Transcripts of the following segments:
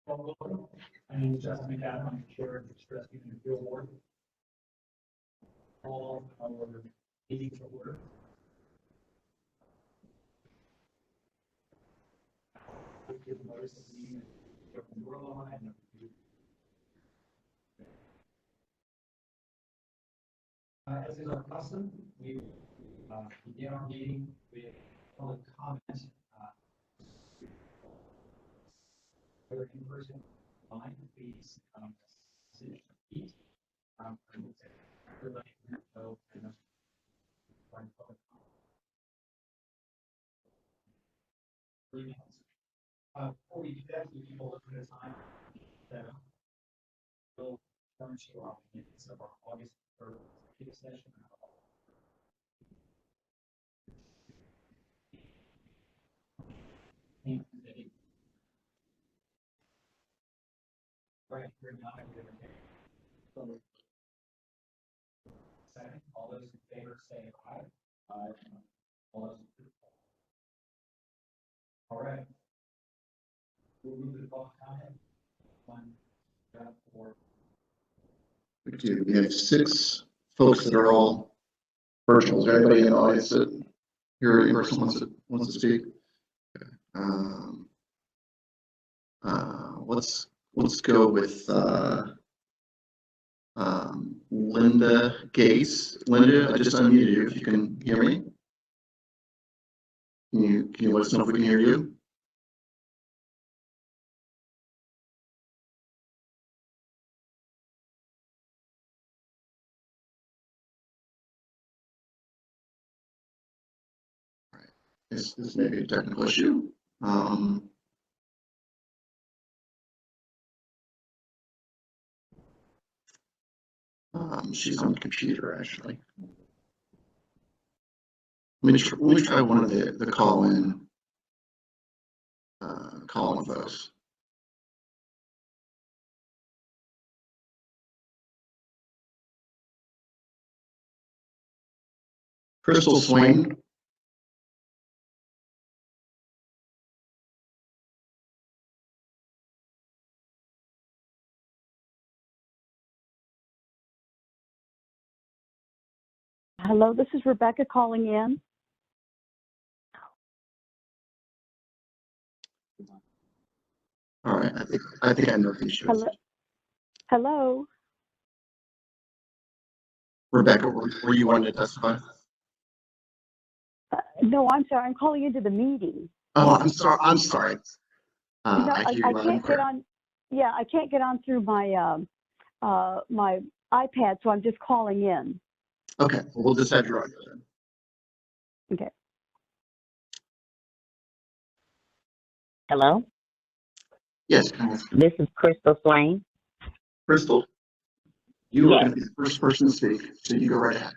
Welcome. My name is Justin McAdam. I'm the chair of the Stress Union Appeal Board. All our meetings are ordered. Give notice of the meeting from your line. As is our custom, we begin our meeting with public comment. Whether in person or online, please sit eat. Everybody know and find public comment. Before we do that, we keep a little bit of time that will turn to our minutes of our August 3rd session. Right, we're not going to second. All those in favor say aye. Aye. All those in favor. All right. We'll move to the public comment. One, four. We do. We have 6 folks that are all virtual. Is there anybody in the audience that here in person wants to speak? Okay. Let's go with Linda Gase. Linda, I just unmuted you. If you can hear me, can you let us know if we can hear you? All right. This may be a technical issue. She's on the computer, actually. Let me try one of the call-in folks. Crystal Swain. Hello, this is Rebecca calling in. All right, I think I know who she is. Hello. Rebecca, were you wanting to testify? No, I'm sorry. I'm calling into the meeting. Oh, I'm sorry. No, I can't get on. Yeah, I can't get on through my my iPad, so I'm just calling in. Okay, well, we'll just have your audio then. Okay. Hello? Yes. This is Crystal Swain. Crystal, you are Yes. going to be the first person to speak, so you go right ahead.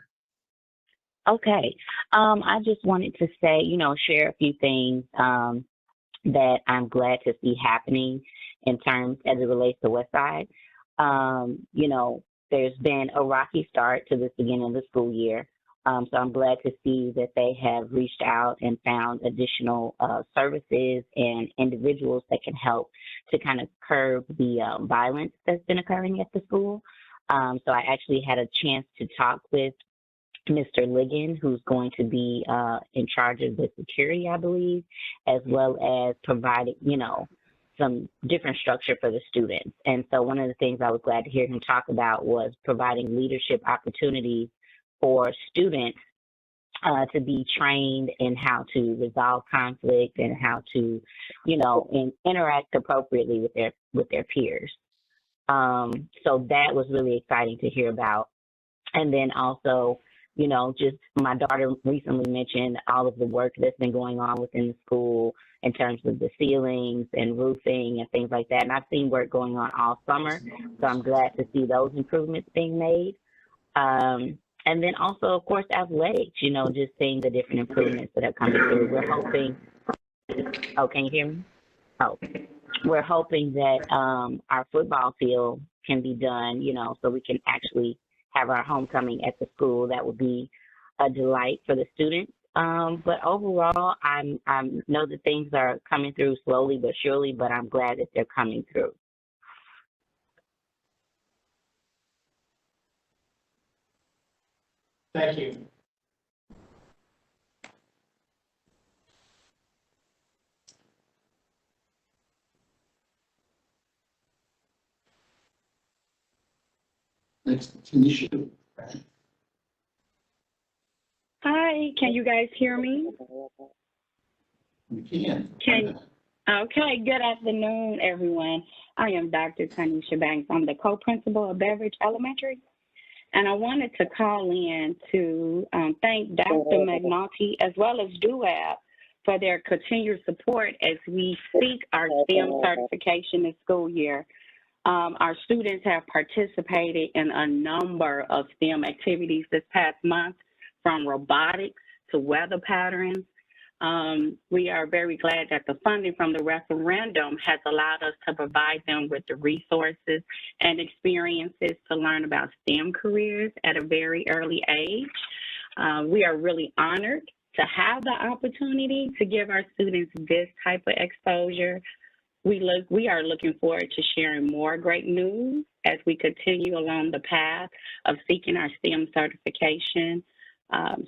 Okay. I just wanted to say, share a few things that I'm glad to see happening in terms as it relates to Westside. There's been a rocky start to this beginning of the school year. So I'm glad to see that they have reached out and found additional services and individuals that can help to kind of curb the violence that's been occurring at the school. So I actually had a chance to talk with Mr. Ligon, who's going to be in charge of the security, I believe, as well as providing, some different structure for the students. And so one of the things I was glad to hear him talk about was providing leadership opportunities for students to be trained in how to resolve conflict and how to, interact appropriately with their peers. So that was really exciting to hear about. And then also, just my daughter recently mentioned all of the work that's been going on within the school in terms of the ceilings and roofing and things like that. And I've seen work going on all summer, so I'm glad to see those improvements being made. And then also, of course, athletics, just seeing the different improvements that are coming through. We're hoping, oh, can you hear me? Oh, we're hoping that our football field can be done, so we can actually have our homecoming at the school. That would be a delight for the students. But overall, I know that things are coming through slowly but surely, but I'm glad that they're coming through. Thank you. Next, Tanisha. Hi, can you guys hear me? You can. Okay, good afternoon, everyone. I am Dr. Tanisha Banks. I'm the co-principal of Beveridge Elementary. And I wanted to call in to thank Dr. McNulty as well as DUAB for their continued support as we seek our STEM certification this school year. Our students have participated in a number of STEM activities this past month, from robotics to weather patterns. We are very glad that the funding from the referendum has allowed us to provide them with the resources and experiences to learn about STEM careers at a very early age. We are really honored to have the opportunity to give our students this type of exposure. We are looking forward to sharing more great news as we continue along the path of seeking our STEM certification.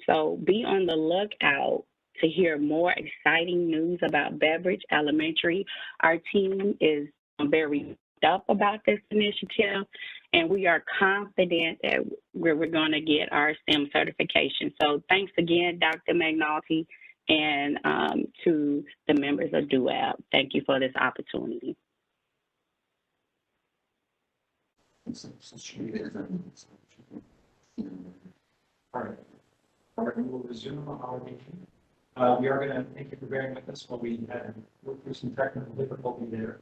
So be on the lookout to hear more exciting news about Beveridge Elementary. Our team is very up about this initiative, and we are confident that we're going to get our STEM certification. So thanks again, Dr. McNulty, and to the members of DUAB. Thank you for this opportunity. All right. All right, we will resume our meeting. We are going to thank you for bearing with us while we had worked through some technical difficulty there.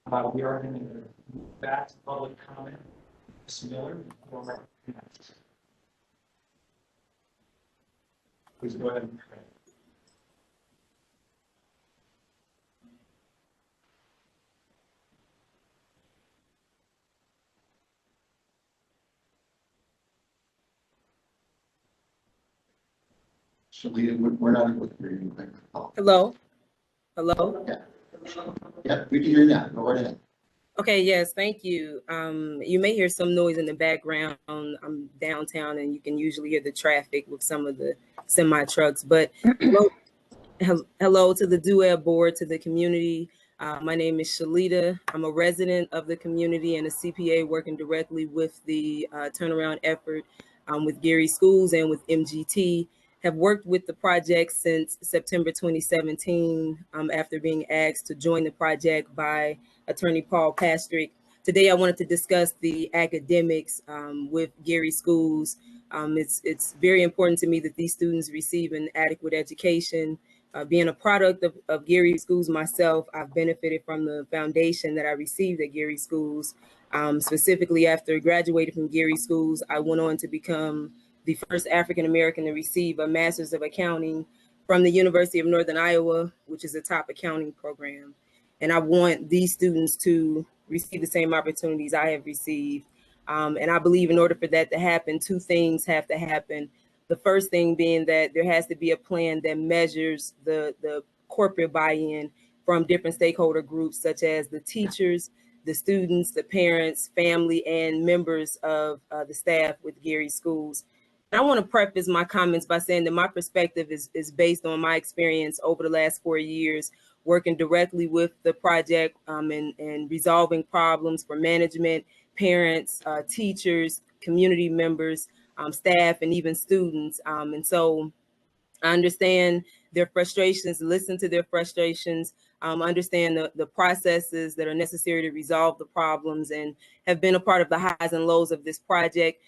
We are going to move back to public comment. Ms. Miller, please go ahead. Shalita, we're not able to hear you. Oh, Hello? Hello? yeah, we can hear you now. Go right ahead. Okay, yes, thank you. You may hear some noise in the background. I'm downtown and you can usually hear the traffic with some of the semi trucks, but hello to the DUAB board, to the community. My name is Shalita. I'm a resident of the community and a CPA working directly with the turnaround effort with Gary Schools and with MGT. Have worked with the project since September 2017 after being asked to join the project by Attorney Paul Pastrick. Today, I wanted to discuss the academics with Gary Schools. It's very important to me that these students receive an adequate education. Being a product of Gary Schools myself, I've benefited from the foundation that I received at Gary Schools. Specifically, after graduating from Gary Schools, I went on to become the first African-American to receive a Master's of Accounting from the University of Northern Iowa, which is a top accounting program. And I want these students to receive the same opportunities I have received. And I believe in order for that to happen, two things have to happen. The first thing being that there has to be a plan that measures the corporate buy-in from different stakeholder groups, such as the teachers, the students, the parents, family, and members of the staff with Gary Schools. I want to preface my comments by saying that my perspective is based on my experience over the last 4 years, working directly with the project and resolving problems for management, parents, teachers, community members, staff, and even students. And so I understand their frustrations, listen to their frustrations, understand the processes that are necessary to resolve the problems, and have been a part of the highs and lows of this project,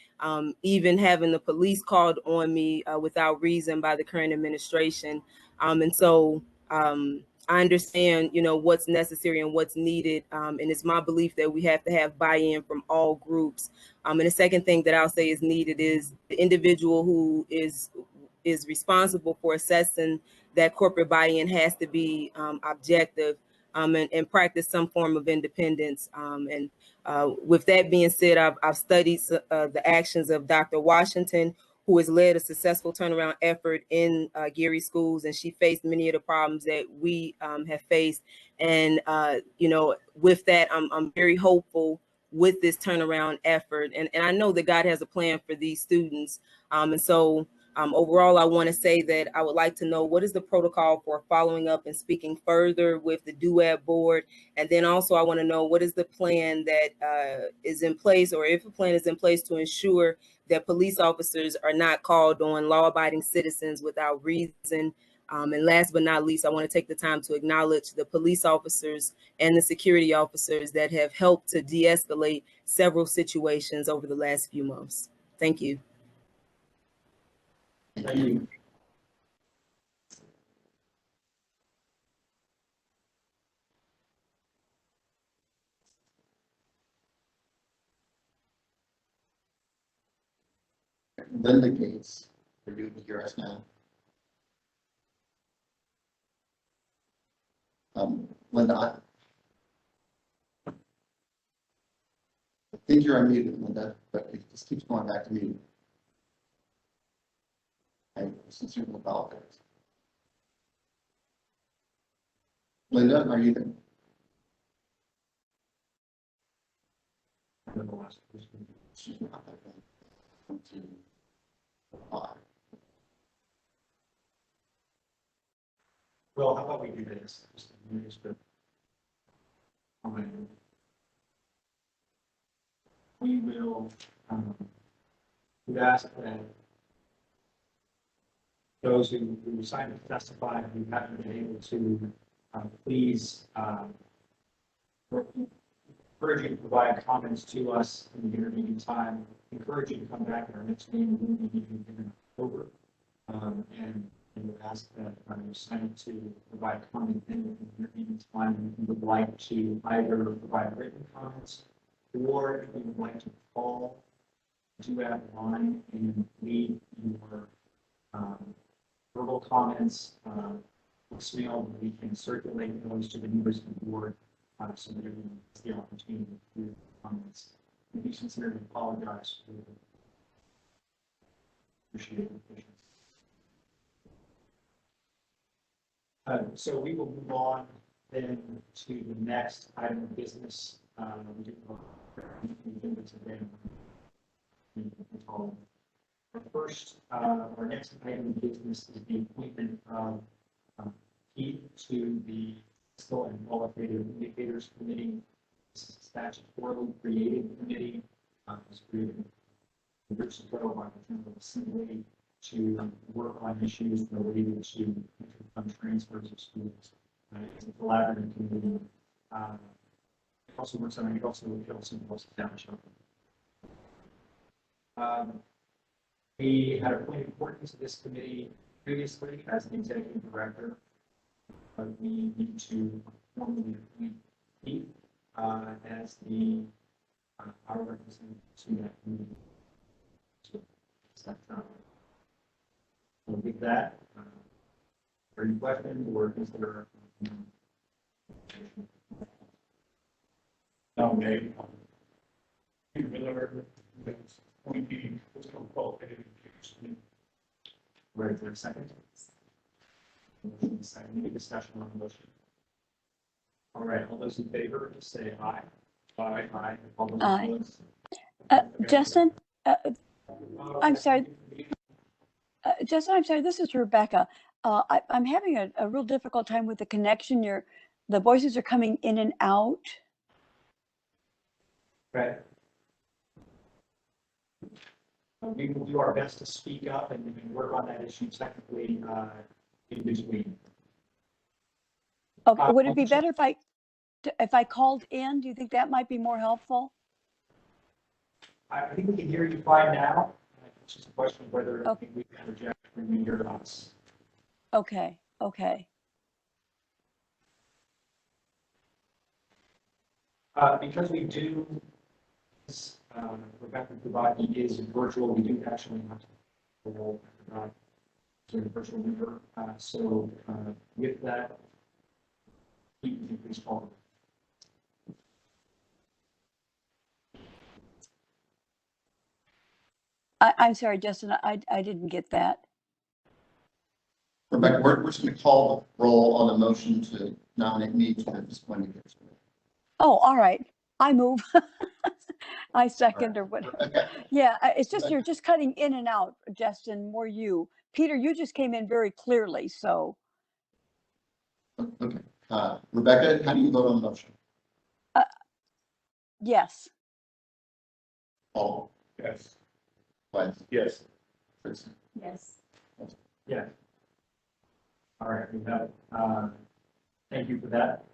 even having the police called on me without reason by the current administration. And so I understand, what's necessary and what's needed. And it's my belief that we have to have buy-in from all groups. And the second thing that I'll say is needed is the individual who is responsible for assessing that corporate buy-in has to be objective and practice some form of independence. With that being said, I've studied the actions of Dr. Washington, who has led a successful turnaround effort in Geary schools, and she faced many of the problems that we have faced. And with that, I'm very hopeful with this turnaround effort, and I know that God has a plan for these students. And so overall, I want to say that I would like to know what is the protocol for following up and speaking further with the DUAB board. And then also I want to know what is the plan that is in place, or if a plan is in place, to ensure that police officers are not called on law-abiding citizens without reason. And last but not least, I want to take the time to acknowledge the police officers and the security officers that have helped to de-escalate several situations over the last few months. Thank you. Thank you. Linda Gates, are you hear us now? Linda, I think you're unmuted, Linda, but it just keeps going back to mute. I sincerely apologize. Linda, are you there? She's not there. Well, how about we do this? We will, we'd ask that those who decided to testify, who haven't been able to, please, encourage you to provide comments to us in the intervening time. Encourage you to come back at our next meeting, in October, and would ask that you sign to provide comment in the intervening time. We would like to either provide written comments, or if you would like to call DUAB line and leave your verbal comments, voicemail, we can circulate those to the members of the board so that everyone has the opportunity to hear comments. We sincerely apologize for appreciate your patience. So we will move on then to the next item of business. We did today. Our next item of business is the appointment of Keith to the Fiscal and Qualitative Indicators Committee. This is a statutorily created committee. It was created years ago by the General Assembly to work on issues related to interfund transfers of schools. It's a collaborative committee. It also works on it also involves the township. We had appointed Courtney to this committee previously as the executive director, but we need to formally appoint Keith as the our representative to that committee. So with that, are any questions, or is there? No, maybe. Right, for a second. Any discussion on the motion? All right, all those in favor, say aye. Aye. Aye. All those opposed? Justin, I'm sorry. Justin, I'm sorry. This is Rebecca. I'm having a real difficult time with the connection. The voices are coming in and out. Right. We will do our best to speak up and work on that issue technically in between. Okay. Would it be better if I called in? Do you think that might be more helpful? I think we can hear you fine now. It's just a question of whether Okay. we can project when you hear us. Okay. Okay. Because we do, Rebecca Kubaki is virtual, we do actually have to roll to the virtual member. So with that, you can please call. I'm sorry, Justin, I didn't get that. Rebecca, we're just going to call the roll on the motion to nominate me to the disappointing. Oh, all right. I move. I second or whatever. Okay. Yeah, it's just, you're just cutting in and out, Justin, more you. Peter, you just came in very clearly, so. Okay. Rebecca, how do you vote on the motion? Yes. Paul? Yes. Glenn? Yes. Chris? Yes. Yeah. All right, we have, thank you for that.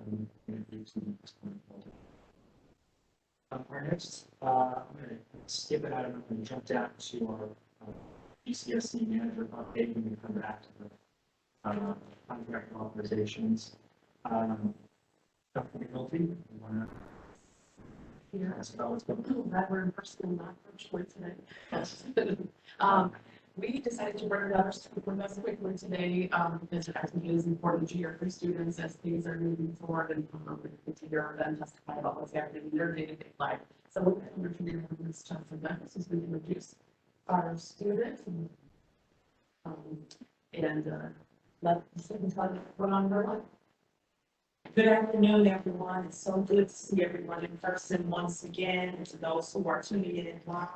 Our next, I'm going to skip it out and I'm going to jump down to our GCSE manager update when we come back to the contract authorizations. Dr. McNulty, you want to? Yeah, Ask about what's going on? glad we're in person, not virtually today. We decided to bring another student with us quickly today, because I think it is important to hear from students as things are moving forward and to hear them testify about what's happening in their day-to-day life. So we're going to introduce Ms. Johnson Memphis, who's going to introduce our students and let the students tell you what on their life. Good afternoon, everyone. It's so good to see everyone in person once again. And to those who are tuning in live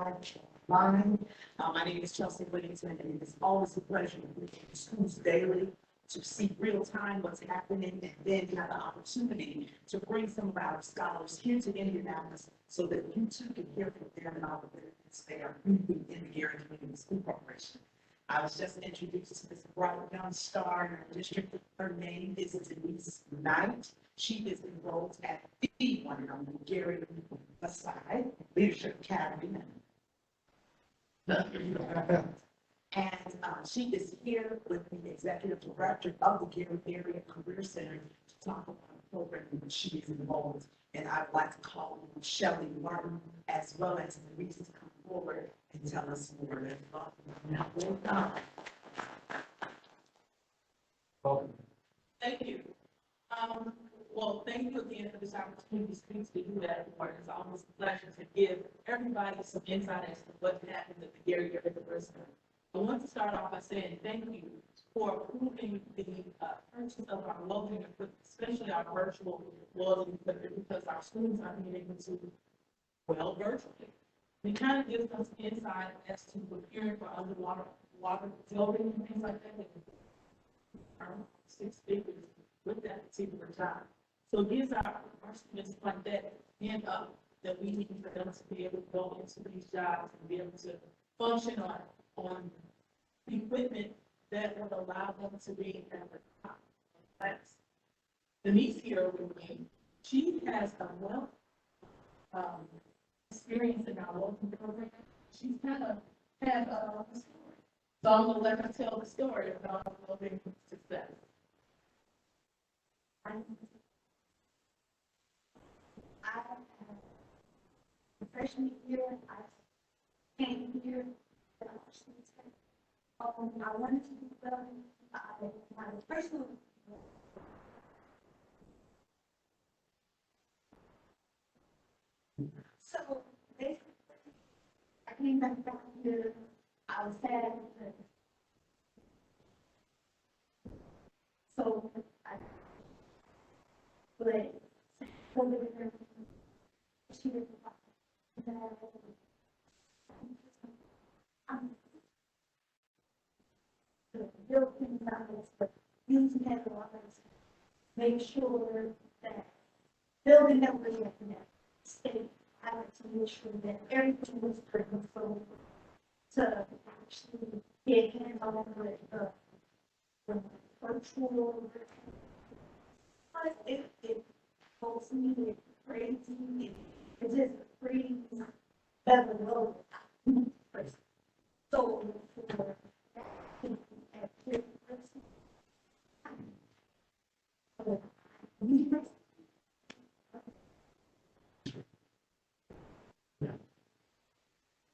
online, my name is Chelsea Williamson, and it is always a pleasure to be in schools daily to see real time what's happening, and then have the opportunity to bring some of our scholars here to Indianapolis so that you too can hear from them and all the benefits they are reaping in the Gary Community School Corporation. I was just introduced to this bright young star in our district. Her name is Denise Knight. She is enrolled at the one and only Gary Aside Leadership Academy. And she is here with the executive director of the Gary Area Career Center to talk about the program in which she is involved. And I'd like to call on Shelley Martin as well as Denise to come forward and tell us more. Welcome. Thank you. Well, thank you again for this opportunity to do that. It's always a pleasure to give everybody some insight as to what happened at the Gary Area Career Center. I want to start off by saying thank you for approving the purchase of our loyalty equipment, especially our virtual loyalty equipment, because our students are being able to, well, virtually. It kind of gives us insight as to preparing for underwater building and things like that. Our 6 figures with that particular job. So it gives our students like that end up that we need for them to be able to go into these jobs and be able to function on equipment that would allow them to be at the top of class. Denise here with me, she has a wealth experience in our local program. She's kind of had a story. So I'm going to let her tell the story about our local success. Freshman year, I came here. I wanted to do well. My personal. So basically, I came back here. I was sad. So I. But she didn't. Build things out, but using that make sure that building that we have in that state, I like to make sure that everything was perfect for to actually get hands on with the virtual. But it holds me, it crazy, it just brings better love. So for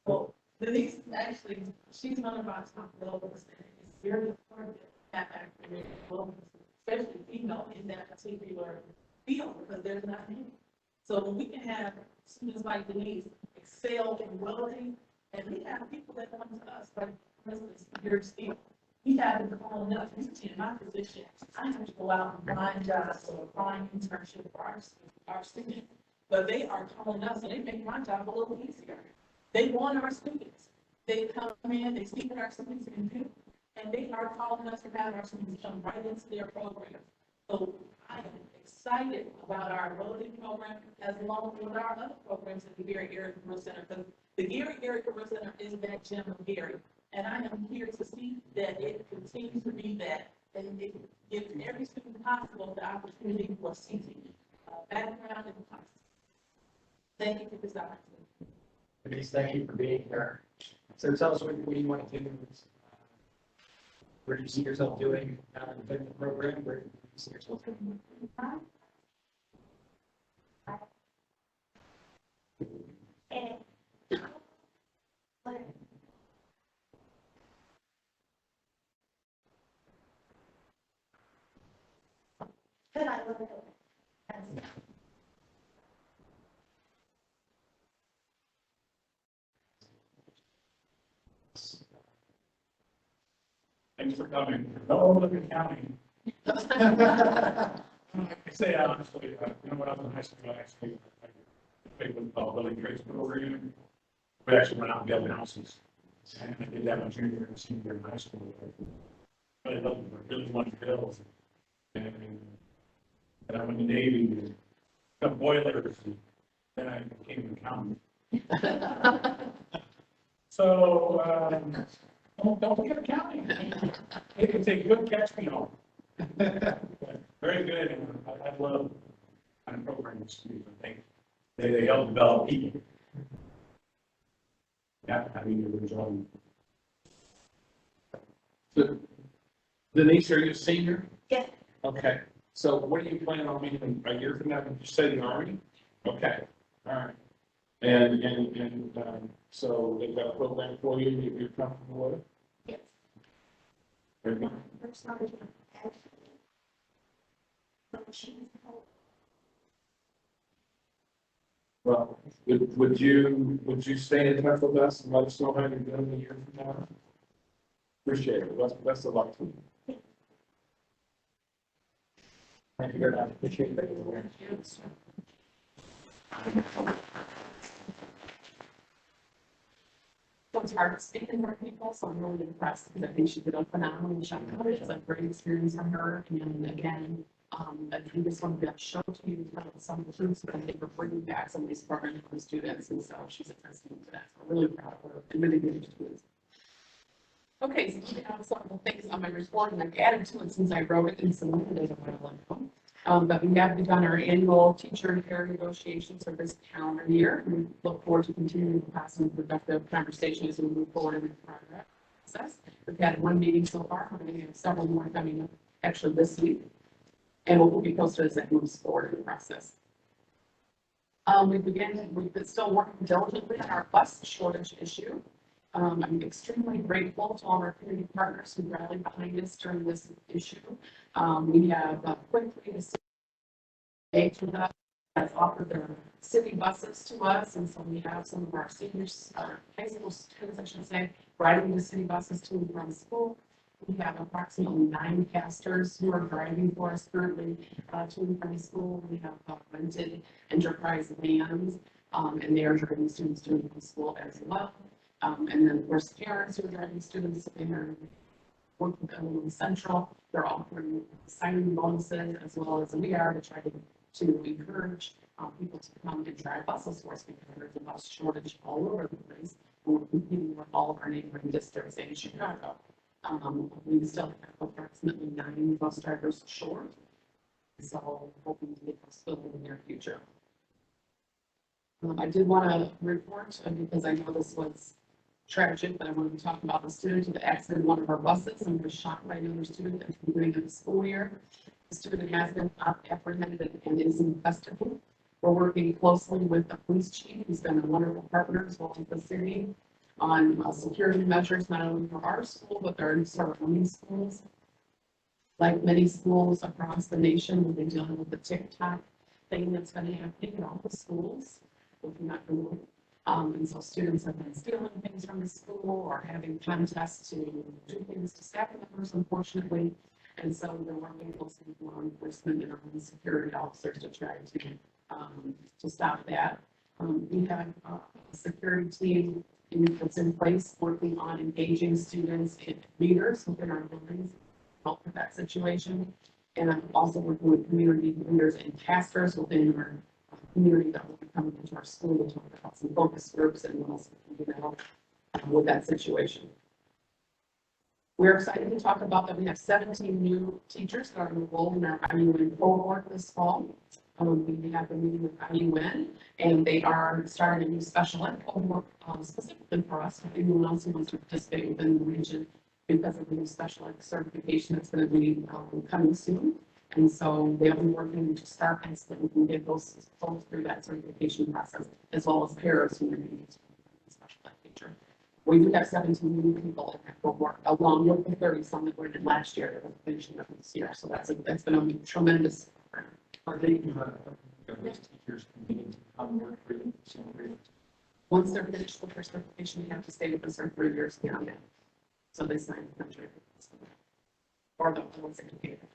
well, Denise actually, she's one of our top levels, and it's very important to have accurate levels, especially female in that particular field, because there's not many. So when we can have students like Denise excel in welding, And we have people that come to us, like, for instance, here still. We have them calling us, usually in my position, I have to go out and find jobs or find internship for our students. But they are calling us and they make my job a little easier. They want our students. They come in, they see what our students can do, and they are calling us to have our students come right into their program. So I am excited about our loading program as well as our other programs at the Gary Area Career Center. Because the Gary Area Career Center is that gem of Gary. And I am here to see that it continues to be that, and it gives every student possible the opportunity for seeking background and possible. Thank you for this opportunity. Denise, thank you for being here. So tell us what you want to do. Where do you see yourself doing within the program? Where do you see yourself doing? But I love it. Thanks for coming. No, look at counting. I say honestly, when I was in high school, I played with the building trades program. We actually went out and built houses. And I did that my junior and senior year in high school. I really wanted to build. And I went to the Navy, and got boilers, and then I became an accountant. So, don't forget accounting. It's a good catch me all. Very good. And I love kind of programs. I think they help develop people. Yeah, I mean, you're enjoying. So, Denise, are you a senior? Yes. Okay, so what are you planning on being a year from now? Did you say the Army? Okay, all right. And so they've got a program for you that you're comfortable with? Yes. Very good. First time actually. So she's Well, would you stay in touch with us and let us know how you're doing a year from now? Appreciate it. Best of luck to you. Thank you very much. Appreciate it. So it's hard to speak in front of people, so I'm really impressed because I think she did a phenomenal job. It's a great experience for her. And again, I think this one got shown to you some of the things that I think we're bringing back some of these programs for the students. And so she's a testament to that. So I'm really proud of her and really good students. Okay, so we have some of the things on my report, and I've added to it since I wrote it in some of the but we have begun our annual teacher and parent negotiations for this calendar year. We look forward to continuing the positive, productive conversation as we move forward in the process. We've had one meeting so far. We're going to have several more coming up actually this week, and we'll be posted as that moves forward in the process. We've been still working diligently on our bus shortage issue. I'm extremely grateful to all our community partners who rallied behind us during this issue. We have quickly engaged with us, has offered their city buses to us, and so we have some of our seniors, high school students, I should say, riding the city buses to and from school. We have approximately 9 casters who are driving for us currently to and from school. We have rented enterprise vans, and they are driving students to and from school as well. And then, of course, parents who are driving students in their work with Illinois Central, they're offering signing bonuses as well as we are to try to encourage people to come and drive buses for us because there's a bus shortage all over the place. And we're competing with all of our neighboring districts in Chicago. We still have approximately 9 bus drivers short, so hoping to get those filled in the near future. I did want to report because I know this was tragic, but I wanted to talk about the student who exited one of our buses and was shot by another student at the beginning of the school year. The student has been apprehended and is in custody. We're working closely with the police chief, who's been a wonderful partner as well as the city on security measures, not only for our school, but their surrounding schools. Like many schools across the nation, we've been dealing with the TikTok thing that's been happening in all the schools. If you're not familiar. And so students have been stealing things from the school or having contests to do things to staff members, unfortunately. And so they're working closely with law enforcement and our own security officers to try to stop that. We have a security team that's in place working on engaging students and leaders within our buildings, help with that situation. And I'm also working with community leaders and casters within our community that will be coming into our school to talk about some focus groups and what else we can do to help with that situation. We're excited to talk about that we have 17 new teachers that are enrolled in our IUN cohort this fall. We have a meeting with IUN, and they are starting a new special ed cohort specifically for us, for anyone else who wants to participate within the region because of the new special ed certification that's going to be coming soon. And so they'll be working to start and so that we can get those folks through that certification process, as well as parents who are going to be special ed teacher. We do have 17 new people in that cohort, along with the 30 some that were in last year that are finishing up this year. So that's been a tremendous. Are they, those teachers committing to come work for you? Once they're finished with their certification, they have to stay with us for 3 years beyond that. So they sign the contract. Or the ones educated.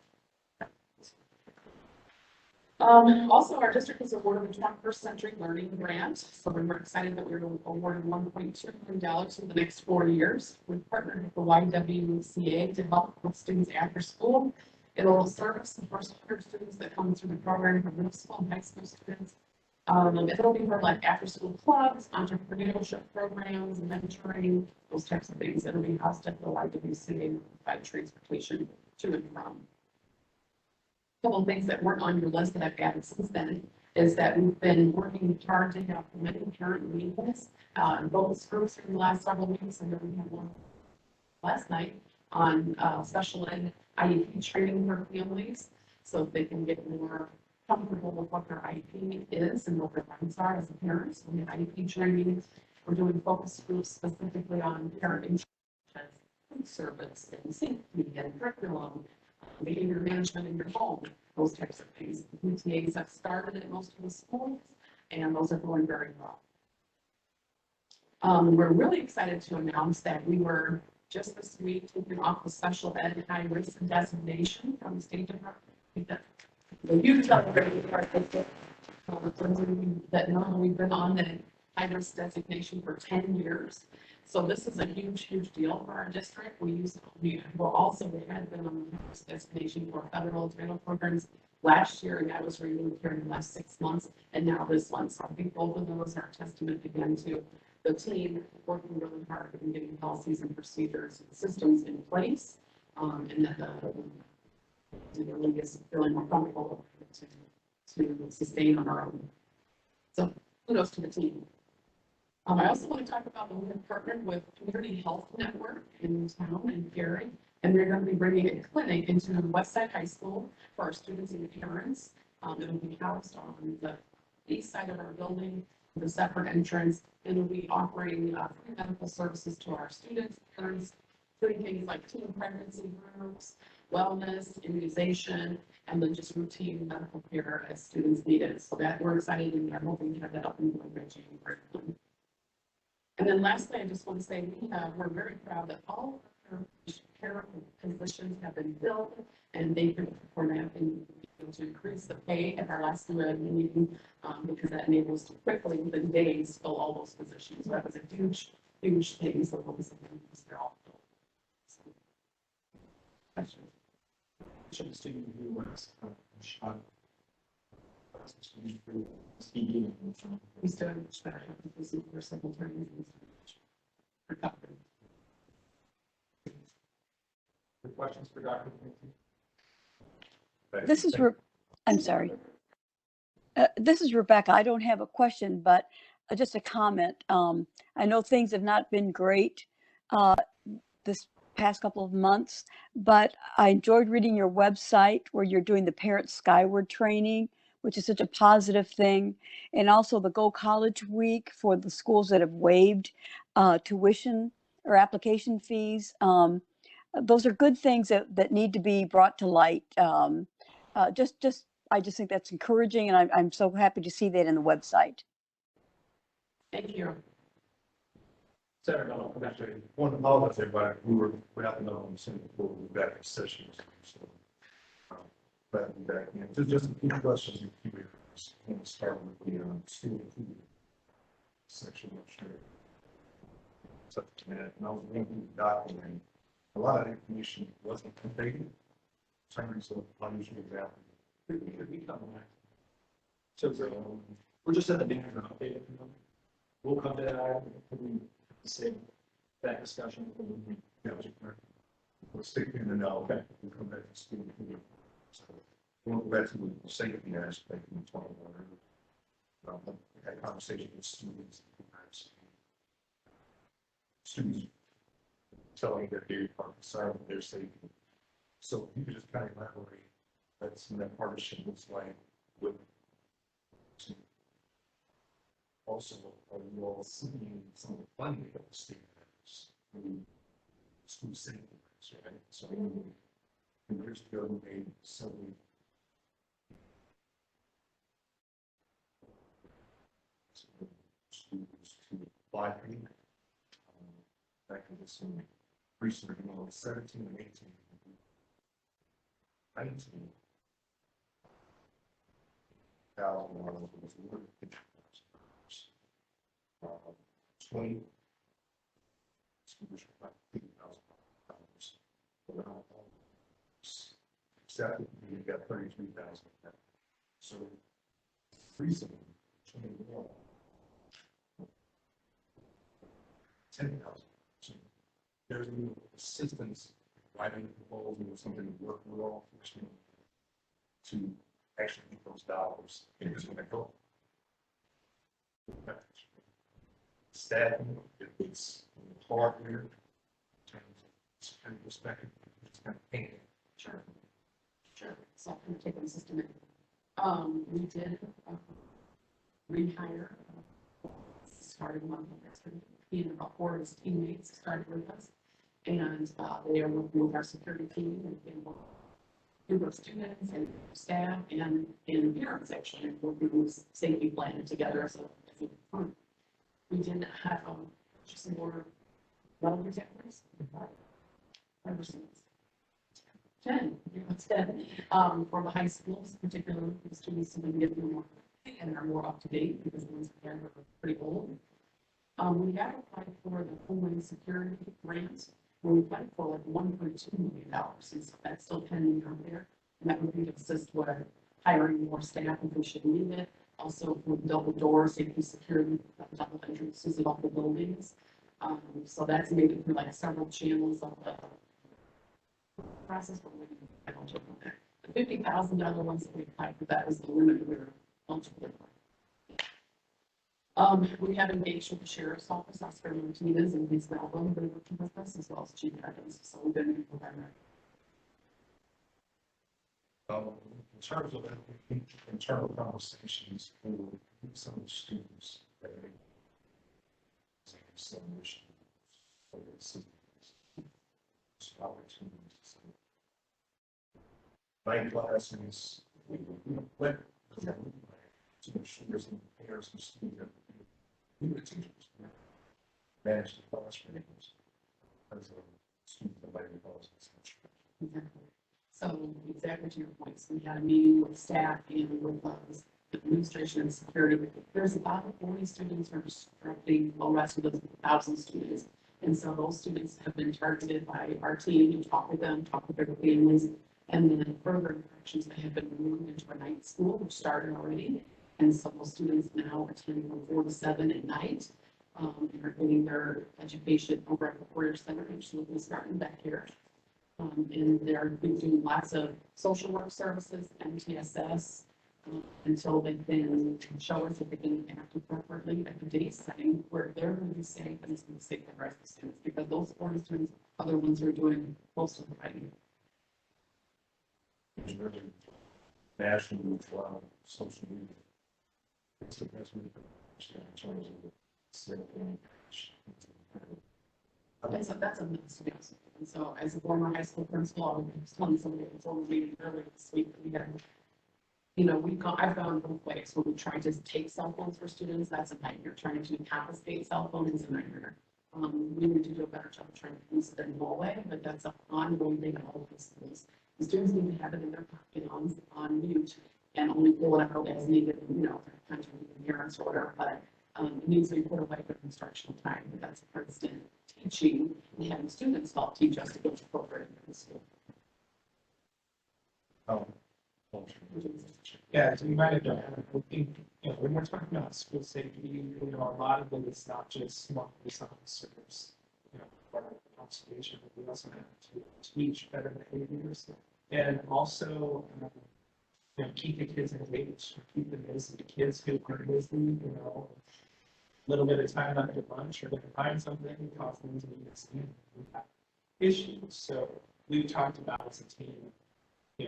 Also, our district was awarded the 21st Century Learning Grant. So we're excited that we were awarded $1.2 million for the next 4 years. We've partnered with the YWCA to help with students after school. It'll service the first 100 students that come through the program from middle school and high school students. It'll be for like after school clubs, entrepreneurship programs, mentoring, those types of things. It'll be housed at the YWCA by transportation to and from. A couple of things that weren't on your list that I've added since then is that we've been working hard to have many parent meetings and focus groups in the last several weeks. And then we had one last night on special ed IEP training for families so they can get more comfortable with what their IEP is and what their rights are as a parent. So we have IEP training. We're doing focus groups specifically on parenting, food service and safety and curriculum, behavior management in your home, those types of things. The PTAs have started at most of the schools, and those are going very well. We're really excited to announce that we were just this week taking off the special ed high risk designation from the State Department. The huge celebration for our district. That now we've been on the high risk designation for 10 years. So this is a huge, huge deal for our district. We had been on the high risk designation for federal title programs last year, and that was renewed here in the last 6 months, and now this one. So I think both of those are a testament again to the team working really hard and getting policies and procedures and systems in place, and that the league is feeling more comfortable to sustain on our own. So kudos to the team. I also want to talk about that we have partnered with Community Health Network in town in Gary, and they're going to be bringing a clinic into Westside High School for our students and parents. It'll be housed on the east side of our building with a separate entrance, and we'll be offering free medical services to our students, parents, doing things like teen pregnancy groups, wellness, immunization, and then just routine medical care as students need it. So that we're excited and we're hoping to have that up and going by January. And then lastly, I just want to say we're very proud that all of our care positions have been filled, and they've been able to increase the pay at our last DUAB meeting because that enables us to quickly, within days, fill all those positions. So that was a huge, huge thing. So they're all filled. So, questions? Should the student who was shot? We still have for several times. Questions for Dr. This is, I'm sorry. This is Rebecca. I don't have a question, but just a comment. I know things have not been great this past couple of months, but I enjoyed reading your website where you're doing the Parent Skyward training, which is such a positive thing. And also the Go College Week for the schools that have waived tuition or application fees. Those are good things that need to be brought to light. I just think that's encouraging, and I'm so happy to see that in the website. Thank you. Senator, no, actually, one of all of us, everybody, we have to know on the Senate before we're back in session. So, but back in, just a few questions in a few areas. I'm going to start with the student food section, I'm sure. Such a minute, and I was reading the document. A lot of information wasn't completed. Terms of unusual example. We come back. So we're just at the beginning of the update. We'll come to that item. We save that discussion. Yeah, we'll stick in the now. Okay. We'll come back to student food. So we'll go back to the safety aspect in 21. We had a conversation with students. Students telling that they are concerned with their safety. So you could just kind of elaborate that some of that partnership looks like with. Also, are you all seeing some of the funding that the state has through school safety, right? So years ago, we made several schools to apply for it. Back in this recent, 17 and 18, 19. $1,000 was awarded. 20 schools were about $50,000. Exactly, you got 33,000. So recently, 10,000. So there's new assistance writing proposal or something to work with law enforcement to actually get those dollars into the goal. Staffing, it's hardware, in terms of security perspective, it's kind of painting. Sure. So I'm going to take the system. We did rehire, started one of us, he and about 4 of his teammates started with us, and they are working with our security team and group of students and staff and parents actually working with safety plan together. So it's fun. We did have just some more metal detectors. 10 for the high schools, particularly for the students who get more and are more up to date because the ones that are pretty old. We have applied for the Homeland Security grant. We applied for like $1.2 million, and so that's still pending out there. And that would be to assist with hiring more staff if we should need it. Also with double door safety security, double entrances of all the buildings. So that's made it through like several channels of the process. But I don't check on that. The $50,000 ones that we applied for, that was the limit we were eligible for. We have engaged with the sheriff's office, Oscar Martinez, and his album, they're working with us, as well as Chief Evans. So we've been able to in terms of internal conversations for some of the students that some issues for the systems, opportunities. Night classes, we went to make sure there's some parents and students, we were teachers, manage the classrooms as a student that might be causing some. Exactly. So exactly to your point, so we had a meeting with staff and with the administration and security. There's about 40 students who are instructing the rest of the 1,000 students. And so those students have been targeted by our team to talk with them, talk with their families, and then further interactions that have been moved into a night school, which started already. And so those students now attend from 4 to 7 at night. And are getting their education over at the Career Center, which will be starting back here. And they're doing lots of social work services, MTSS, until they can show us that they can act appropriately at the day setting where they're going to be safe and it's going to be safe for the rest of the students, because those 40 students are the ones who are doing most of the fighting. National social media. It's the best way to in terms of That's a mix, to be honest. And so as a former high school principal, I was telling somebody at the meeting earlier this week that we had I've gone both ways. When we try to take cell phones for students, that's a nightmare. Trying to confiscate cell phones is a nightmare. We need to do a better job of trying to use it in a way, but that's an ongoing thing in all of the schools. The students need to have it in their pocket on mute and only pull it out as needed, kind of parents or whatever, but it needs to be put away for instructional time. But that's a constant teaching and having students help teach us to go to appropriate in the school. Yeah, so you might have done, I think, when we're talking about school safety, a lot of it is not just police officers, for observation, but we also have to teach better behaviors and also, keep the kids engaged, keep them busy. The kids who are busy, a little bit of time after lunch, or they can find something, cause them to be missing. We have issues, so we've talked about as a team,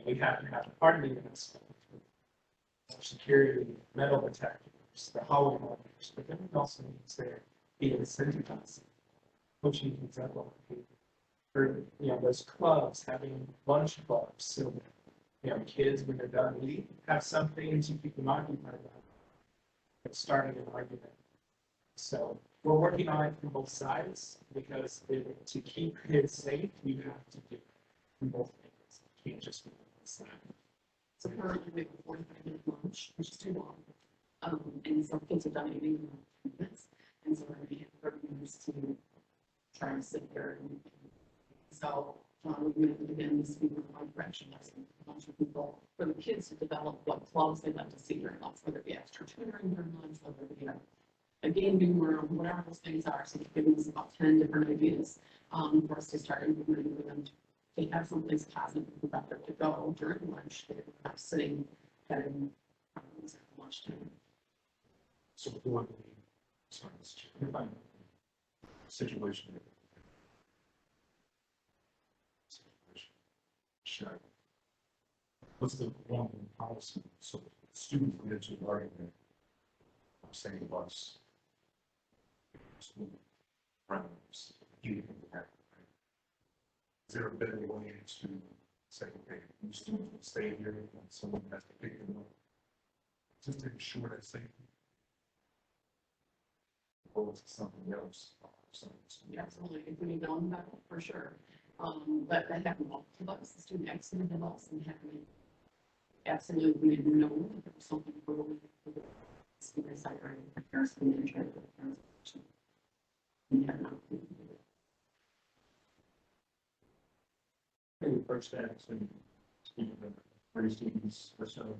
we have to have a part of the events, security, metal detectors, the hallway monitors, but then it also needs to be incentivized, coaching kids up on behavior. Or, those clubs, having lunch clubs, so that, kids, when they're done eating, have something to keep them occupied about. It's starting an argument. So we're working on it from both sides because to keep kids safe, you have to do it from both angles. You can't just do it on one side. So currently we have a 45-minute lunch, which is too long. And some kids are done eating in 2 minutes. And so we're going to have 30 minutes to try and sit there. So we're going to begin this week with one correction lesson, a bunch of people, for the kids to develop what clubs they'd like to see during lunch, whether it be extra tutoring during lunch, whether it be a gaming room, whatever those things are. So they're giving us about 10 different ideas for us to start implementing with them. They have someplace positive about them to go during lunch. They're not sitting having problems at lunchtime. So who are the situation? Sure. What's the one policy? So students get to learning that saying bus. Runners, you have. Is there a better way to say, okay, these students will stay here and someone has to pick them up? Just to ensure that safety. Or is it something else? Yeah, absolutely. If we know about it, for sure. But that happened to us, the student accident and loss and happening. Absolutely, we didn't know that there was something really serious or comparison injury. We had not. Maybe first action, speaking of 30 students or so.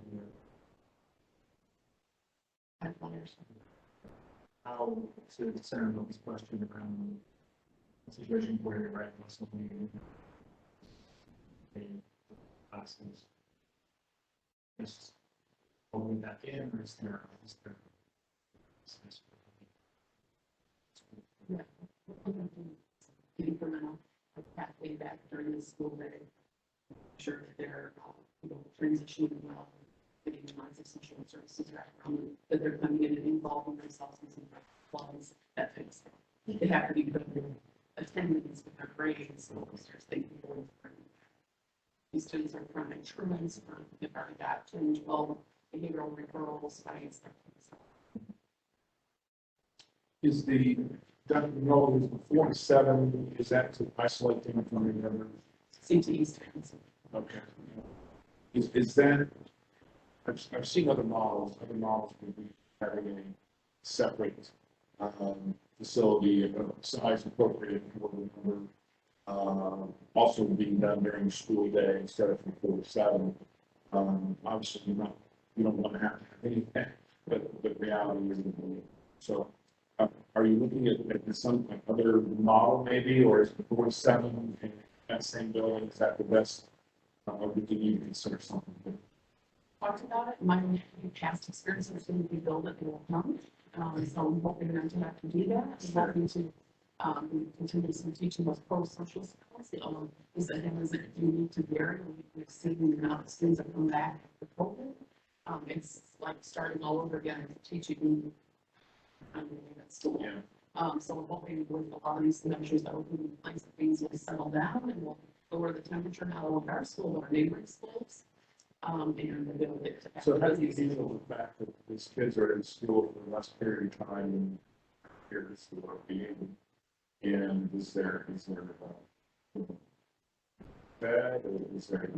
How to center this question around the situation where you're right now, something classes. Just holding that in, or is there? Yeah. Incremental, pathway back during the school day. Sure that they're, transitioning well, getting lots of social services around them, that they're coming in and involving themselves in some clubs, that type of stuff. They have to be good attendance with their grades, so there's things for these students are from insurance, they've already got 10 and 12 behavioral referrals, fights, that kind of stuff. Is the role is before 7? Is that to isolate them from the other? CTE stands. Okay. Is that? I've seen other models. Other models would be having a separate facility of size appropriate for the number. Also being done during the school day instead of from 4 to 7. Obviously, you don't want to have anything, but reality isn't. So, are you looking at some other model maybe, or is it 4 to 7 in that same building? Is that the best? Or do you consider something? Talked about it. My past experience was going to be built at the old home. So I'm hoping not to have to do that. I'm hoping to continue some teaching with pro-social skills. Is that it is unique to Gary. We've seen the amount of students that come back after COVID. It's like starting all over again, teaching at school. Yeah. So I'm hoping with a lot of these measures that will be in place, that things will settle down and we'll lower the temperature not only in our school, but our neighboring schools. and the ability to. So how do you deal with the fact that these kids are in school for a less period of time than here is the work being? And is there bad, or is there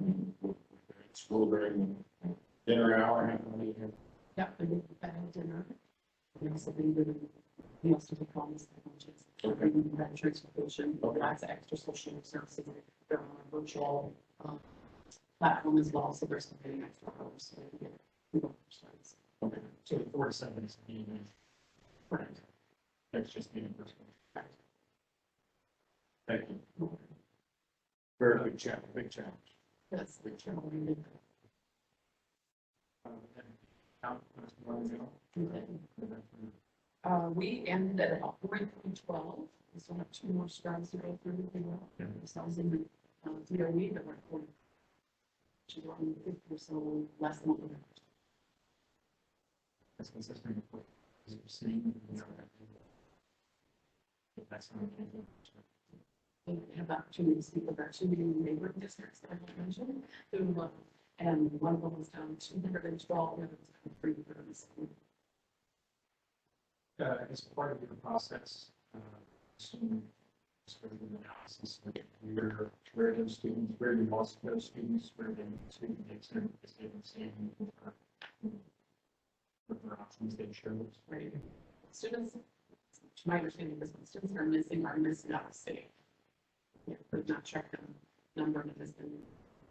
school during dinner hour? Yeah, they get the bad dinner. And also they live in, he also take homes, which is, that transportation, that's extra social services. They're on a virtual, platform as well, so they're still getting extra hours. So they get, service. Okay, So 4 to 7 is being, Correct. that's just being personal. thank you. Very big challenge, big challenge. That's the challenge. We ended at about 4312. We still have 2 more strides to go through. We have ourselves in the DOE that we're at 40, which is around 50 or so less than what we're. That's consistent with what you're seeing. That's not. We have opportunities to speak with our 2 new neighboring districts that I mentioned, who, and one of them was down 212, the other was down 337. As part of your process, some sort of analysis, like where those students, where you lost those students, where they students are staying with their options they chose. Right. Students, to my understanding, is when students are missing out of state. Yeah, but not check the number that has been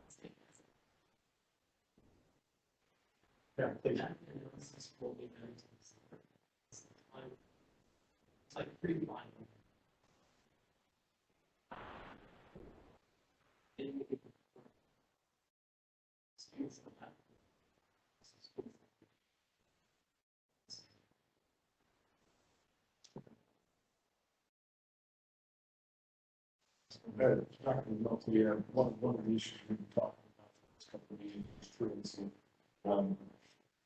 state. Yeah, they Yeah. It's like pretty blind. Dr. Melty, one of the issues we've been talking about this couple of years is truancy.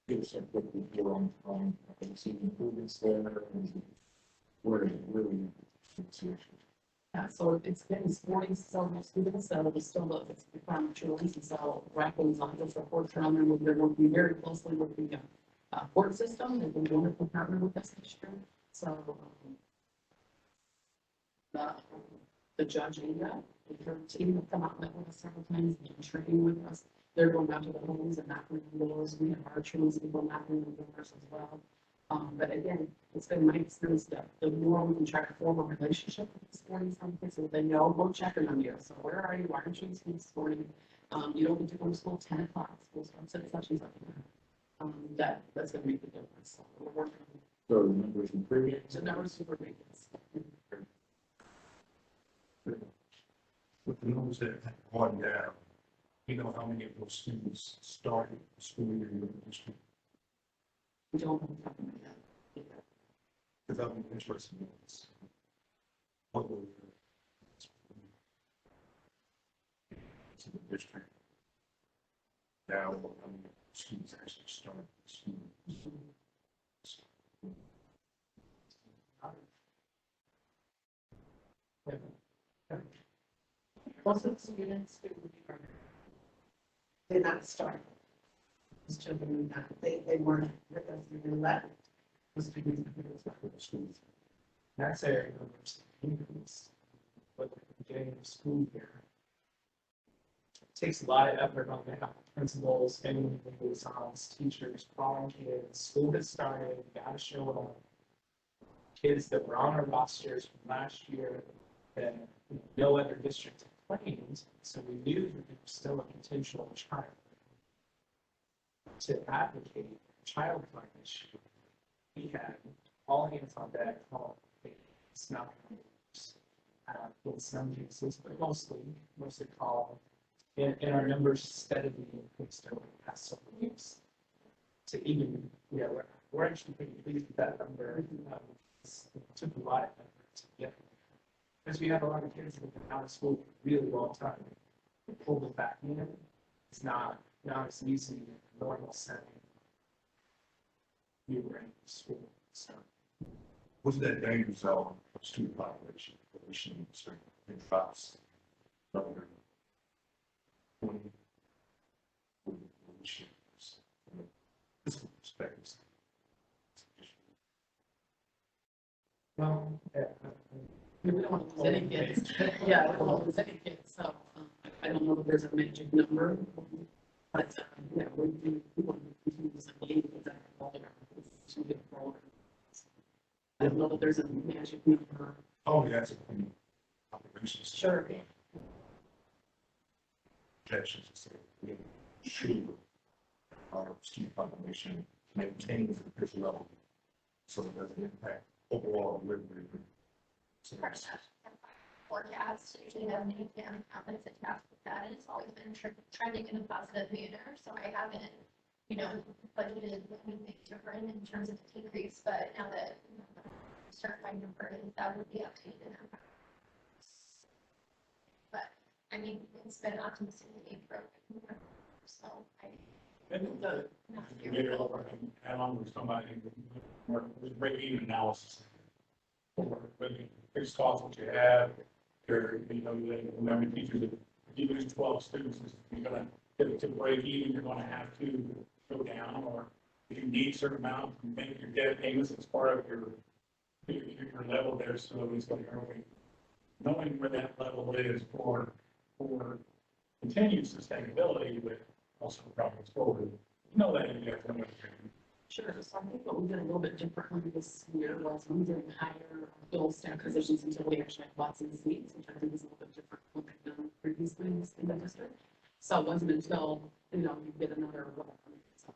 Give us a quick report on seeing improvements there and where it really is. Yeah, so it's been 40 some students, so it's still it's become truancy, and so Rapids on this report from them, they're working very closely with the court system. They've been wonderful partner with us this year. So the judge and her team have come out and met with us several times, and training with us. They're going out to the homes and knocking on doors. We have our truancy people knocking on doors as well. But again, it's been my experience that the more we can try to form a relationship with these 40-something, so they know we're checking on you. So where are you? Why aren't you in school this morning? You don't need to go to school 10 o'clock. School starts at such and such. That's going to make the difference. So we're working on it. So the numbers improving. So numbers super maintenance. With the numbers that have gone down, you know how many of those students started the school year in the district? We don't have to do that. Because I'm interested in this. What were to the district? Now, how many students actually started the school? Most of the students who did not start. These children, they weren't with us, they left. The students who were the schools. That's area numbers increase. But getting the school here takes a lot of effort on behalf of principals, any liaisons, teachers, calling kids. School has started, you gotta show up. Kids that were on our rosters from last year that no other district had claimed, so we knew that there was still a potential child. To advocate child partnership, we had all hands on deck, all it's not in some cases, but mostly call. And our numbers steadily increased over the past several weeks. To even, we're actually pretty pleased with that number. It took a lot of effort to get, because we have a lot of kids that have been out of school for a really long time. To pull them back in, it's not as easy in a normal setting. We were in school, so. What's that danger zone of student population? Population in drops. We don't want to lose any kids. Yeah, we don't want to lose any kids, so, I don't know if there's a magic number, but, yeah, we want to continue to engage with that. I don't know if there's a magic number. Oh, that's a thing. Sure. Objections, so we should our student population maintain this level so it doesn't impact overall delivery. So that's- Forecast, usually have an APM confidence attached with that, and it's always been trending in a positive manner, so I haven't, budgeted anything different in terms of the decrease, but now that certified number, that would be updated. But, I mean, it's been optimistically broken, so I. And maybe I'll add on with somebody, break even analysis. For the fixed costs that you have, remember teachers, if you lose 12 students, you're gonna get it to break even, you're gonna have to go down, or if you need a certain amount, you make your debt payments as part of your level there, so it's going to be knowing where that level is for continued sustainability, but also progress forward. That you have to know. Sure, so I think what we did a little bit differently this year was we didn't hire full staff positions until we actually had lots of seats, which I think is a little bit different from what we've done previously in the district. So it wasn't until, you get another,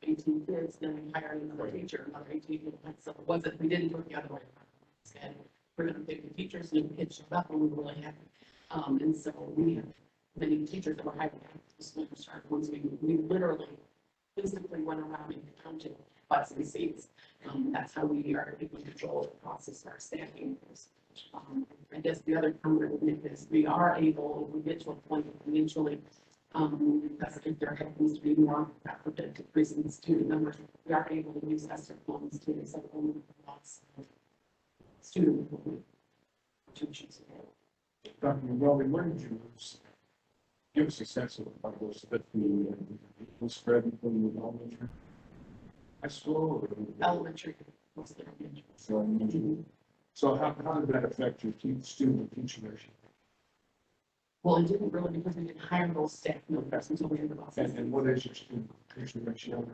18 kids, then we hired another teacher, another 18 people. So it wasn't, we didn't do it the other way around. And we're going to pick the teachers, and the kids showed up, and we were really happy. And so we have many teachers that were hired after the school started. Once we literally physically went around and counted butts and seats. That's how we are able to control the process of our staffing. I guess the other comment I would make is we are able, if we get to a point eventually, because if there happens to be more rapid decrease in student numbers, we are able to use ESSER funds to supplement student tuitions. Dr. McGrawley, where did you give us a sense of what was the spread between the elementary, high school, or Elementary, mostly elementary. so how did that affect your student teaching ratio? Well, it didn't really, because we didn't hire those staff members until we had the process. And what is your student teaching ratio?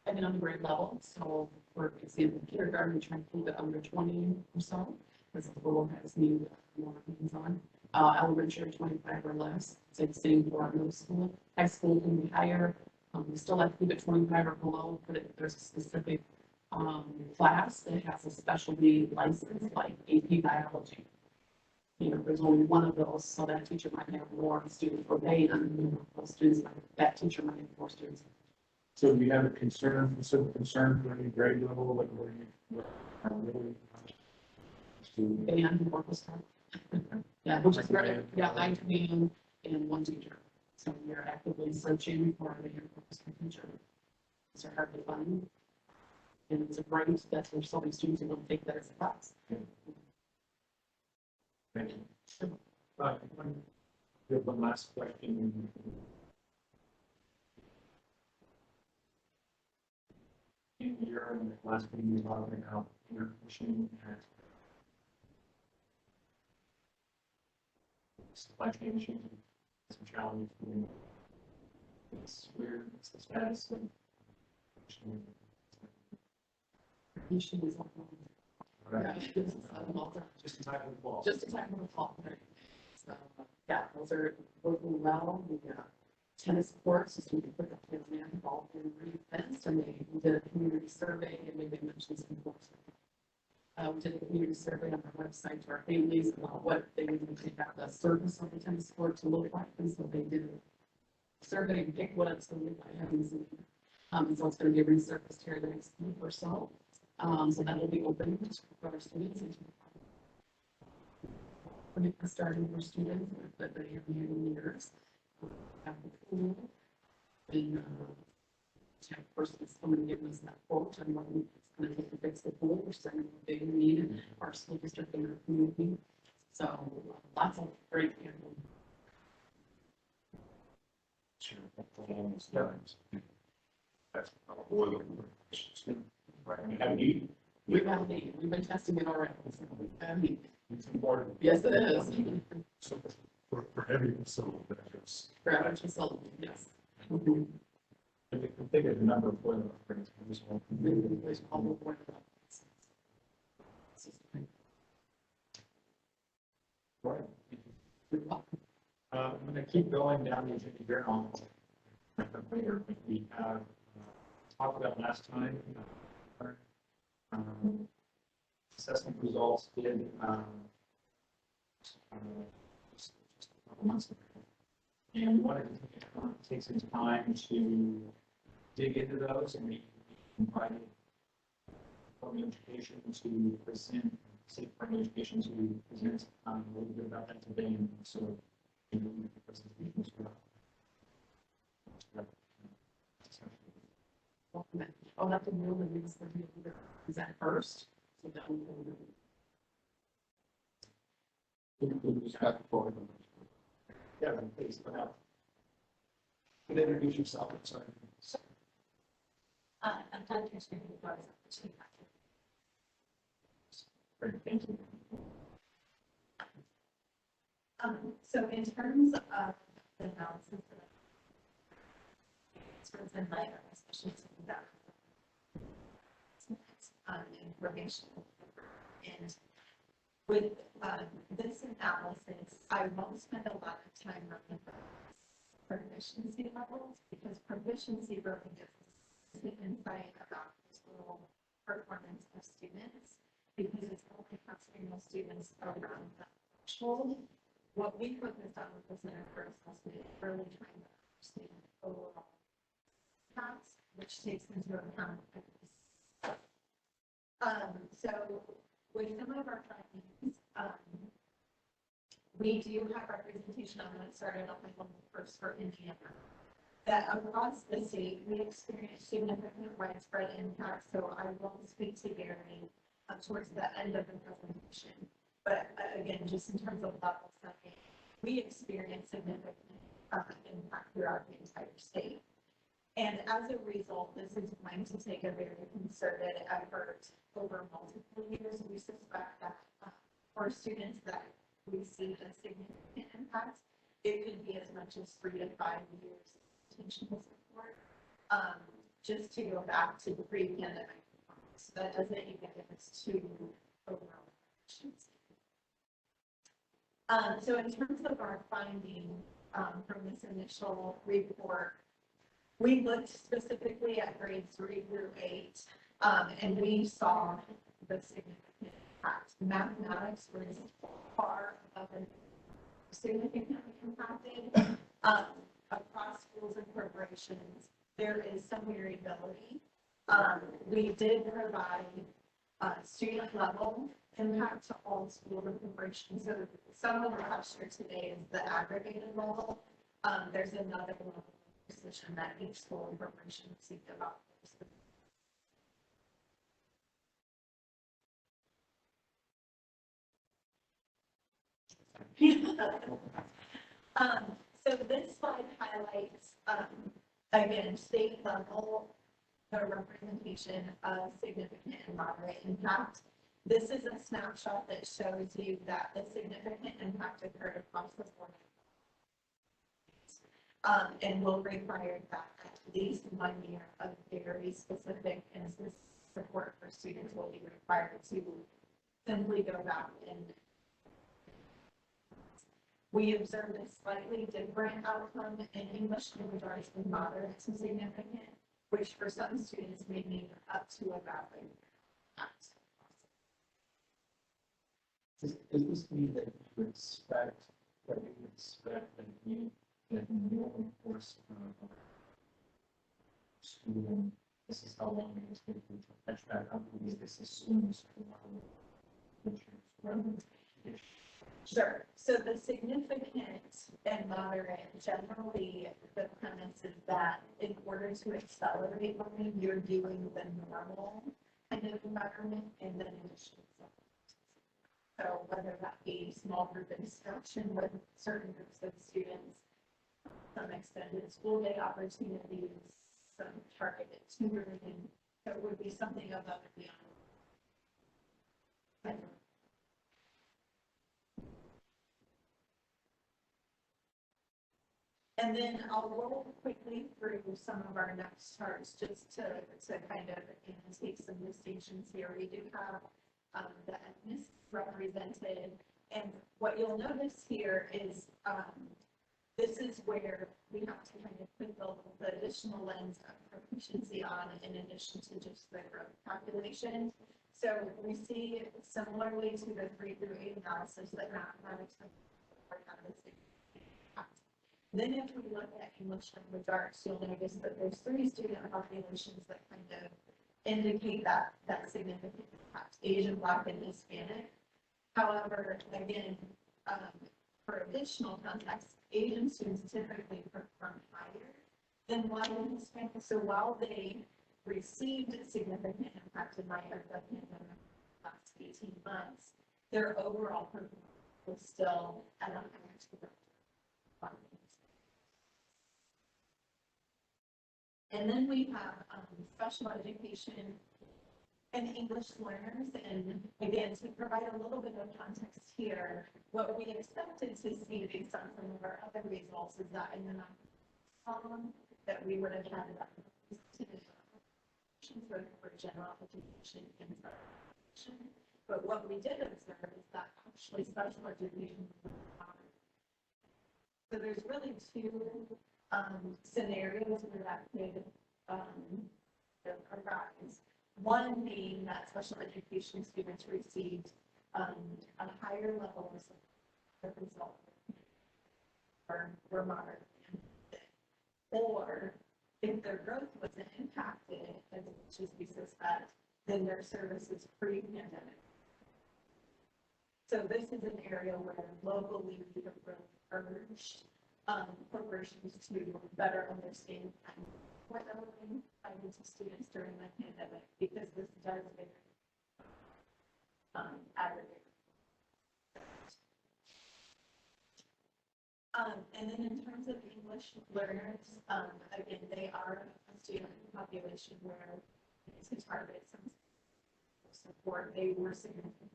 I've been on the grade level, so for example, kindergarten, we try to keep it under 20 or so, because the school has need more hands on. Elementary, 25 or less, so the same for middle school. High school can be higher, we still have to keep it 25 or below, but if there's a specific class that has a specialty license, like AP biology. There's only one of those, so that teacher might have more students, or they, those students, that teacher might have more students. So do you have a specific concern for any grade level, like where you are really? And orchestra. Yeah, which is great. Yeah, I command and one teacher. So we are actively searching for the orchestra teacher. It's hard to find. And it's a great, that's where so many students are going to take that as a class. Thank you. We have one last question. You're in the last meeting, you're talking about your machine and supply chain issues, some challenges. It's weird, it's the status of. Issue is Right. just Just in time for the fall. a time of the fall. Right? So, yeah, those are working well. We got tennis courts, just we can put the kids in, ball in fence, and they did a community survey, and maybe I mentioned some course. We did a community survey on our website to our families about what they would have the service of the tennis court to look like, and so they did a survey and pick what it's going to look like. I haven't seen it. And so it's going to be resurfaced here the next week or so. So that will be open for our students. We're starting for students that they have new years. Have the pool. And have person that's coming and giving us that quote and what it's going to take to fix the pool. We're starting with a big need in our school district and our community. So lots of great people. Sure. That's boiler. Right. Have you? We've been testing it already. So, It's important. Yes, it is. So for every facility that is. Graduate facility, yes. I think of the number of boiler upgrades. There's all the board of Right. I'm going to keep going down the agenda here on later. We have talked about last time. Assessment results did just a couple months ago. And we wanted to take some time to dig into those, and we invited Department of Education to present, State Department of Education to present a little bit about that today, and so you know, the presentations for I'll have to move the news for you to present first. So that we we'll just back and forth. Yeah, please, go ahead. Can you introduce yourself? I'm sorry. I'm Dr. Smith, Great, thank you. So in terms of the analysis that it's in my especially that information, and with this analysis, I won't spend a lot of time on proficiency levels because proficiency really gives us the insight about the total performance of students because it's only concentrating those students around the threshold. What we focused on with the Center for Assessment, really trying to understand overall counts, which takes into account so with some of our findings, we do have our presentation. I'm going to start it off with one first for Indiana. That across the state, we experienced significant widespread impact. So I will speak to Gary towards the end of the presentation. But again, just in terms of level setting, we experienced significant impact throughout the entire state. And as a result, this is going to take a very concerted effort over multiple years. We suspect that for students that receive a significant impact, it could be as much as 3 to 5 years of intentional support. Just to go back to the pre-pandemic, so that doesn't even get us to overall efficiency. So in terms of our finding from this initial report, we looked specifically at grades 3 through 8, and we saw the significant impact. Mathematics was far above and significantly impacted. Across schools and corporations, there is some variability. We did provide student level impact to all schools and corporations. So some of the lecture today is the aggregated level. There's another level of position that each school and corporation received about. So this slide highlights, again, state level, the representation of significant and moderate impact. This is a snapshot that shows you that the significant impact occurred across the board. And will require that at least 1 year of very specific and support for students will be required to simply go back and we observed a slightly different outcome in English language arts with moderate to significant, which for some students may mean up to about a year. Does this mean that you expect that you course school, this is how long it is going to catch back up, because this assumes Sure. So the significant and moderate, generally the premise is that in order to accelerate learning, you're doing the normal kind of environment and then additional support. So whether that be small group instruction with certain groups of students, some extended school day opportunities, some targeted tutoring, that would be something above and beyond. And then I'll roll quickly through some of our next charts just to kind of take some distinctions here. We do have the ethnic represented. And what you'll notice here is this is where we have to kind of put the additional lens of proficiency on in addition to just the growth calculation. So we see similarly to the 3 through 8 analysis that mathematics have this impact. Then if we look at English language arts, you'll notice that there's 3 student populations that kind of indicate that significant impact: Asian, Black, and Hispanic. However, again, for additional context, Asian students typically perform higher than Black and Hispanic. So while they received significant impact in light of the pandemic last 18 months, their overall performance was still at a higher level. And then we have special education and English learners. And again, to provide a little bit of context here, what we expected to see based on some of our other results is that in the column that we would have had for general education and education. But what we did observe is that actually special education was higher. So there's really 2 scenarios where that could arise. One being that special education students received a higher level of result were moderate, or if their growth wasn't impacted as much as we suspect, then their services pre-pandemic. So this is an area where locally we have really urged corporations to better understand what they're providing to students during the pandemic, because this does aggregate. And then in terms of English learners, again, they are a student population where to target some support, they were significant.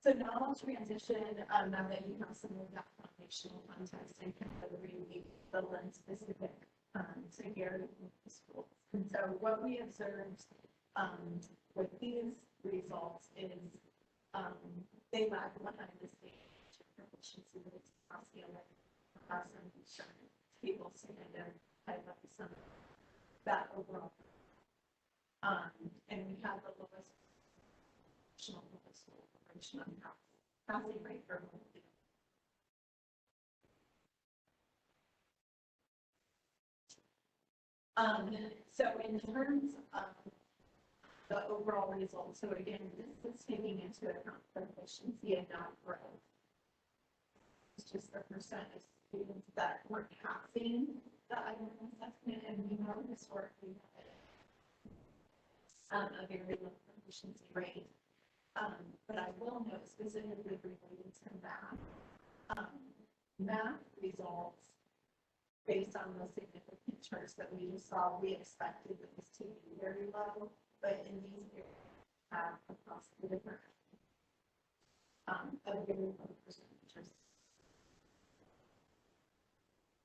So now I'll transition, now that you have some of that foundational context, and kind of read the lens specific to here in the schools. And so what we observed with these results is they lag behind the state proficiency rates across the some people kind of highlight some that overall. And we have the lowest national population on housing rate for so in terms of the overall results, so again, this is taking into account proficiency and not growth. It's just the percent of students that weren't passing the IMM assessment, and we know historically that a very low proficiency rate. But I will note specifically related to math results, based on the significant charts that we just saw, we expected those to be very low, but in these areas, across the different, a very low percentages.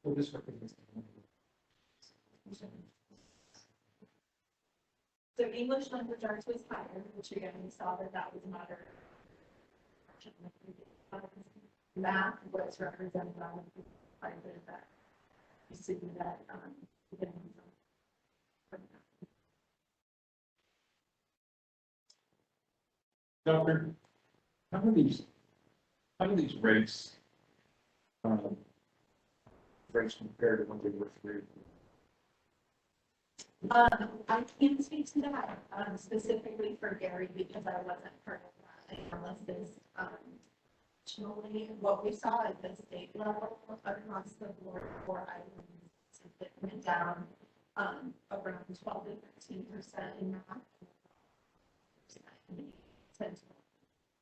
Well, this represents. So English language arts was higher, which again, we saw that was moderate. Math was represented by quite a bit of that. You see that, Doctor, how do these rates, rates compare to when they were 3? I can't speak to that specifically for Gary because I wasn't part of that analysis. Additionally, what we saw at the state level across the board for items went down around 12 to 13% in math.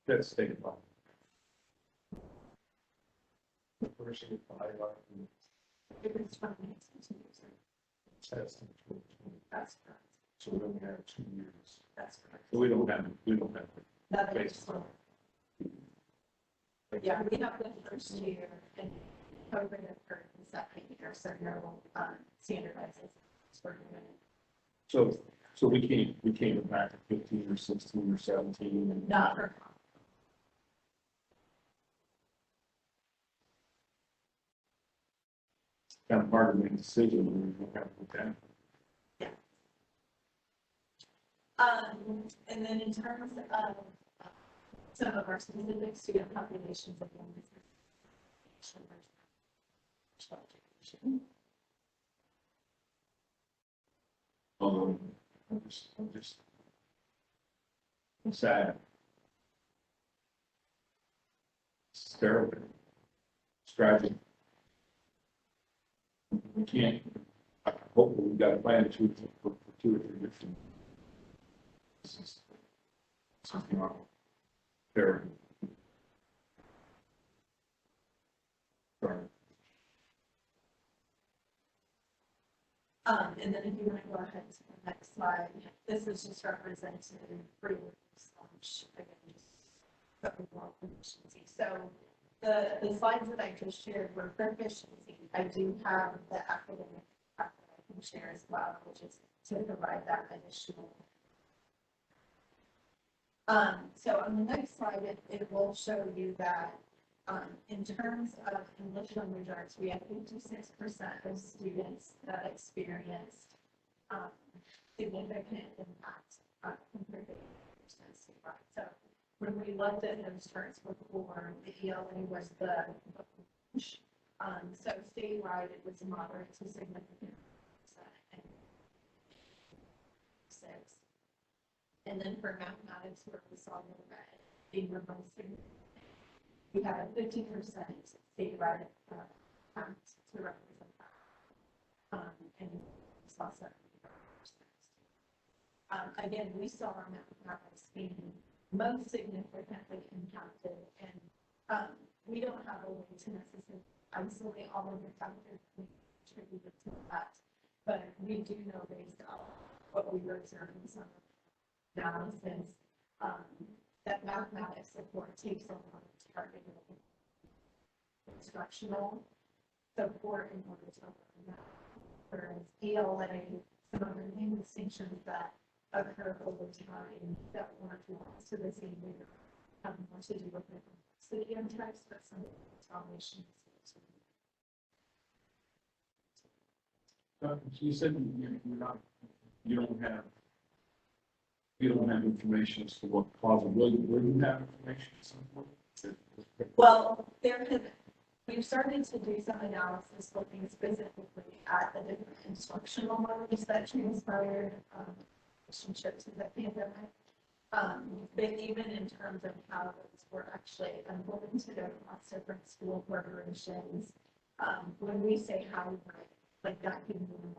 That's state law. University of Iowa. It was 20%. That's correct. So we only have 2 years. That's correct. So we don't have. That is correct. Yeah, we have the first year and COVID occurred in the second year, so no, standardizes. So we can't go back to 15 or 16 or 17 and. Not for. Kind of hard to make a decision when you have to do that. And then in terms of some of our specific student populations, again, I'm sad. It's terrible. It's tragic. We can't, hopefully we've got a plan for 2 or 3 different. This is something wrong. Terrible. Sorry. And then if you want to go ahead to the next slide, this is just represented for your slash, again, just overall proficiency. So the slides that I just shared were proficiency. I do have the academic that I can share as well, which is to provide that additional. So on the next slide, it will show you that in terms of English language arts, we have 56% of students that experienced significant impact compared to 8% statewide. So when we looked at those charts before, the ELA was the so statewide it was moderate to significant and 6. And then for mathematics, where we saw the red being the most significant. We had a 50% statewide count to represent that. And we saw 75%. Again, we saw our mathematics being most significantly impacted, and we don't have a way to necessarily isolate all of the factors that contributed to that, but we do know based on what we were observing some analysis that mathematics support takes a lot of targeted instructional support in order to learn that. Whereas ELA, some of the main distinctions that occur over time that weren't lost to the same year have more to do with the complexity of text, but some foundations. You said you don't have information as to what caused it. Will you have information at some point? Well, we've started to do some analysis looking specifically at the different instructional modes that transpired relationship to the pandemic. But even in terms of how those were actually implemented across different school corporations, when we say how, like that can be.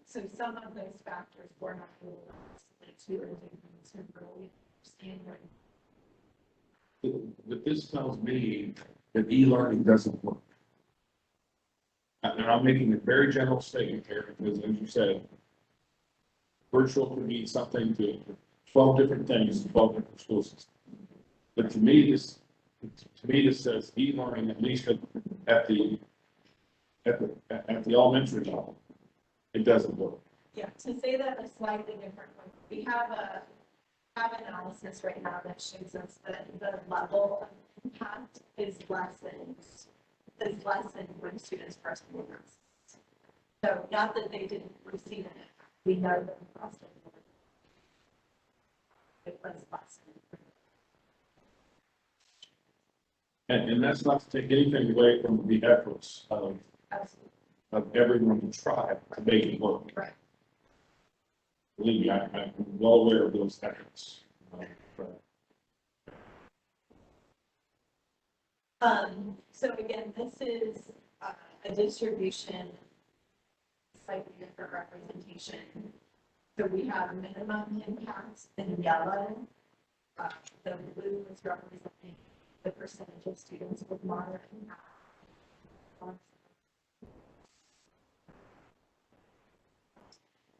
So some of those factors were not really to really understand. But this tells me that e-learning doesn't work. And I'm making a very general statement here, because as you said, virtual could mean something to 12 different things in 12 different school systems. But to me, this says e-learning, at least at the elementary level, it doesn't work. Yeah, to say that a slightly different way, we have analysis right now that shows us that the level of impact is lessened when students first move. So not that they didn't receive it, we know that across the board it was lessened. And that's not to take anything away from the efforts of everyone to try to make it work. Right. Believe me, I'm well aware of those efforts. So again, this is a distribution, slightly different representation. So we have minimum impacts in yellow. The blue is representing the percentage of students with moderate impact.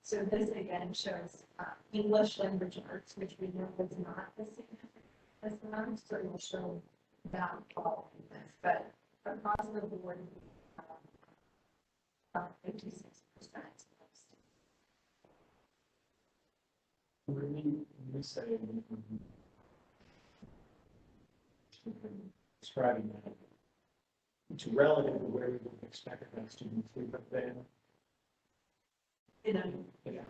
So this again shows English language arts, which we know is not the significant as math, so we'll show that all in this, but across the board, about 56%. When we say describing that, it's relative to where we would expect that students to have been. You know, Yeah.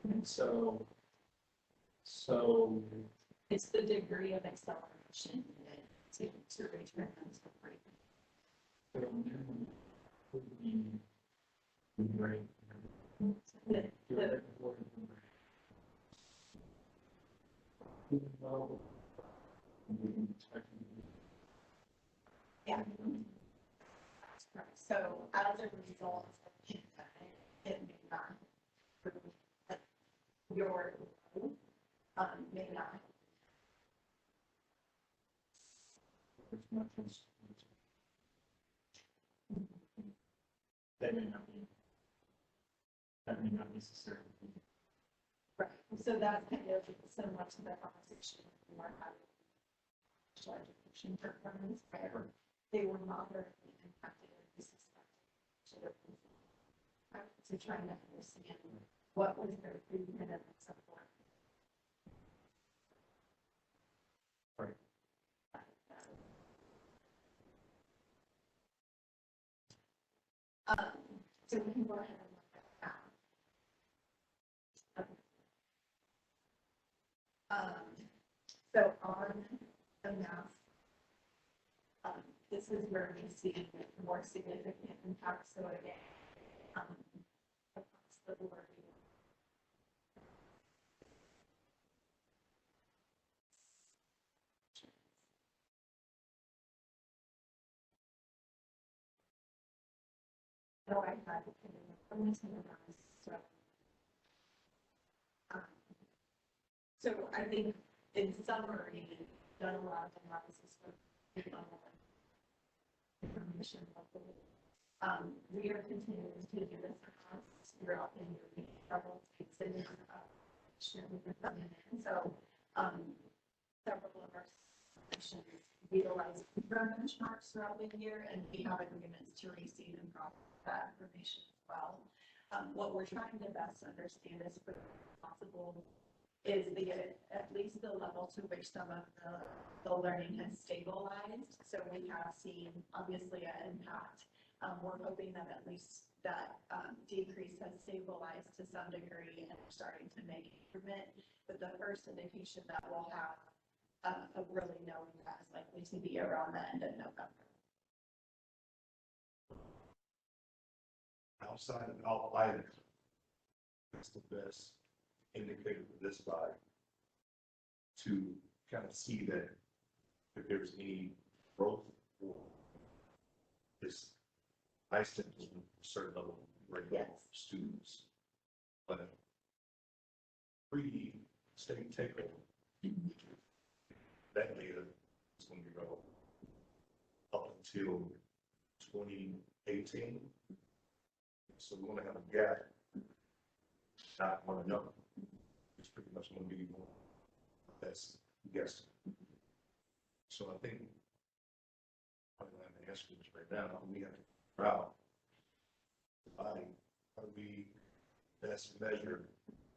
And so it's the degree of acceleration to return those great. would be great. Yeah. So as a result of the pandemic, it may not, your, may not. That may not necessarily be. Right, so that's kind of similar to the conversation we were having. Special education programs where they were moderately impacted in the system. So trying to understand what was their pre-pandemic support. Right. So we can go ahead and look at that. So on the math, this is where we see more significant impact. So again, across the board. So I had so I think in summary, done a lot of analysis for information. We are continuing to do this across throughout the year. Several states and so several of our sections utilize benchmarks throughout the year, and we have agreements to receive and process that information as well. What we're trying to best understand is if possible is at least the level to which some of the learning has stabilized. So we have seen obviously an impact. We're hoping that at least that decrease has stabilized to some degree and we're starting to make improvement. But the first indication that we'll have of really knowing that is likely to be around the end of November. Outside of outliers, that's the best indicator for this body to kind of see that if there's any growth or this nice to a certain level of grade Yes. students. But pre-state takeover, that data is going to go up until 2018. So we're going to have a gap, not one another. It's pretty much going to be more best guess. So I think I'm going to answer this right now. We have to figure out the body, how we best measure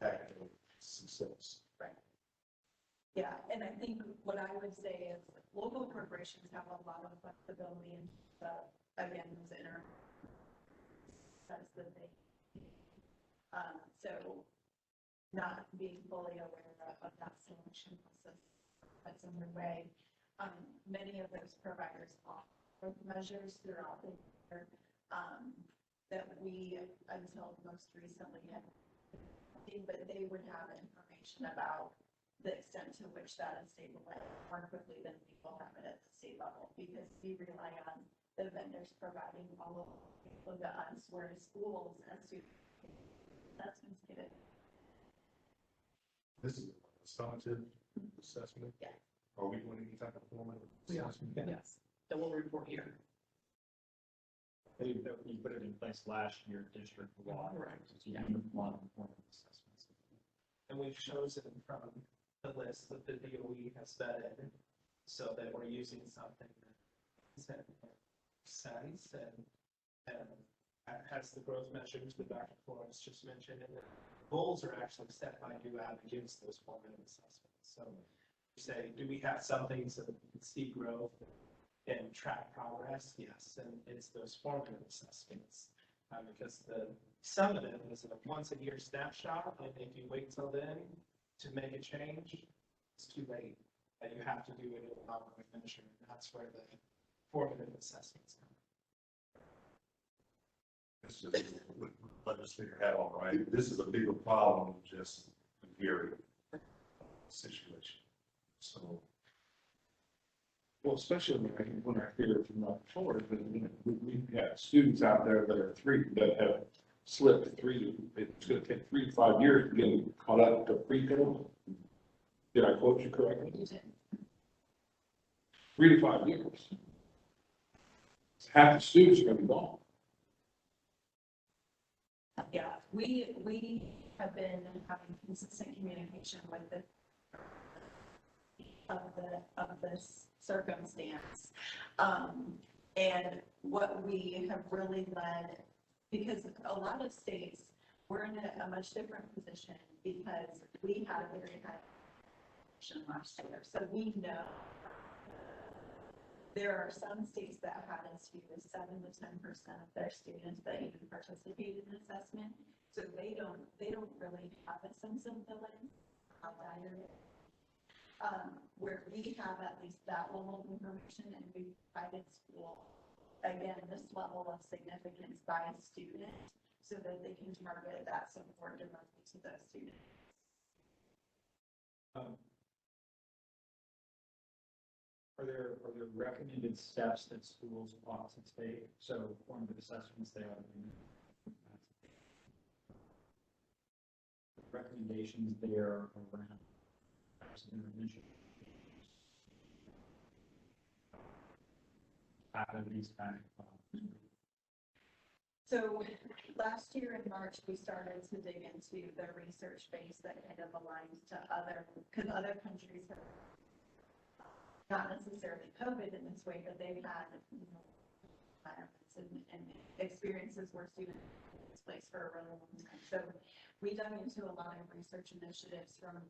academic success. Right. Yeah, and I think what I would say is local corporations have a lot of flexibility in again, those inner that's the thing. So not being fully aware of that selection process that's underway. Many of those providers offer measures throughout the year that we, until most recently, had seen, but they would have information about the extent to which that is stabilized more quickly than we will have it at the state level, because we rely on the vendors providing all of the us, whereas schools and students, that's get it. This is a summative assessment. Yeah. Are we doing any type of formative We are. assessment? Yes, that will report here. that we put it in place last year, district law. Correct. So you need a lot of performance assessments. And we've chosen from the list that the DOE has vetted, so that we're using something that sense and has the growth measures that Dr. Flores just mentioned, and the goals are actually set by DUAB against those formative assessments. So you say, do we have something so that we can see growth and track progress? Yes, and it's those formative assessments. Because some of them is a once a year snapshot, and if you wait till then to make a change, it's too late. And you have to do it in an ongoing measure, and that's where the formative assessments come. It's just, with legislator hat on, right? This is a bigger problem than just a Gary situation. So. Well, especially when I hear it from Dr. Flores, but we've got students out there that have slipped it's gonna take 3 to 5 years to get caught up to pre-COVID. Did I quote you correctly? You did. 3 to 5 years. Half the students are gonna be gone. Yeah, we have been having consistent communication with of this circumstance. And what we have really led, because a lot of states, we're in a much different position because we had a very high last year. So we know there are some states that had as few as 7 to 10% of their students that even participate in assessment. So they don't really have a sense of the how dire it is. Where we have at least that level of information, and we've provided school, again, this level of significance by student so that they can target that support directly to those students. Are there recommended steps that schools ought to take? So formative assessments, they ought to be. Recommendations there around intervention. Out of these kind of So last year in March, we started to dig into the research base that kind of aligns to because other countries have not necessarily COVID in this way, but they've had environments and experiences where students are displaced for a really long time. So we dug into a lot of research initiatives from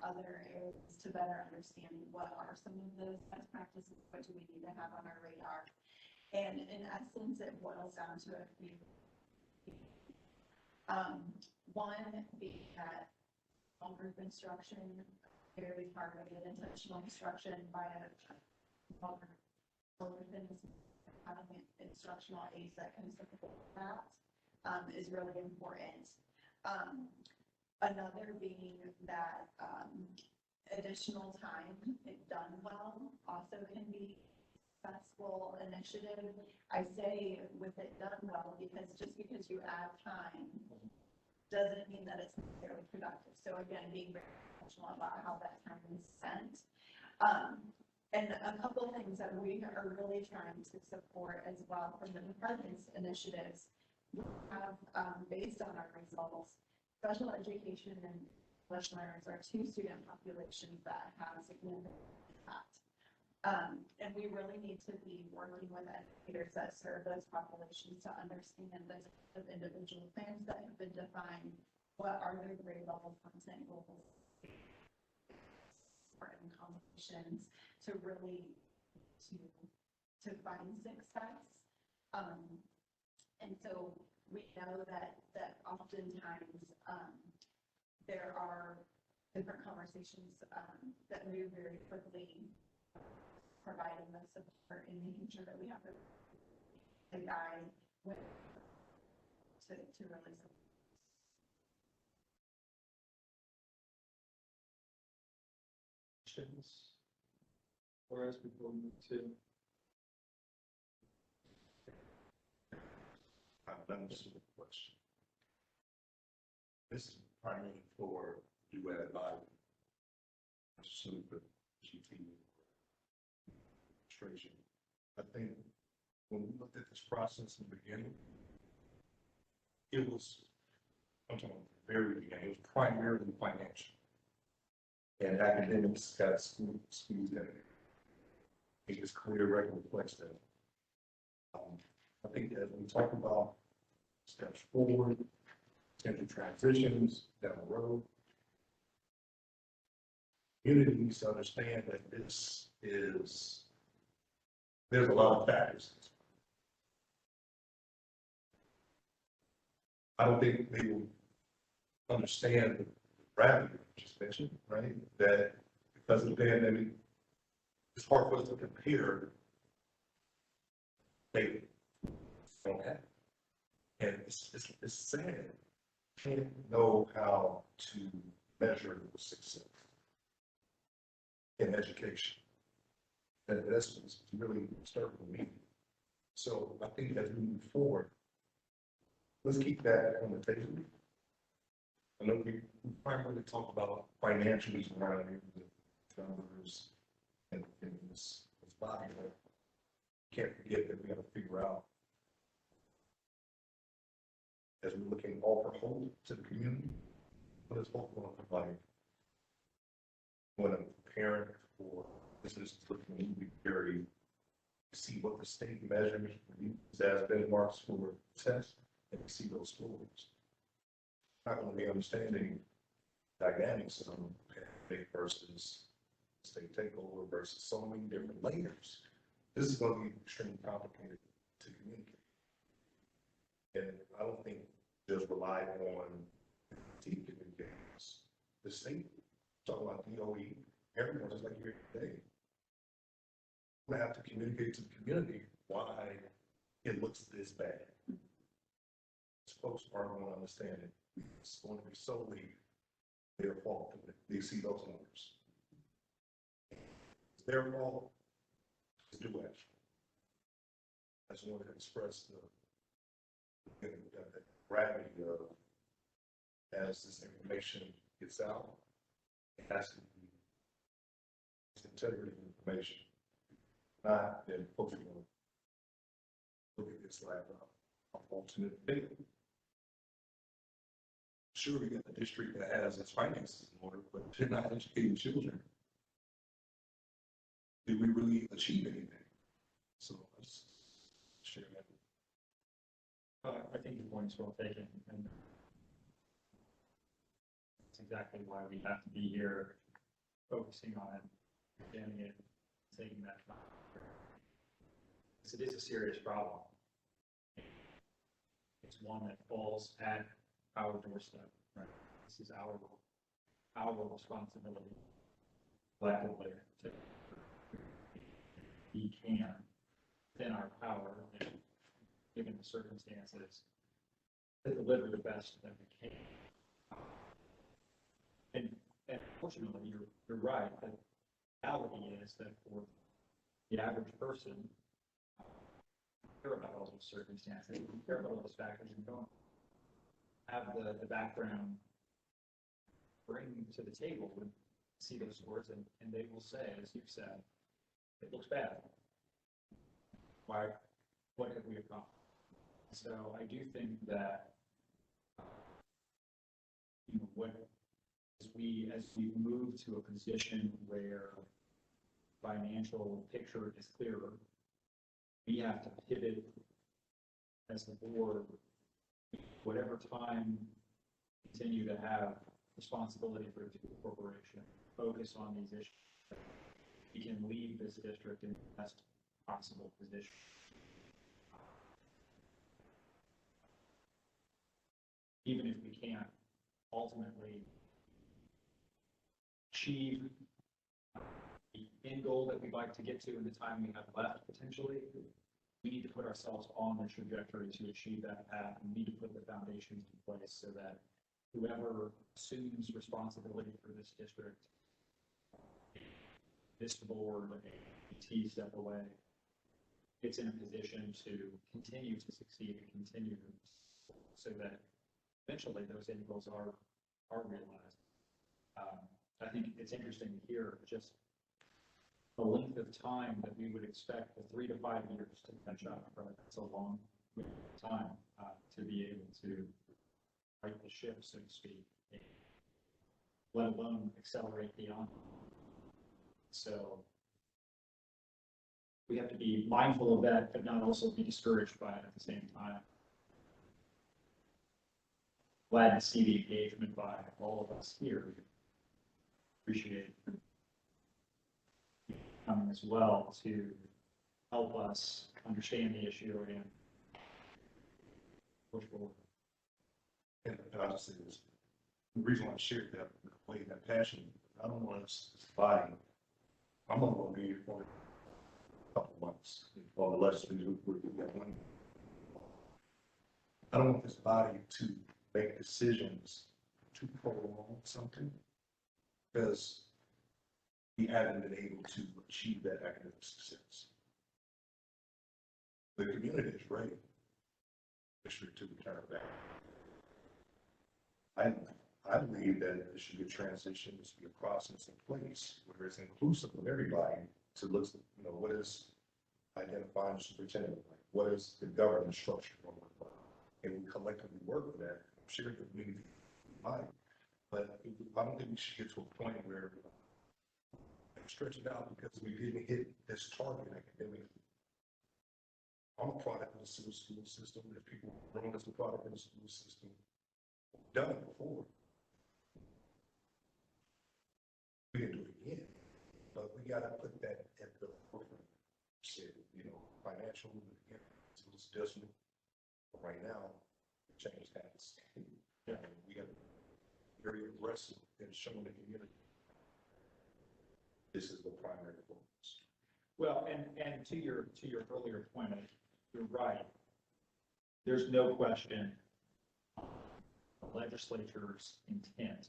other areas to better understand what are some of those best practices, what do we need to have on our radar. And in essence, it boils down to a few. One being that small group instruction, very targeted intentional instruction by a small group within having instructional aids that can support that is really important. Another being that additional time, if done well, also can be successful initiative. I say with it done well because just because you add time doesn't mean that it's necessarily productive. So again, being very intentional about how that time is spent. And a couple of things that we are really trying to support as well from the department's initiatives, we have, based on our results, special education and English learners are 2 student populations that have significant impact. And we really need to be working with educators that serve those populations to understand the type of individual plans that have been defined, what are their grade level content goals, and accommodations to really to find success. And so we know that oftentimes there are different conversations that move very quickly, providing the support and making sure that we have a guide with to really support. questions. Or as people move to. I've done this question. This is primarily for DUAB body. I assume for GT administration. I think when we looked at this process in the beginning, it was, I'm talking about the very beginning, it was primarily financial. And academics got squeezed in it. It was clear record reflects that. I think that when we talk about steps forward, potential transitions down the road, community needs to understand that this is, there's a lot of factors. I don't think they will understand the gravity you just mentioned, right? That because of the pandemic, it's hard for us to compare data. Don't have. And it's sad. Can't know how to measure success in education. And that's what's really starting with me. So I think as we move forward, let's keep that on the table. I know we primarily talk about financials around here, the numbers and this body, but can't forget that we got to figure out as we're looking offer hope to the community, what is hope going to look like when a parent or business is looking to be very see what the state measures use as benchmarks for tests and see those scores. Not going to be understanding dynamics of pandemic versus state takeover versus so many different layers. This is going to be extremely complicated to communicate. And I don't think just rely on TV communications. The state, talking about DOE, everyone just like you're today. We have to communicate to the community why it looks this bad. Folks aren't going to understand it. It's going to be solely their fault that they see those numbers. It's their fault. It's DUAB. I just wanted to express the gravity of as this information gets out, it has to be integrity information. Not that folks are going to look at this like alternate data. Sure, we got a district that has its finances in order, but if they're not educating children, did we really achieve anything? So let's share that. I think your point's well taken, and that's exactly why we have to be here, focusing on it, understanding it, taking that time. Because it is a serious problem. It's one that falls at our doorstep, right? This is our responsibility, collectively, to we can, within our power, and given the circumstances, to deliver the best that we can. And fortunately, you're right. The reality is that for the average person, care about all those circumstances, care about all those factors, and don't have the background bring to the table and see those scores, and they will say, as you've said, it looks bad. Why? What have we accomplished? So I do think that as we move to a position where financial picture is clearer, we have to pivot as the board, whatever time continue to have responsibility for the corporation, focus on these issues. We can leave this district in the best possible position. Even if we can't ultimately achieve the end goal that we'd like to get to in the time we have left, potentially, we need to put ourselves on the trajectory to achieve that path. We need to put the foundations in place so that whoever assumes responsibility for this district, this board, AT step away, it's in a position to continue to succeed and continue so that eventually those end goals are realized. I think it's interesting to hear just the length of time that we would expect, the 3 to 5 years to catch up, right? That's a long time to be able to right the ship, so to speak, let alone accelerate beyond. So we have to be mindful of that, but not also be discouraged by it at the same time. Glad to see the engagement by all of us here. Appreciate coming as well to help us understand the issue and push forward. And I'll just say this, the reason why I shared that way, that passion, I don't want us as a body, I'm only going to be here for a couple months, or the legislature, we got one. I don't want this body to make decisions to prolong something, because we haven't been able to achieve that academic success. The community is ready to return back. I believe that there should be a transition, there should be a process in place where it's inclusive of everybody to look, you know, what is identifying the superintendent like, what is the governance structure going to look like, and we collectively work with that. I'm sure the community might, but I don't think we should get to a point where stretch it out because we didn't hit this target academically. I'm a product of the school system. If people run as a product of the school system, we've done it before. We can do it again, but we got to put that at the forefront. You know, financial, again, it was adjustment. But right now, the change happens. Yeah, we got to be very aggressive in showing the community this is the primary focus. Well, and to your earlier point, you're right. There's no question the legislature's intent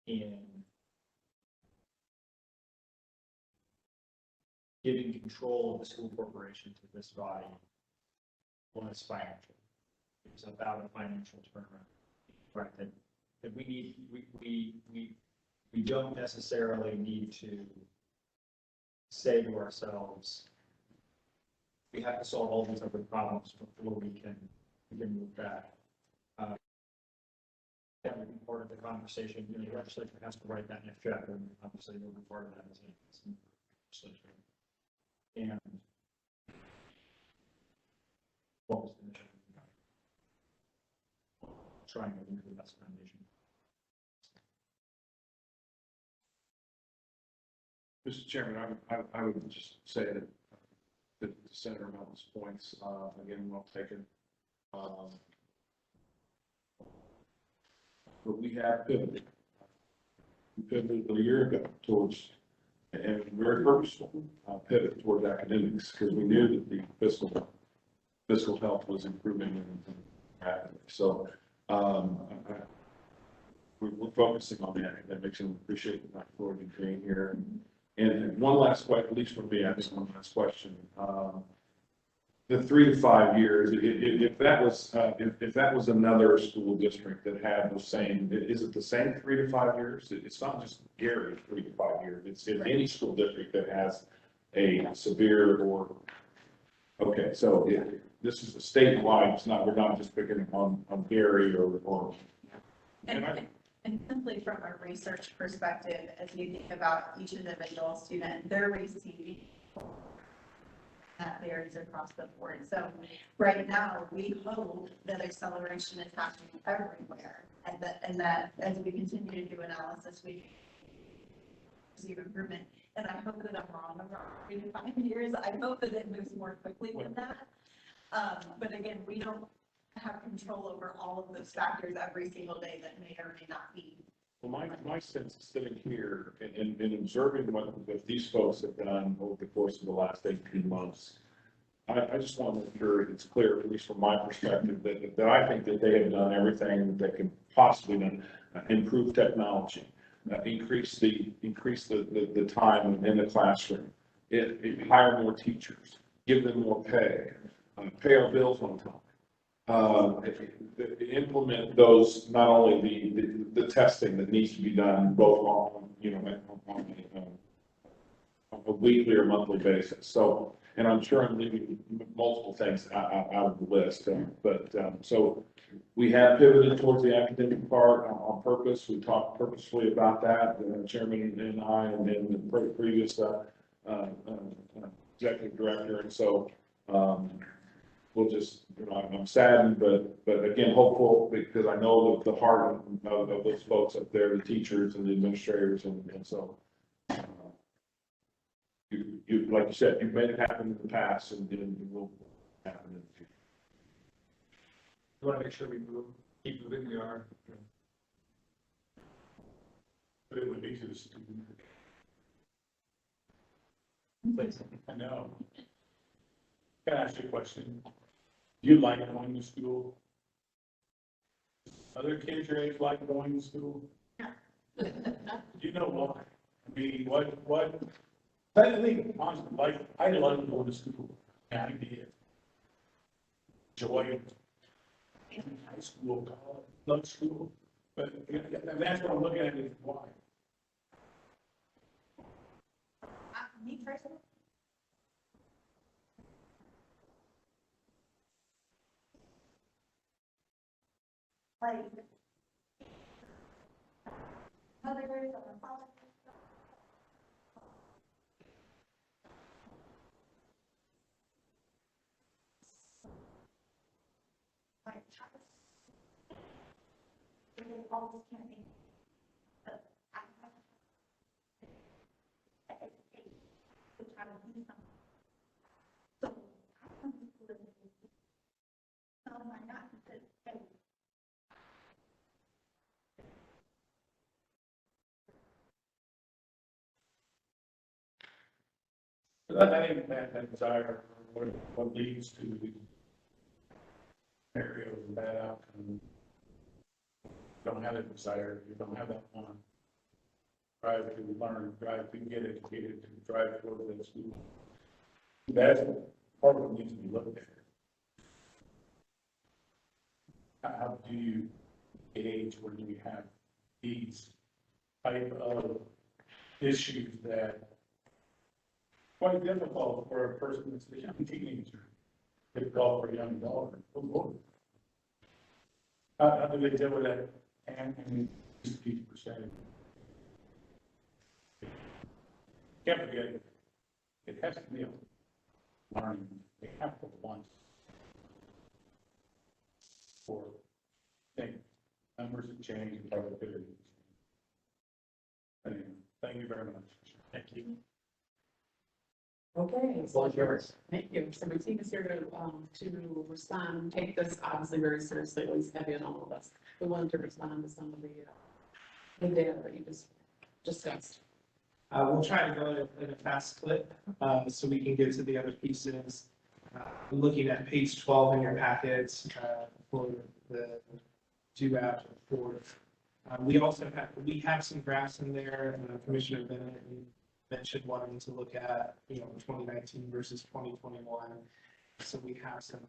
in giving control of the school corporation to this body was financial. It was about a financial turnaround, right? That we need, we don't necessarily need to say to ourselves, we have to solve all these other problems before we can move back. That would be part of the conversation. You know, the legislature has to write that next chapter, and obviously we'll be part of that as a legislature. And what was the mission? Trying to leave the best foundation. Mr. Chairman, I would just say that the Senator Melton's points, again, well taken. But we have pivoted. We pivoted a year ago towards, and very purposeful pivot towards academics because we knew that the fiscal health was improving rapidly. So we're focusing on the academics and appreciate the Dr. being here. And one last question, at least for me, I think one last question. The 3 to 5 years, if that was another school district that had the same, is it the same 3 to 5 years? It's not just Gary 3 to 5 years. It's in any school district that has a severe or, okay, so this is a statewide, it's not, we're not just picking on Gary or. And simply from a research perspective, as you think about each individual student, they're receiving that varies across the board. So right now, we hope that acceleration is happening everywhere, and that as we continue to do analysis, we see improvement. And I hope that I'm wrong about 3 to 5 years. I hope that it moves more quickly than that. But again, we don't have control over all of those factors every single day that may or may not be. Well, my sense is sitting here and observing what these folks have done over the course of the last 18 months. I just want to make sure it's clear, at least from my perspective, that I think that they have done everything that they can possibly do, improve technology, increase the time in the classroom, hire more teachers, give them more pay our bills on time. Implement those, not only the testing that needs to be done both on weekly or monthly basis. So, and I'm sure I'm leaving multiple things out of the list, so we have pivoted towards the academic part on purpose. We talked purposefully about that, the chairman and I, and then the previous executive director. And so we'll just, I'm saddened, but again, hopeful, because I know the heart of those folks up there, the teachers and the administrators. And so you, like you said, you've made it happen in the past, and it will happen in the future. We want to make sure we keep moving. We are. But it would be to the student. I know. Can I ask you a question? Do you like going to school? Other kids your age like going to school? Do you know why? I mean, what? I think, honestly, like, I love going to school. I did. Enjoy it. High school, college, love school. But that's what I'm looking at is why. Me personally? Like, mothers or fathers. Like, they always can't be. But I to try to do something. So I want people to so why not because hey, But I think that desire, what leads to the scenarios and bad outcomes. You don't have that desire, you don't have that one. Drive to learn, drive to get educated, to drive to go to that school. That's part of what needs to be looked at. How do you gauge when you have these type of issues that quite difficult for a person that's a young teenager, difficult for a young adult. Oh, Lord. How do they deal with that? And teach percentage. Can't forget it. It has to be a learning. They have to want for things. Numbers have changed and productivity. Anyway, thank you very much. Thank you. Okay, so thank you. So my team is here to respond, take this obviously very seriously, at least heavy on all of us. We wanted to respond to some of the data that you just discussed. We'll try to go in a fast clip so we can get to the other pieces. Looking at page 12 in your packets for the DUAB report. We also have some graphs in there. Commissioner Bennett mentioned wanting to look at 2019 versus 2021. So we have some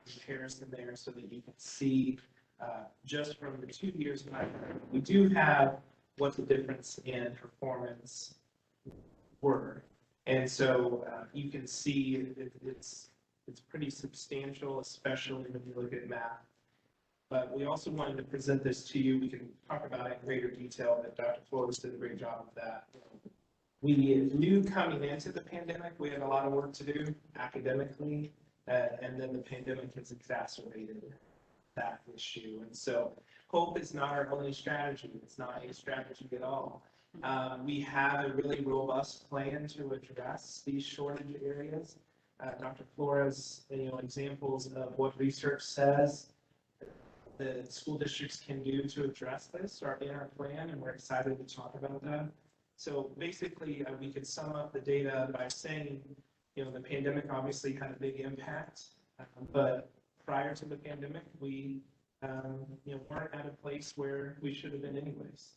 comparison there so that you can see just from the 2 years back. We do have what the difference in performance were. And so you can see it's pretty substantial, especially when you look at math. But we also wanted to present this to you. We can talk about it in greater detail, but Dr. Flores did a great job of that. We knew coming into the pandemic, we had a lot of work to do academically, and then the pandemic has exacerbated that issue. And so hope is not our only strategy. It's not a strategy at all. We have a really robust plan to address these shortage areas. Dr. Flores, examples of what research says the school districts can do to address this are in our plan, and we're excited to talk about that. So basically, we could sum up the data by saying, the pandemic obviously had a big impact, but prior to the pandemic, we weren't at a place where we should have been anyways.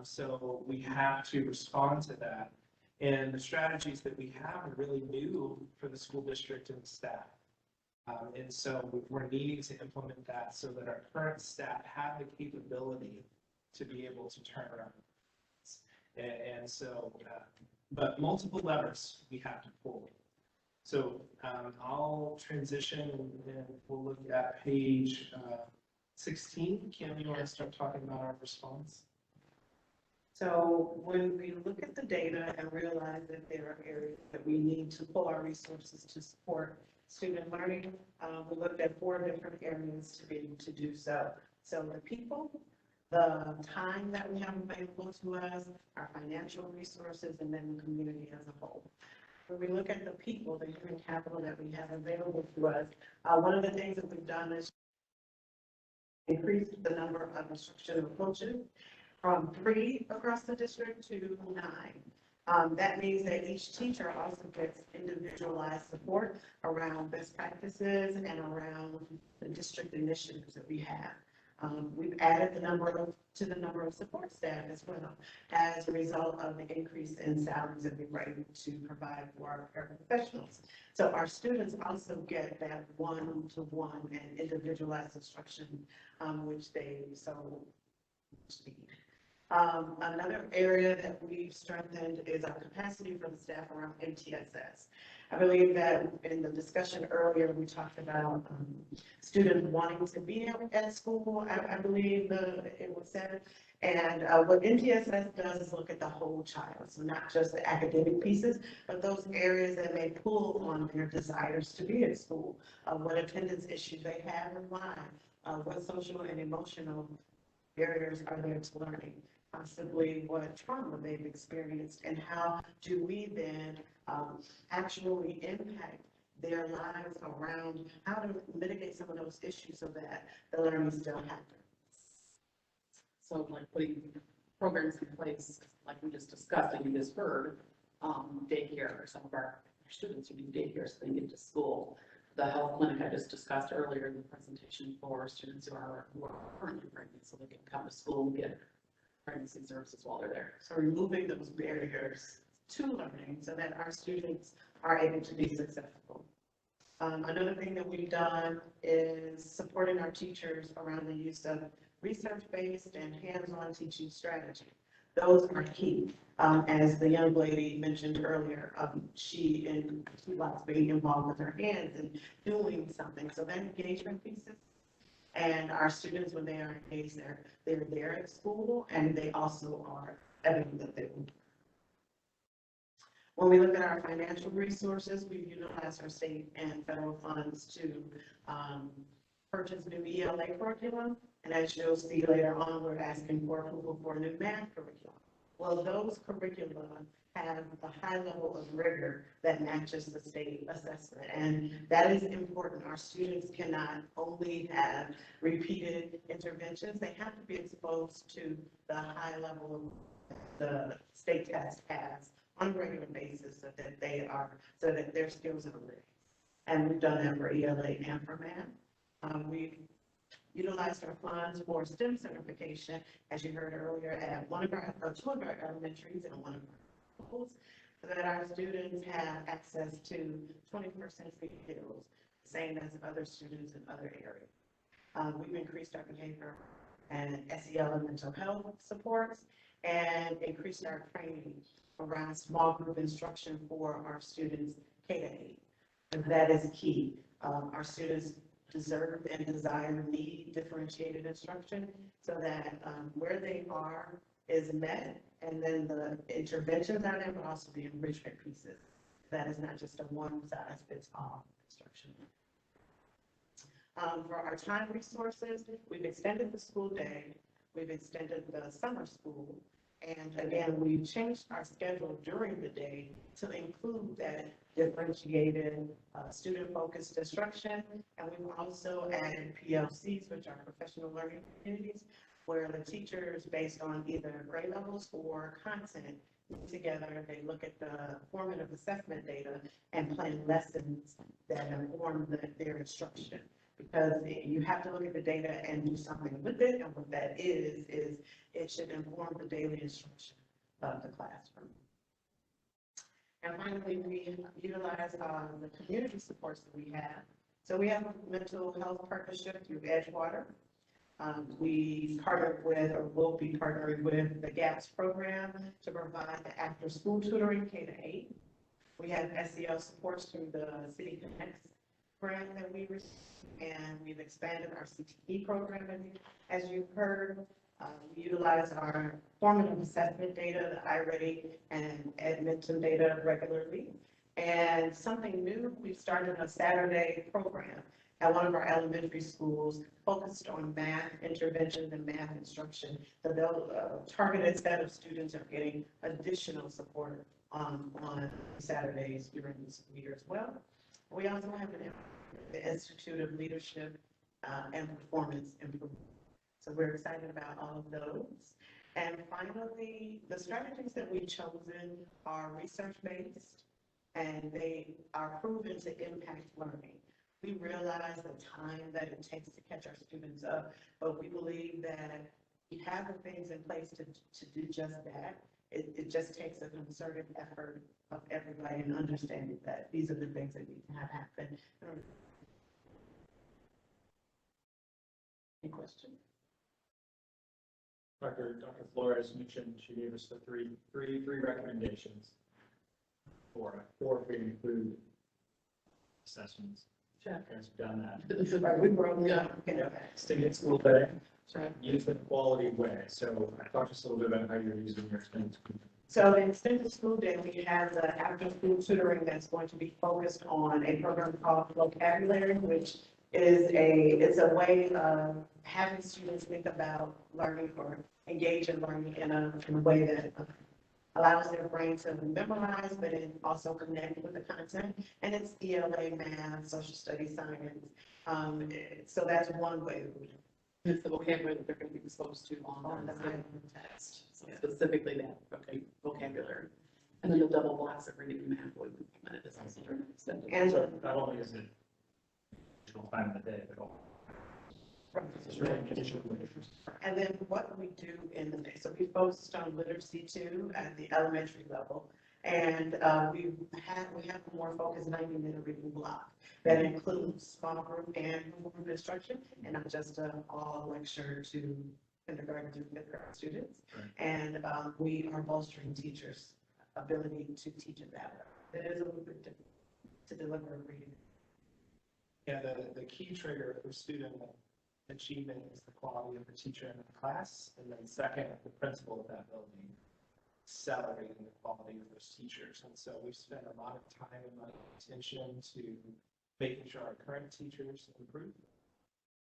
So we have to respond to that. And the strategies that we have are really new for the school district and the staff. And so we're needing to implement that so that our current staff have the capability to be able to turn around. And so but multiple levers we have to pull. So I'll transition and we'll look at page 16. Kim, you want to start talking about our response? So when we look at the data and realize that there are areas that we need to pull our resources to support student learning, we looked at 4 different areas to be able to do so. So the people, the time that we have available to us, our financial resources, and then the community as a whole. When we look at the people, the human capital that we have available to us, one of the things that we've done is increase the number of instructional coaches from 3 across the district to 9. That means that each teacher also gets individualized support around best practices and around the district initiatives that we have. We've added to the number of support staff as well as a result of the increase in salaries that we were able to provide for our paraprofessionals. So our students also get that one-to-one and individualized instruction, which they so need. Another area that we've strengthened is our capacity for the staff around MTSS. I believe that in the discussion earlier, we talked about students wanting to be at school, I believe it was said. And what MTSS does is look at the whole child, so not just the academic pieces, but those areas that may pull on their desires to be at school, what attendance issues they have and why, what social and emotional barriers are there to learning, possibly what trauma they've experienced, and how do we then actually impact their lives around how to mitigate some of those issues so that the learning still happens. So like putting programs in place, like we just discussed and you just heard, daycare, or some of our students who do daycare so they can get to school. The health clinic I just discussed earlier in the presentation for students who are currently pregnant, so they can come to school and get pregnancy services while they're there. So removing those barriers to learning so that our students are able to be successful. Another thing that we've done is supporting our teachers around the use of research-based and hands-on teaching strategy. Those are key. As the young lady mentioned earlier, she likes being involved with her hands and doing something. So that engagement pieces, and our students, when they are engaged, they're there at school, and they also are evident that they will. When we look at our financial resources, we utilize our state and federal funds to purchase new ELA curriculum. And as you'll see later on, we're asking for approval for a new math curriculum. Well, those curricula have a high level of rigor that matches the state assessment. And that is important. Our students cannot only have repeated interventions, they have to be exposed to the high level the state test has on a regular basis so that their skills are raised. And we've done that for ELA and for math. We've utilized our funds for STEM certification, as you heard earlier, at two of our elementaries and one of our schools, so that our students have access to 21st century skills, same as other students in other areas. We've increased our behavior and SEL and mental health supports, and increased our training around small group instruction for our students K-8. And that is key. Our students deserve and desire, need differentiated instruction so that where they are is met, and then the interventions are there, but also the enrichment pieces. That is not just a one-size-fits-all instruction. For our time resources, we've extended the school day, we've extended the summer school, and again, we've changed our schedule during the day to include that differentiated student-focused instruction. And we've also added PLCs, which are professional learning communities, where the teachers, based on either grade levels or content, get together, they look at the formative assessment data and plan lessons that inform their instruction. Because you have to look at the data and do something with it, and what that is it should inform the daily instruction of the classroom. And finally, we utilize the community supports that we have. So we have a mental health partnership through Edgewater. We partnered with, or will be partnering with, the GAPS program to provide the after-school tutoring K-8. We have SEL supports through the City Connects grant that we received, and we've expanded our CTE program, as you've heard. We utilize our formative assessment data, the iReady and Edmonton data regularly. And something new, we started a Saturday program at one of our elementary schools focused on math interventions and math instruction. So the targeted set of students are getting additional support on Saturdays during the school year as well. We also have the Institute of Leadership and Performance Improvement. So we're excited about all of those. And finally, the strategies that we've chosen are research-based, and they are proven to impact learning. We realize the time that it takes to catch our students up, but we believe that we have the things in place to do just that. It just takes a concerted effort of everybody and understanding that these are the things that need to have happen. Any questions? Dr. Flores mentioned she gave us the three recommendations. Four if we include assessments. Sure. You guys have done that. This is right, we were on the, Extended school day, Sure. used in a quality way. So talk to us a little bit about how you're using your extended school day. So in extended school day, we have the after-school tutoring that's going to be focused on a program called vocabulary, which is it's a way of having students think about learning or engage in learning in a way that allows their brain to memorize, but it also connect with the content. And it's ELA, math, social studies, science. So that's one way that we do. It's the vocabulary that they're going to be exposed to on the test. So specifically that vocabulary. And then the double blocks of reading and math will be implemented as also during extended. And So not only is it time of the day, but all. And then what we do in the day, so we focused on literacy too at the elementary level. And we have a more focused 90-minute reading block that includes small group and group instruction, and not just all lecture to kindergarten through fifth grade students. Right. And we are bolstering teachers' ability to teach it that way. It is a little bit different to deliver reading. Yeah, the key trigger for student achievement is the quality of the teacher in the class, and then second, the principal of that building accelerating the quality of those teachers. And so we've spent a lot of time and money and attention to making sure our current teachers improve.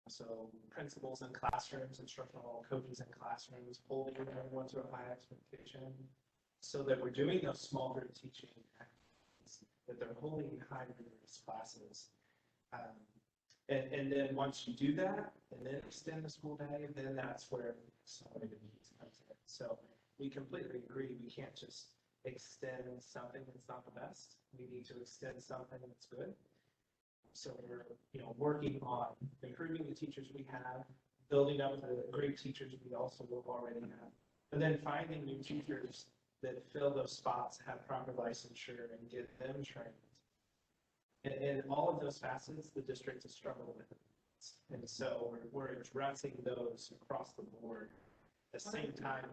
So principals in classrooms, instructional coaches in classrooms, holding everyone to a high expectation, so that we're doing those small group teaching activities, that they're holding high rigorous classes. And then once you do that, and then extend the school day, then that's where accelerated needs comes in. So we completely agree. We can't just extend something that's not the best. We need to extend something that's good. So we're, working on improving the teachers we have, building up the great teachers we also will already have, and then finding new teachers that fill those spots, have proper licensure, and get them trained. And all of those facets, the district has struggled with. And so we're addressing those across the board at the same time.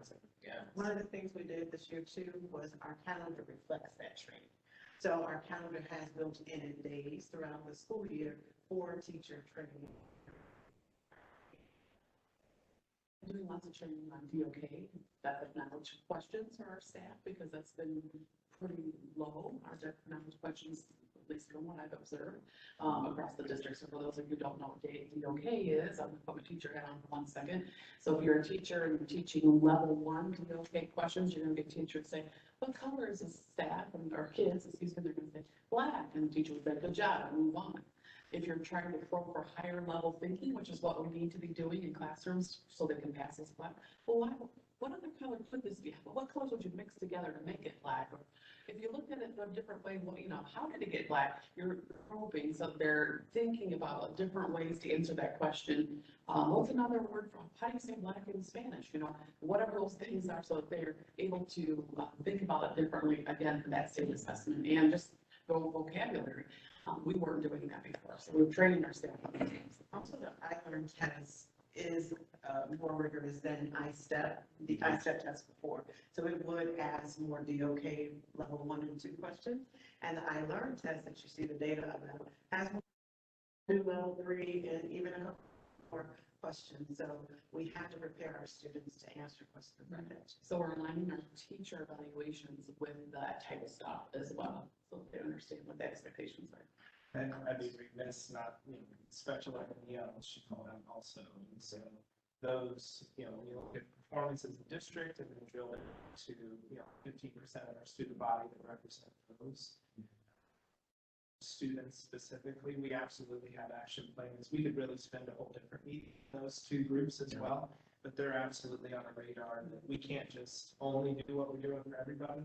One of the things we did this year too was our calendar reflects that training. So our calendar has built-in days throughout the school year for teacher training. Doing lots of training on DOK, depth of knowledge questions for our staff, because that's been pretty low. Our depth of knowledge questions, at least from what I've observed, across the district. So for those of you who don't know what DOK is, I'm going to put my teacher hat on for 1 second. So if you're a teacher and you're teaching level 1 DOK questions, you're going to get teachers say, what color is this staff? Or kids, excuse me, they're going to say black. And the teacher will say, good job, and move on. If you're trying to probe for higher level thinking, which is what we need to be doing in classrooms so they can pass this black, well, what other color could this be? What colors would you mix together to make it black? Or if you looked at it in a different way, well, how did it get black? You're probing, so they're thinking about different ways to answer that question. What's another word for, how do you say black in Spanish? Whatever those things are, so that they're able to think about it differently, again, for that state assessment and just go vocabulary. We weren't doing that before, so we're training our staff on those things. Also, the iLearn test is more rigorous than the I-STEP test before. So it would ask more DOK level 1 and 2 questions. And the I-Learn test that you see the data of that has more level 3 and even a couple more questions. So we have to prepare our students to answer questions like that. So we're aligning our teacher evaluations with that type of stuff as well, so they understand what the expectations are. And I'd be remiss not, special ed and EL should call them also. And so those, when you look at performance as a district and then drill it to, 15% of our student body that represent those students specifically, we absolutely have action plans. We could really spend a whole different meeting on those two groups as well, but they're absolutely on our radar. We can't just only do what we're doing for everybody.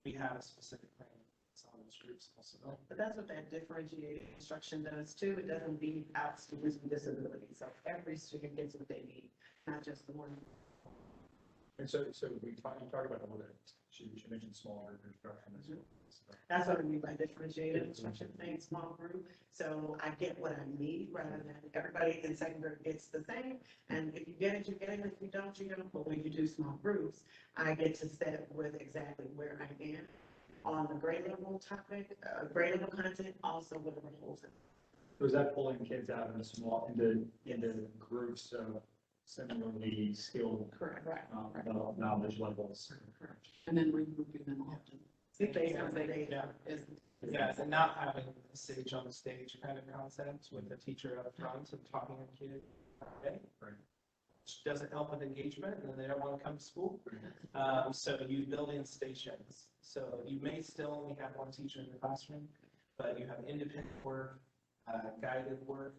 We have a specific plan on those groups also. But that's what that differentiated instruction does too. It doesn't leave out students with disabilities. So every student gets what they need, not just the one. And so you talk about all that, she mentioned small group instruction as well. That's what I mean by differentiated instruction, saying small group. So I get what I need rather than everybody in second grade gets the same. And if you get it, you get it. If you don't, you don't. But when you do small groups, I get to set with exactly where I am on the grade level topic, grade level content, also with the holes. So is that pulling kids out into groups of similarly skilled Correct. Right. Knowledge levels? Correct. And then regrouping them often. Based on the data. Yeah, and not having a sage on the stage kind of concept with the teacher up front and talking to kids. Okay. Right. Which doesn't help with engagement, and then they don't want to come to school. So you build in stations. So you may still only have one teacher in the classroom, but you have independent work, guided work,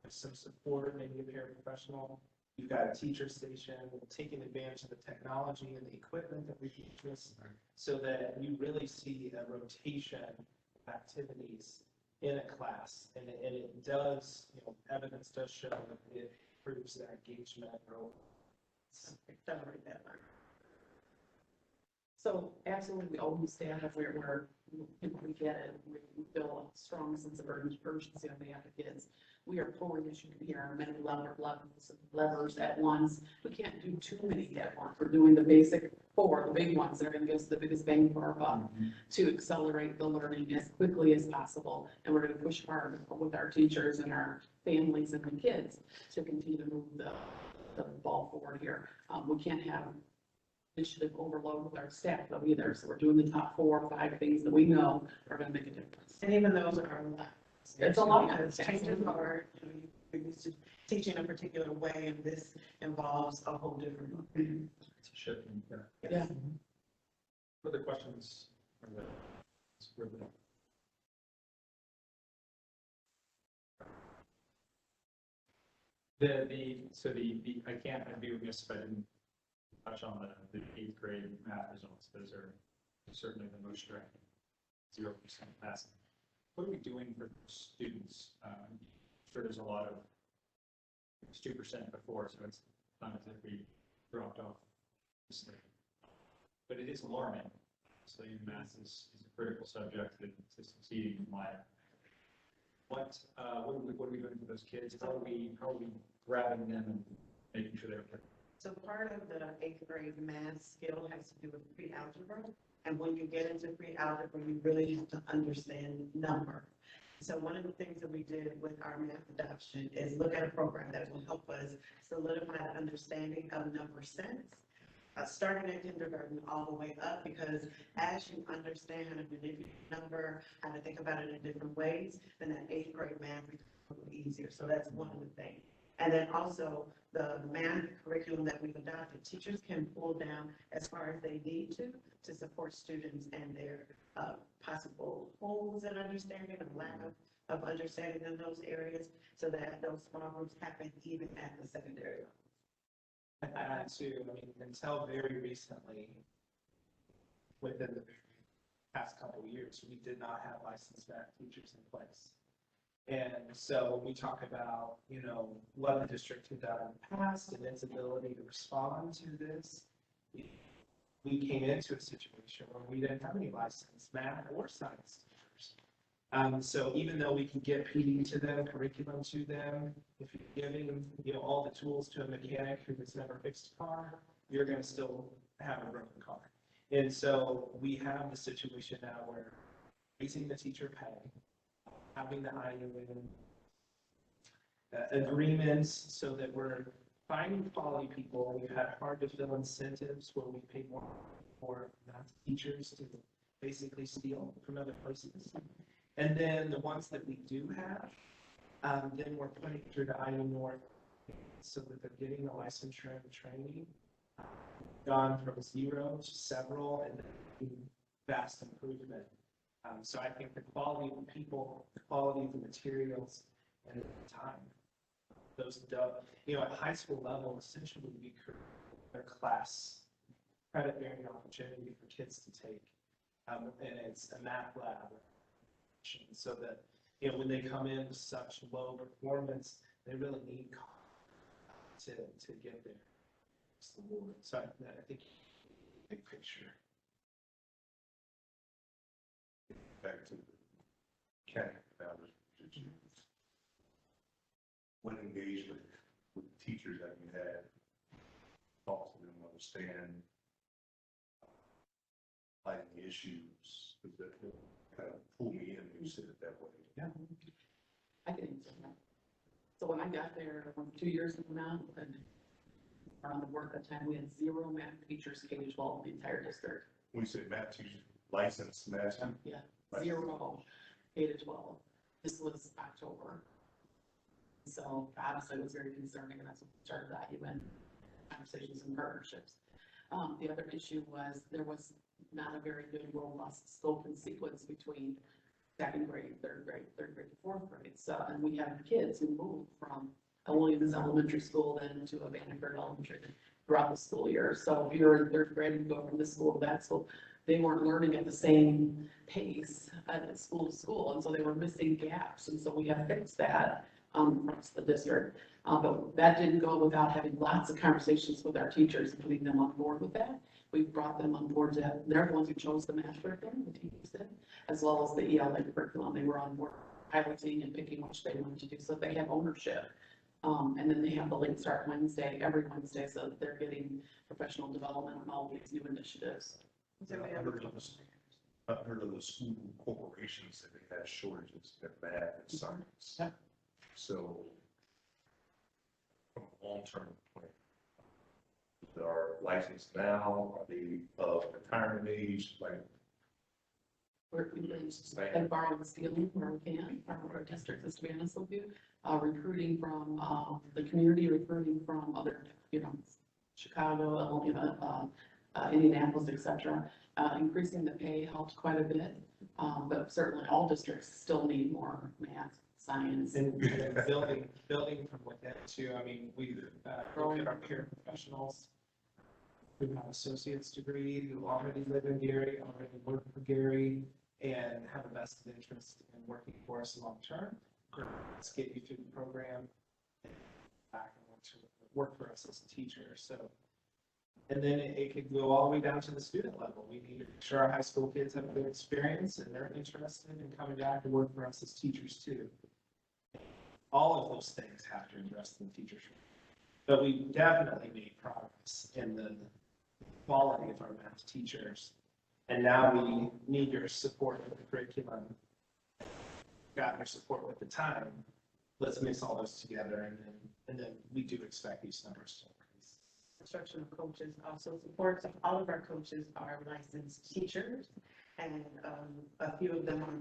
some support, maybe a paraprofessional. You've got a teacher station, taking advantage of the technology and the equipment that we teach us, so that you really see a rotation of activities in a class. And it does, evidence does show that it improves that engagement or Accelerate that learning. So absolutely, we always stand up where we get it, we feel a strong sense of urgency on behalf of kids. We are pulling, as you can hear, many levers at once. We can't do too many at once. We're doing the basic 4, the big ones that are going to give us the biggest bang for our buck to accelerate the learning as quickly as possible. And we're going to push hard with our teachers and our families and the kids to continue to move the ball forward here. We can't have initiative overload with our staff though either. So we're doing the top 4 or 5 things that we know are going to make a difference. And even those are a lot. It's a lot. Because changes are, you're used to teaching a particular way, and this involves a whole different. It's a shift. Yeah. Other questions? I'd be remiss if I didn't touch on the 8th grade math results. Those are certainly the most striking. 0% passing. What are we doing for students? I'm sure there's a lot of, it was 2% before, so it's not as if we dropped off. But it is alarming. So math is a critical subject to succeeding in life. What are we doing for those kids? How are we grabbing them and making sure they're okay? So part of the 8th grade math skill has to do with pre-algebra. And when you get into pre-algebra, you really have to understand number. So one of the things that we did with our math adoption is look at a program that will help us solidify the understanding of number sense, starting in kindergarten all the way up, because as you understand how to manipulate number, how to think about it in different ways, then that 8th grade math becomes a little easier. So that's one of the things. And then also the math curriculum that we've adopted, teachers can pull down as far as they need to support students and their possible holes in understanding and lack of understanding in those areas, so that those small groups happen even at the secondary level. I had to, until very recently, within the past couple of years, we did not have licensed math teachers in place. And so when we talk about, what the district had done in the past and its ability to respond to this, we came into a situation where we didn't have any licensed math or science teachers. So even though we can get PD to them, curriculum to them, if you're giving, all the tools to a mechanic who has never fixed a car, you're gonna still have a broken car. And so we have the situation now where raising the teacher pay, having the IUN agreements so that we're finding quality people. We've had hard to fill incentives where we pay more for not teachers to basically steal from other places. And then the ones that we do have, then we're putting through the IU North so that they're getting the licensure and training. Gone from 0 to several, and then vast improvement. So I think the quality of the people, the quality of the materials, and the time. Those, at high school level, essentially we create their class credit-bearing opportunity for kids to take. And it's a math lab. So that, when they come in with such low performance, they really need to get there. It's the board. So I think big picture. Back to the county values. When engaged with teachers that you had, talk to them, understand like the issues, because that kind of pull me in when you said it that way. Yeah. I can answer that. So when I got there 2 years ago now, and around the work that time, we had 0 math teachers K-12 in the entire district. When you said math teachers, licensed math? Yeah, Right. 0 K-12. This was October. So obviously it was very concerning, and that's what started the IUN conversations and partnerships. The other issue was there was not a very good robust scope and sequence between second grade, third grade to fourth grade. So, and we have kids who moved from Williams Elementary School then to Vandenberg Elementary throughout the school year. So if you're in third grade and go from this school to that school, they weren't learning at the same pace at school to school, and so they were missing gaps. And so we have fixed that across the district. But that didn't go without having lots of conversations with our teachers and putting them on board with that. We've brought them on board to, they're the ones who chose the math curriculum, the teachers did, as well as the ELA curriculum. They were on board piloting and picking which they wanted to do, so they have ownership. And then they have the Late Start Wednesday, every Wednesday, so that they're getting professional development on all these new initiatives. I've heard of the school corporations that they had shortages in math and science. Yeah. So, from a long-term point, they are licensed now, are they of retirement age, like? We've been borrowing stealing where we can from our districts, to be honest with you. Recruiting from the community, recruiting from other, Chicago, Indianapolis, etc. Increasing the pay helped quite a bit, but certainly all districts still need more math, science. And building from within too. I mean, we've looked at our paraprofessionals who have associate's degree, who already live in Gary, already work for Gary, and have a vested interest in working for us long term. Let's get you through the program and back and want to work for us as a teacher. So, and then it could go all the way down to the student level. We need to make sure our high school kids have a good experience and they're interested in coming back to work for us as teachers too. All of those things have to address the teachers. But we definitely made progress in the quality of our math teachers. And now we need your support with the curriculum. Got your support with the time. Let's mix all those together, and then we do expect these numbers to increase. Instructional coaches also support. So all of our coaches are licensed teachers, and a few of them are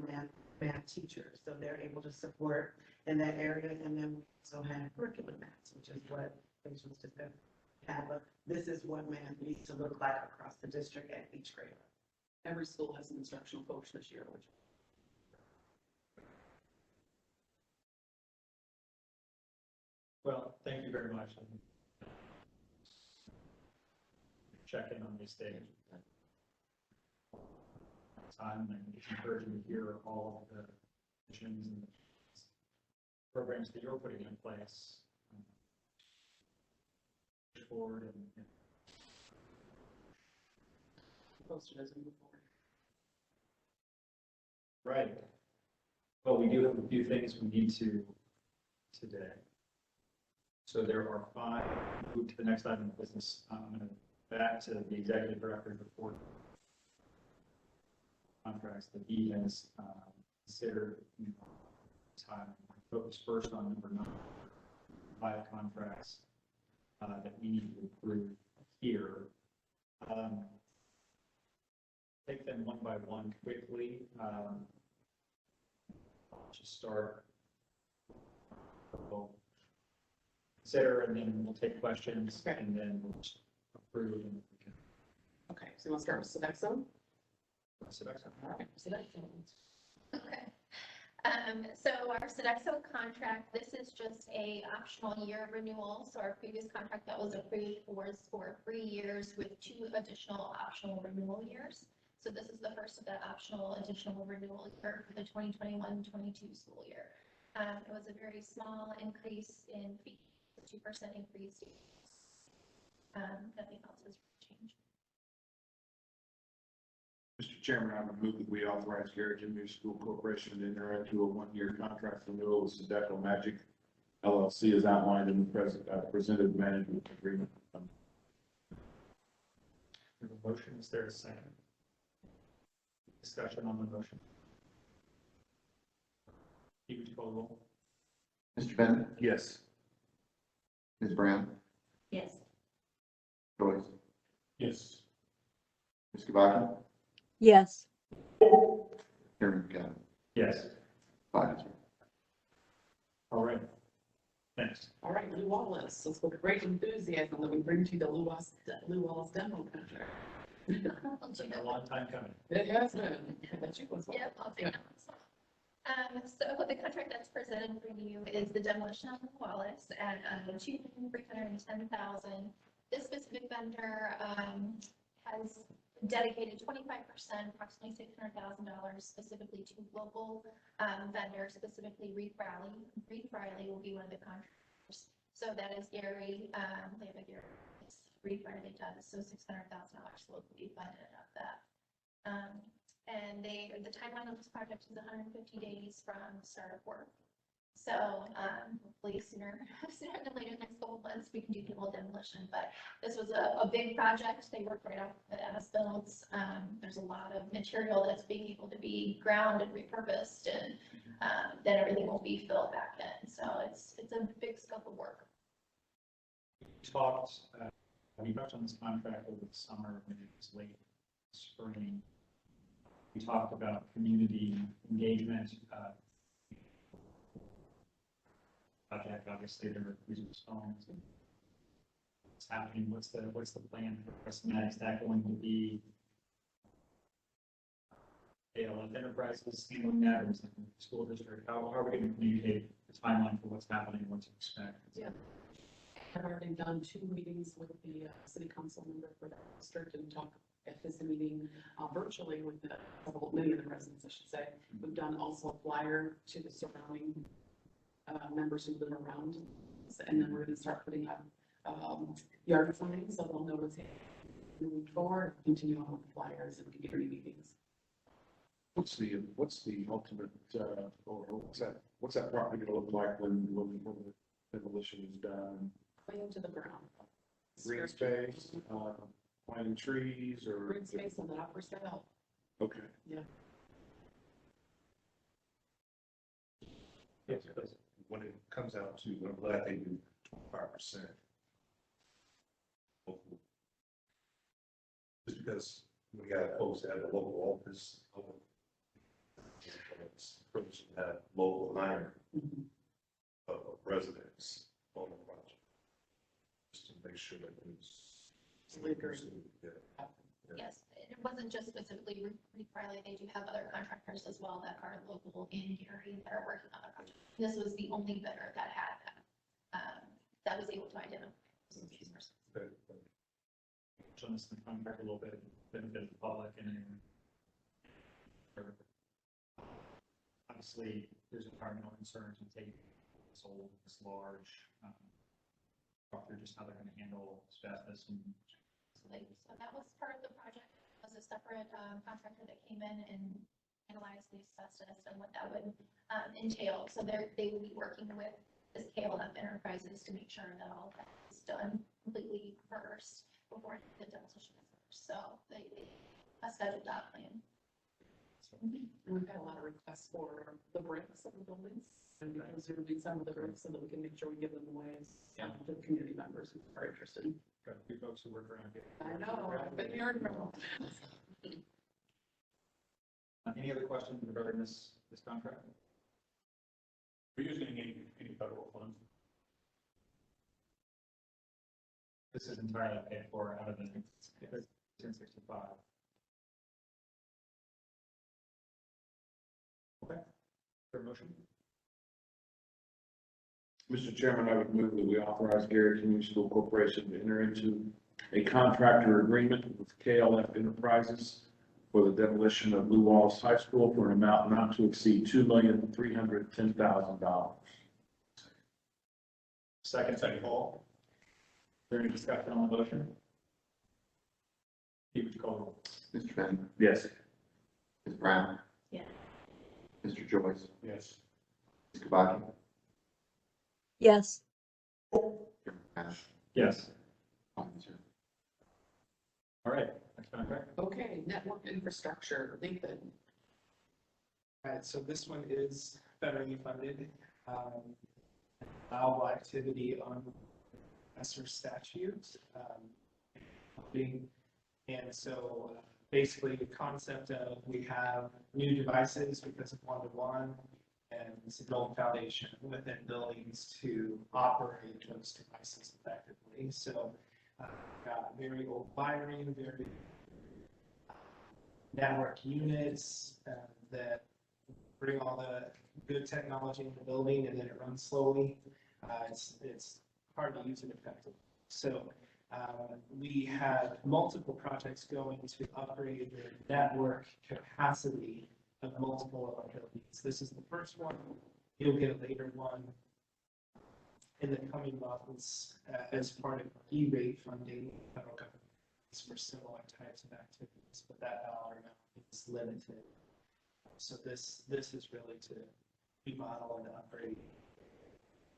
math teachers. So they're able to support in that area. And then we also have curriculum maths, which is what patients just have. This is what math needs to look like across the district at each grade. Every school has an instructional coach this year, which. Well, thank you very much. Check in on these things. Time, and it's encouraging to hear all of the missions and programs that you're putting in place. Forward and Posted as we move forward. right. Well, we do have a few things we need to today. So there are 5, move to the next item of business. I'm going to back to the executive director report contracts that he has considered. Time. Focus first on number 9, 5 contracts that we need to approve here. Take them one by one quickly. Just start. We'll consider, and then we'll take questions, and then we'll just approve. And we can. Okay, so you want to start with Sodexo? Sodexo. All right, Sodexo. Okay. So our Sodexo contract, this is just a optional year renewal. So our previous contract that was approved was for 3 years with 2 additional optional renewal years. So this is the first of the optional additional renewal year for the 2021-22 school year. It was a very small increase in fees, 2% increase. Nothing else has changed. Mr. Chairman, I would move that we authorize Gary Junior School Corporation to enter into a 1-year contract renewal with Sodexo Magic LLC as outlined in the presented management agreement. We have a motion. Is there a second? Discussion on the motion. Would you call the roll? Mr. Bennett, Yes. Ms. Brown, Yes. Joyce, Yes. Ms. Kabaki, Yes. Chairman Scott, Yes. 5-0. All right. Thanks. All right, Lou Wallace. Let's with great enthusiasm that we bring to you the Lou Wallace demo contract. It's been a long time coming. It has been. I bet you was. Yep, I'll take that one. So the contract that's presented for you is the demolition of Wallace at $2,310,000. This specific vendor has dedicated 25%, approximately $600,000 specifically to local vendors, specifically Reef Riley. Reef Riley will be one of the contractors. So that is Gary, they have a Gary. Reef Riley does, so $600,000 locally funded of that. And the timeline of this project is 150 days from start of work. So hopefully sooner than later, next couple of months, we can do full demolition. But this was a big project. They worked right off the as-built. There's a lot of material that's being able to be ground and repurposed, and then everything will be filled back in. So it's a big scope of work. We touched on this contract over the summer when it was late spring. We talked about community engagement. Project, obviously, there are phones. What's happening? What's the plan for the rest of that? Is that going to be ALF Enterprises handling that, or is it the school district? How are we going to communicate the timeline for what's happening, what to expect? Yeah. I've already done 2 meetings with the city council member for that district and talked at his meeting virtually with many of the residents, I should say. We've done also a flyer to the surrounding members who live around, and then we're going to start putting up yard signs so they'll know what's moving forward, continue on with flyers and community meetings. What's the ultimate, or what's that property gonna look like when the demolition is done? Clean to the ground. Green space, planting trees, or? Green space and not for sale. Okay. Yeah. Yes, please. When it comes out to, I'm glad they do 25%. Just because we got folks at the local office, it's privileged to have local hire of residents on the project. Just to make sure that it's. Yes, it wasn't just specifically Reef Riley. They do have other contractors as well that are local in Gary that are working on the project. This was the only vendor that had that was able to identify these persons. On this contract a little bit, benefit the public, and obviously there's environmental concerns with taking this old, this large, talk through just how they're going to handle asbestos and. So that was part of the project. It was a separate contractor that came in and analyze the asbestos and what that would entail. So they will be working with the KLF Enterprises to make sure that all of that is done completely first before the demolition is first. So they scheduled that plan. We've had a lot of requests for the bricks of the buildings, and those are some of the bricks so that we can make sure we give them away to the community members who are interested. Got a few folks who work around here. I know, I've been hearing from them. Any other questions regarding this contract? We're using any federal funds. This is entirely paid for out of the 1065. Okay. For motion? Mr. Chairman, I would move that we authorize Gary Community School Corporation to enter into a contractor agreement with KLF Enterprises for the demolition of Blue Walls High School for an amount not to exceed $2,310,000. Second, Paul. Is there any discussion on the motion? Steve, would you call the roll? Mr. Bennett, Yes. Ms. Brown, Yeah. Mr. Joyce, Yes. Ms. Kabaki, Yes. Chairman Cash. Yes. 5-0. All right, next contract. Okay, network infrastructure, Nathan. All right, so this one is federally funded, allowable activity on ESSER statutes. And so basically the concept of we have new devices because of one-to-one and it's an old foundation within buildings to operate those devices effectively. So got very old wiring, very network units that bring all the good technology in the building and then it runs slowly. It's hard to use it effectively. So we have multiple projects going to upgrade the network capacity of multiple of our buildings. This is the first one. You'll get a later one in the coming months as part of E-rate funding. Federal government for similar types of activities, but that dollar amount is limited. So this is really to remodel and upgrade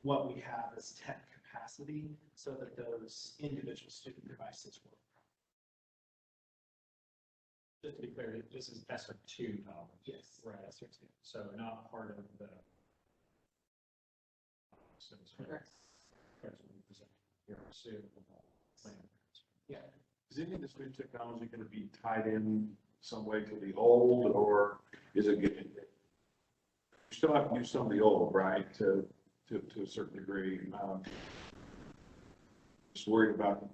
what we have as tech capacity so that those individual student devices work. Just to be clear, this is ESSER 2 dollars. Yes. Right, ESSER 2. So not part of the. Correct. Yeah. Is any of this new technology going to be tied in some way to the old, or is it getting? You still have to use some of the old, right? To a certain degree. Just worried about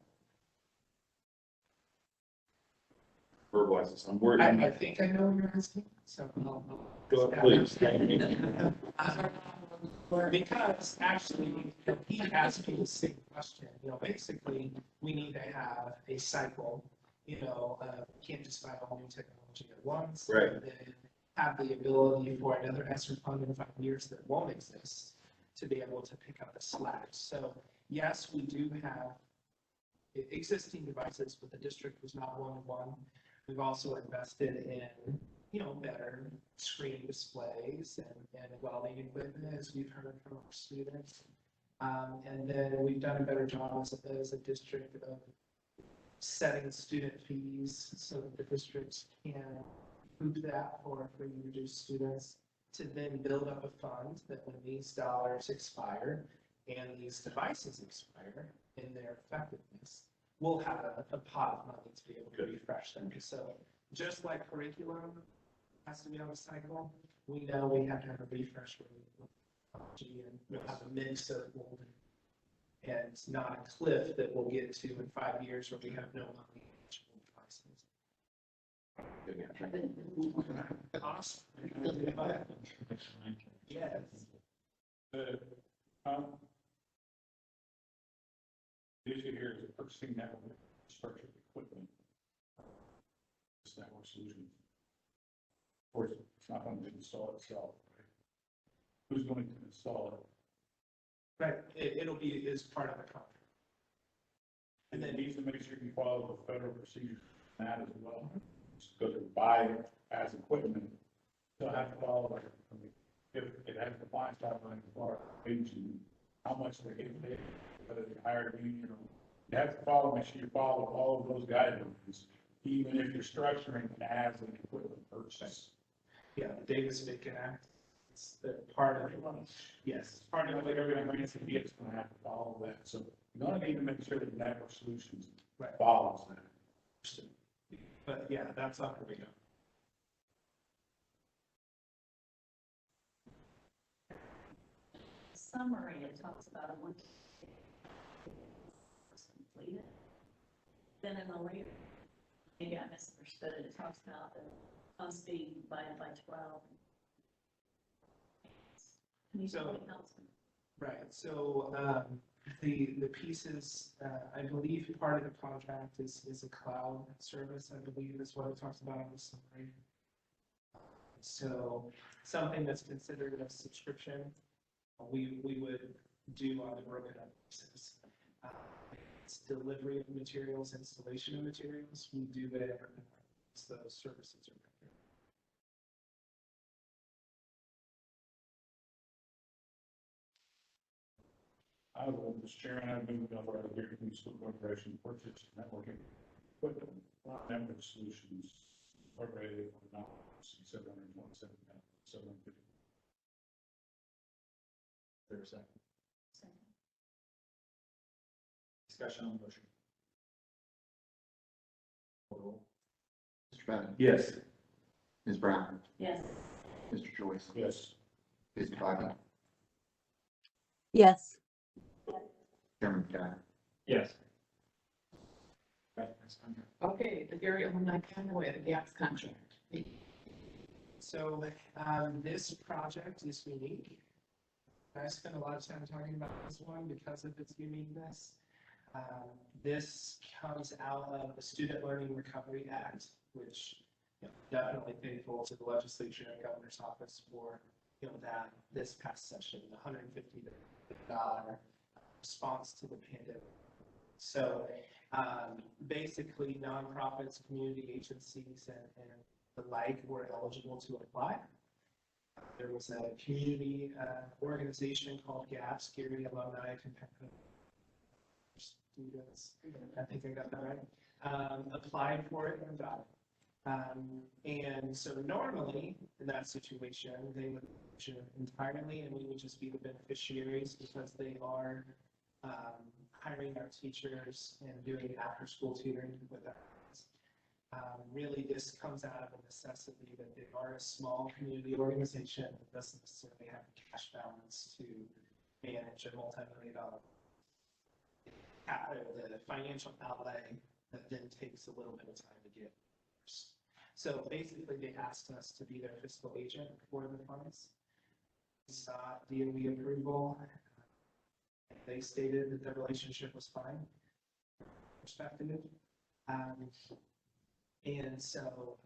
verbalize this. I'm worried. I think I know what you're asking. So Go ahead, please. Because actually, he asked me the same question. Basically, we need to have a cycle. We can't just buy all new technology at once. Right. And then have the ability for another ESSER fund in 5 years that won't exist to be able to pick up the slack. So yes, we do have existing devices, but the district was not one-to-one. We've also invested in, better screen displays and welding equipment, as we've heard from our students. And then we've done a better job as a district of setting student fees so that the districts can recoup that for reduced students to then build up a fund that when these dollars expire and these devices expire in their effectiveness, we'll have a pot of money to be able to refresh them. So just like curriculum has to be on a cycle, we know we have to have a refresh with technology, and we'll have a mix of old and not a cliff that we'll get to in 5 years where we have no money devices. Awesome. Yes. The issue here is purchasing network infrastructure equipment. This network solution. Of course, it's not going to install itself, right? Who's going to install it? Right, it'll be as part of the contract. And then needs to make sure you follow the federal procedures on that as well. Because you buy it as equipment, have to follow, like, if it has compliance guidelines for agency, how much they get paid, whether they hire a union or, you have to follow, make sure you follow all of those guidelines, even if you're structuring as an equipment purchase. Yeah, the Davis-Bacon Act, it's the part of it. Yes. Part of it, everything grants and gets gonna have to follow that, so you're gonna need to make sure that Network Solutions Right. follows that. But yeah, that's on the radar. Summary, it talks about one completed. Then in the later, maybe I misunderstood it, it talks about the funds being divided by 12. Can you So- tell me how? Right, so, the pieces, I believe part of the contract is a cloud service, I believe is what it talks about in the summary. So, something that's considered a subscription, we would do on a broken up basis. It's delivery of materials, installation of materials, we do it, so those services are. I will, Mr. Chairman, I move that our Dearborn School Corporation purchase networking equipment, Network Solutions, incorporated for not $727,750. There's a second. Discussion on the motion. Roll. Mr. Bennett, Yes. Ms. Brown, Yes. Mr. Joyce, Yes. Ms. Twyla, Yes. Chairman Guy. Yes. Right, next time. Okay, the Gary Alumni County, the GAPS contract. So, this project is unique. I spent a lot of time talking about this one because of its uniqueness. This comes out of the Student Learning Recovery Act, which, definitely thankful to the legislature and governor's office for, that this past session, the $150 response to the pandemic. So, basically nonprofits, community agencies, and the like were eligible to apply. There was a community organization called GAPS, Gary Alumni Students, I think I got that right, applied for it and got it. And so normally, in that situation, they would entirely, and we would just be the beneficiaries because they are hiring our teachers and doing after-school tutoring with us. Really, this comes out of a necessity that they are a small community organization that doesn't necessarily have a cash balance to manage a multi-million-dollar. The financial outlay that then takes a little bit of time to get. So basically, they asked us to be their fiscal agent for the funds. We sought DOE approval. They stated that the relationship was fine. Perspective. And so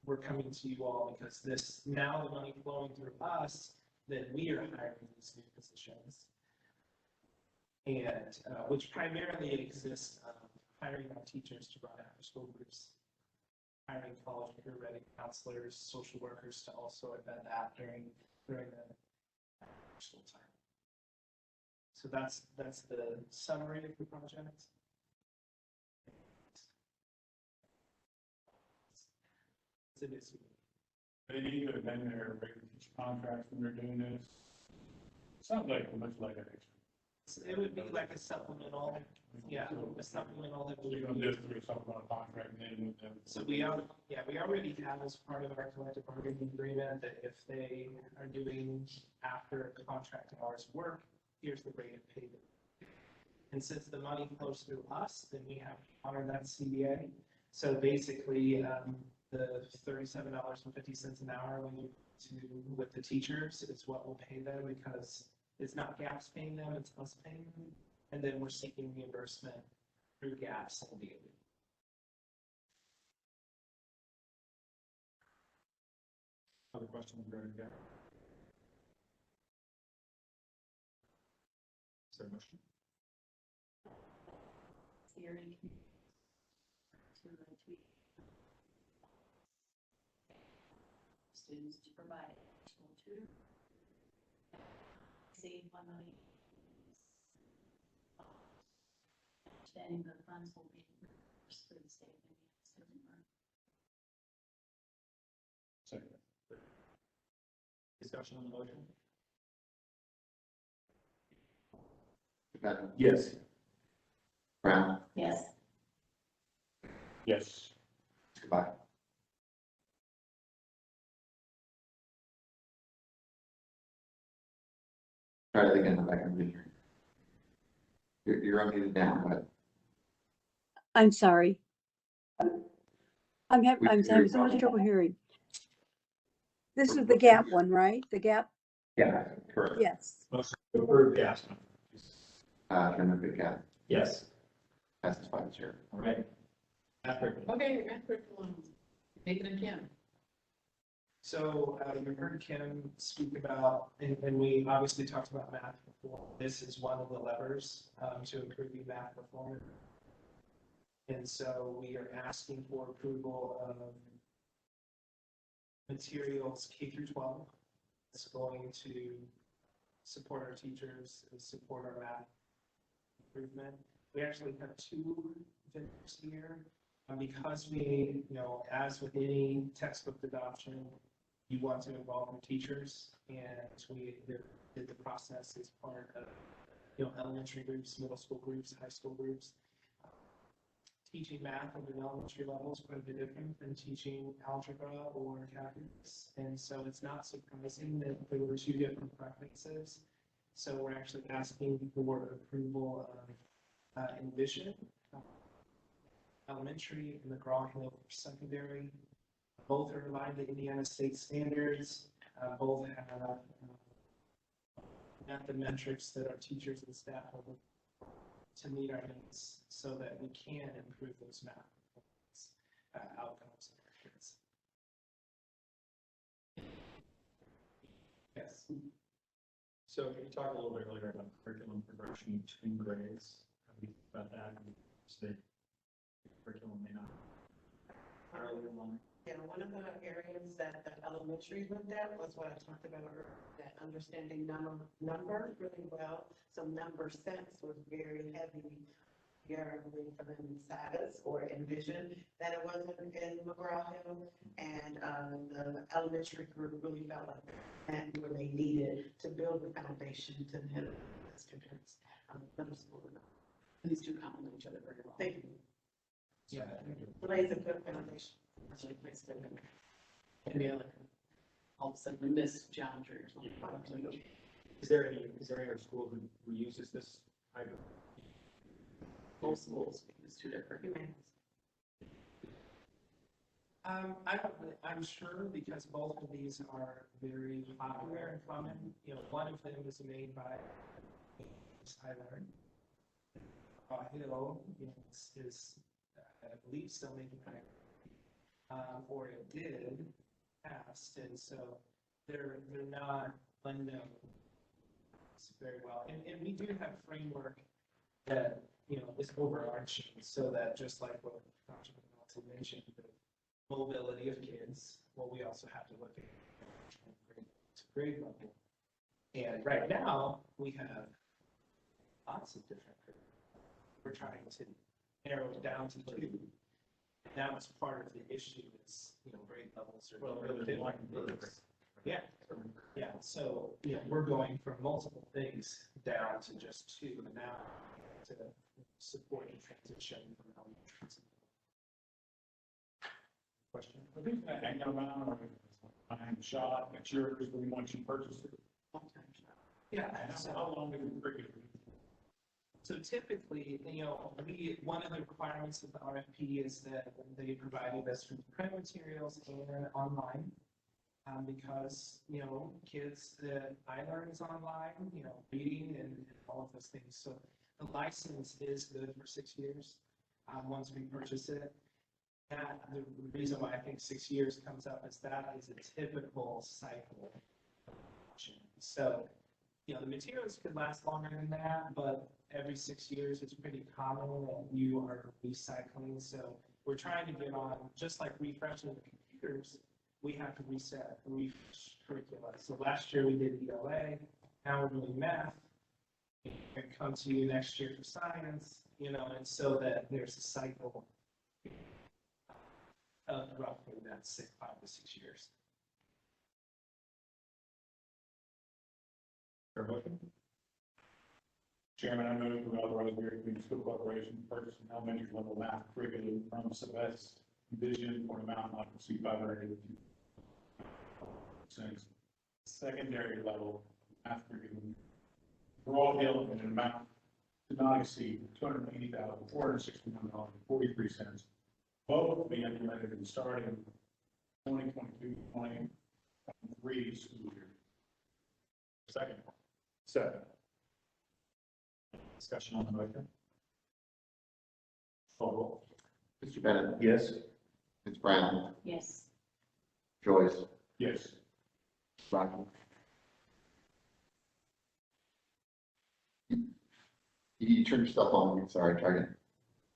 we're coming to you all because this, now the money flowing through us, then we are hiring these new positions. And which primarily exists hiring our teachers to run after school groups, hiring college career ready counselors, social workers to also embed that during the school time. So that's the summary of the project. It is. They need to have been their regular teacher contracts when they're doing this. Sounds like much like an extra. It would be like a supplemental, yeah, a supplemental that So we you're gonna do it through a supplemental contract and then with them. So we already have as part of our collective bargaining agreement that if they are doing after contract hours work, here's the rate of pay. And since the money flows through us, then we have to honor that CBA. So basically, the $37.50 an hour with the teachers is what we'll pay them because it's not GAPS paying them, it's us paying them. And then we're seeking reimbursement through GAPS and DOE. Other questions regarding that? Is there a motion? Hearing. students to provide additional tutor. Save $1 million. Understanding the funds will be reimbursed through the state of Indiana student loan. Second. Discussion on the motion? Rebecca? Yes. Brown? Yes. Yes. Goodbye. Try it again, Rebecca. You're unmuted now, but. I'm sorry. I'm We having can hear so you. much trouble hearing. This is the GAP one, right? The GAP? Yeah, correct. Yes. Motion to approve, yes. Chairman Bigcat, Yes. passes 5-0. All right. After. Okay, math curriculum, Nathan and Kim. So, you heard Kim speak about, and we obviously talked about math before. This is one of the levers to improving math performance. And so we are asking for approval of materials K through 12. It's going to support our teachers and support our math improvement. We actually have 2 vendors here. Because we, as with any textbook adoption, you want to involve your teachers, and we did the process as part of, elementary groups, middle school groups, high school groups. Teaching math at an elementary level is quite a bit different than teaching algebra or calculus, and so it's not surprising that there were 2 different preferences. So we're actually asking for approval of Envision Elementary and McGraw-Hill for secondary. Both are aligned to Indiana state standards. Both have method metrics that our teachers and staff will look to meet our needs so that we can improve those math outcomes of our kids. Yes. So you talked a little bit earlier about curriculum progression between grades. How do you think about that? State curriculum may not earlier on. Yeah, one of the areas that the elementary looked at was what I talked about earlier, that understanding number really well. So number sense was very heavy, very for them in SATS or Envision, that it wasn't in McGraw-Hill. And the elementary group really felt like that where they needed to build the foundation to then as compared to middle school. And these 2 complement each other very well. Thank you. Yeah. Lays a good foundation. Maybe all of a sudden we miss geometry or something. Is there any other school who uses this type of? Most schools use 2 different humans. I'm sure because both of these are very popular and common. One of them is made by Highland. Hill is I believe still making or it did past, and so they're not unknown very well. And we do have framework that is overarching, so that just like what Dr. Melton mentioned, the mobility of kids, well, we also have to look at grade level. And right now we have lots of different grades. We're trying to narrow it down to 2. That was part of the issue is, grade levels are really different. Yeah. Yeah. So, we're going from multiple things down to just 2 now to support the transition from elementary to question. Are these going to hang around or time shot, matures when once you purchase it? Yeah. How long do you bring it? So typically, one of the requirements of the RFP is that they provided us with print materials and online. Because, kids that I learn is online, reading and all of those things. So the license is good for 6 years, once we purchase it. That, the reason why I think 6 years comes up is that is a typical cycle. So, the materials could last longer than that, but every 6 years, it's pretty common that you are recycling. So we're trying to get on, just like refreshing the computers, we have to reset, refresh curricula. So last year we did ELA, now we're doing math. And come to you next year for science, you know, and so that there's a cycle of roughly that 5 to 6 years. Chairman, I move to authorize Berry Community School Corporation to purchase an elementary level math curriculum from Celeste Vision for an amount not to exceed $582. Secondary level math curriculum Raw Hill in an amount to not exceed $280,461.43. Both be implemented in starting 2022-2023 school year. Second. Second. Discussion on the motion? Call roll. Mr. Bennett? Yes. Ms. Brown? Yes. Joyce? Yes. Rocco? You turn yourself on, sorry, try again.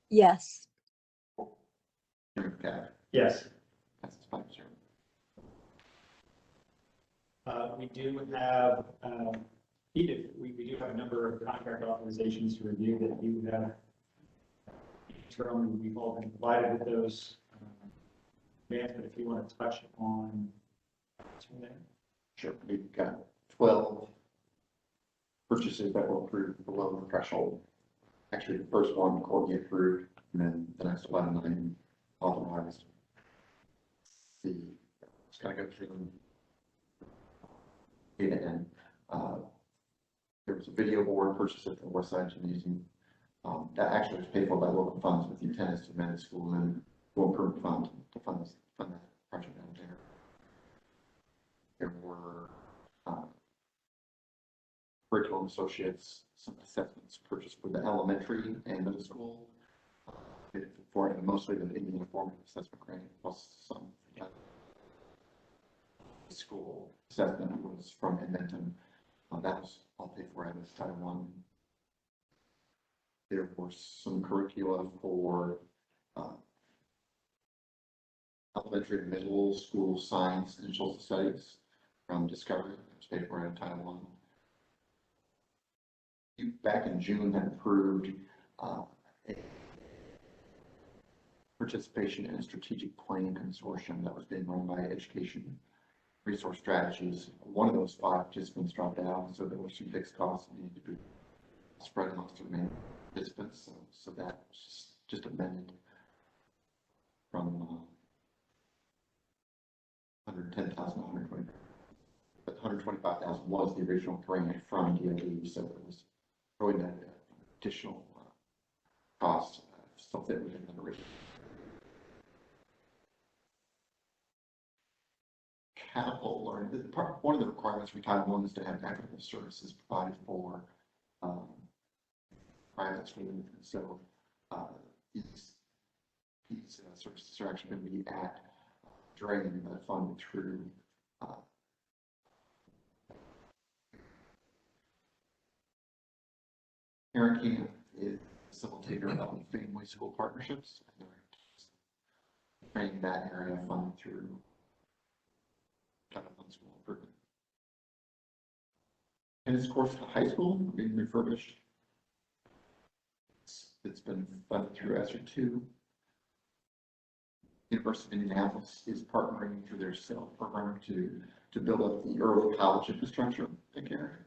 Yes. Okay. Yes. That's 5-0. We do have, Edith, we do have a number of contract authorizations to review that you have. We've all been provided with those. But if you want to touch on two of them. Sure, we've got 12 purchases that were approved below the threshold. Actually, the first one, Courtney approved, and then the next 11 authorized. Just kind of go through them. And there was a video board purchase at the West Side Gymnasium. That actually was paid for by local funds with the intent is to amend the school and will improve fund to fund that project down there. There were curriculum associates, some assessments purchased for the elementary and middle school. For it, mostly the Indian formative assessment grant, plus some school assessment was from Inventum. That was all paid for out of Title I. There were some curricula for elementary and middle school science and social studies from Discovery. That was paid for out of Title I. You back in June had approved a participation in a strategic planning consortium that was being run by Education Resource Strategies. One of those 5 participants dropped out, so there were some fixed costs that needed to be spread amongst the remaining participants. So that was just amended from 110,000 to 120. But 125,000 was the original grant from DUAB, so it was really that additional cost still fit within the original. Catapult learning. One of the requirements for Title I is to have academic services provided for private schools. So these services are actually going to be drained by funded through Aaron Camp is facilitator of family school partnerships. And they're training that area funded through Title I school improvement. And it's course to high school being refurbished. It's been funded through ESSER 2. University of Indianapolis is partnering through their SEL program to build up the early college infrastructure in the area.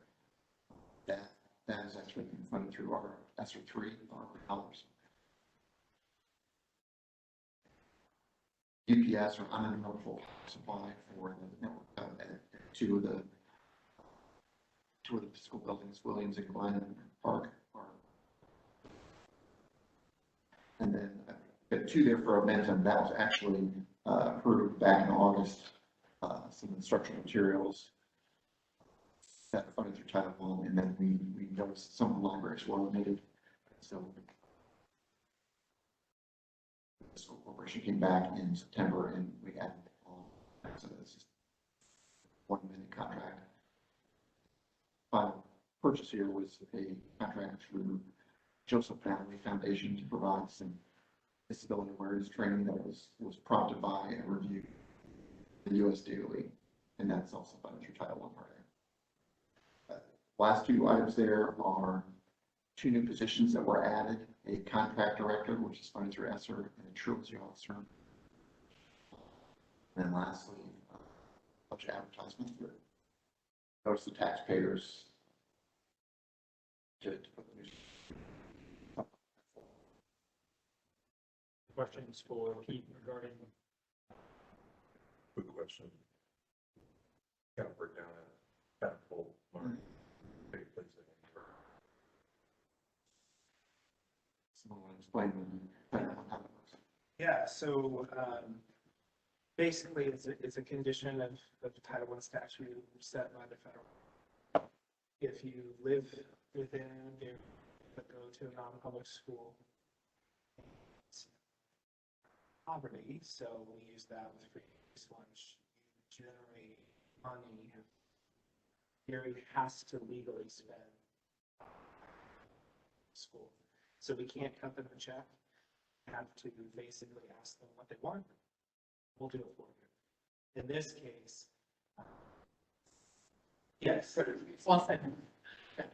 That is actually being funded through our ESSER 3 dollars. UPS or uninterruptible supply for the network at two of the school buildings, Williams and Glen Park. And then got 2 there for Momentum. That was actually approved back in August. Some instructional materials that are funded through Title I, and then we noticed some of the libraries were eliminated. So the school corporation came back in September and we added on. So it's just 1 minute contract. Final purchase here was a contract through Joseph Family Foundation to provide some disability awareness training that was prompted by a review the US DOE, and that's also funded through Title I program. Last two items there are two new positions that were added, a contract director, which is funded through ESSER, and a truancy officer. And then lastly, a bunch of advertisements for notice the taxpayers to put the news. Questions for Pete regarding? Quick question. Kind of break down that kind of full learning. Take place in here. Someone want to explain how that works? Yeah, so basically it's a condition of the Title I statute set by the federal. If you live within, but go to a non-public school, it's poverty, so we use that with free lunch. You generate money. Gary has to legally spend school. So we can't cut them a check. We have to basically ask them what they want. We'll do it for you. In this case, yes, Well said.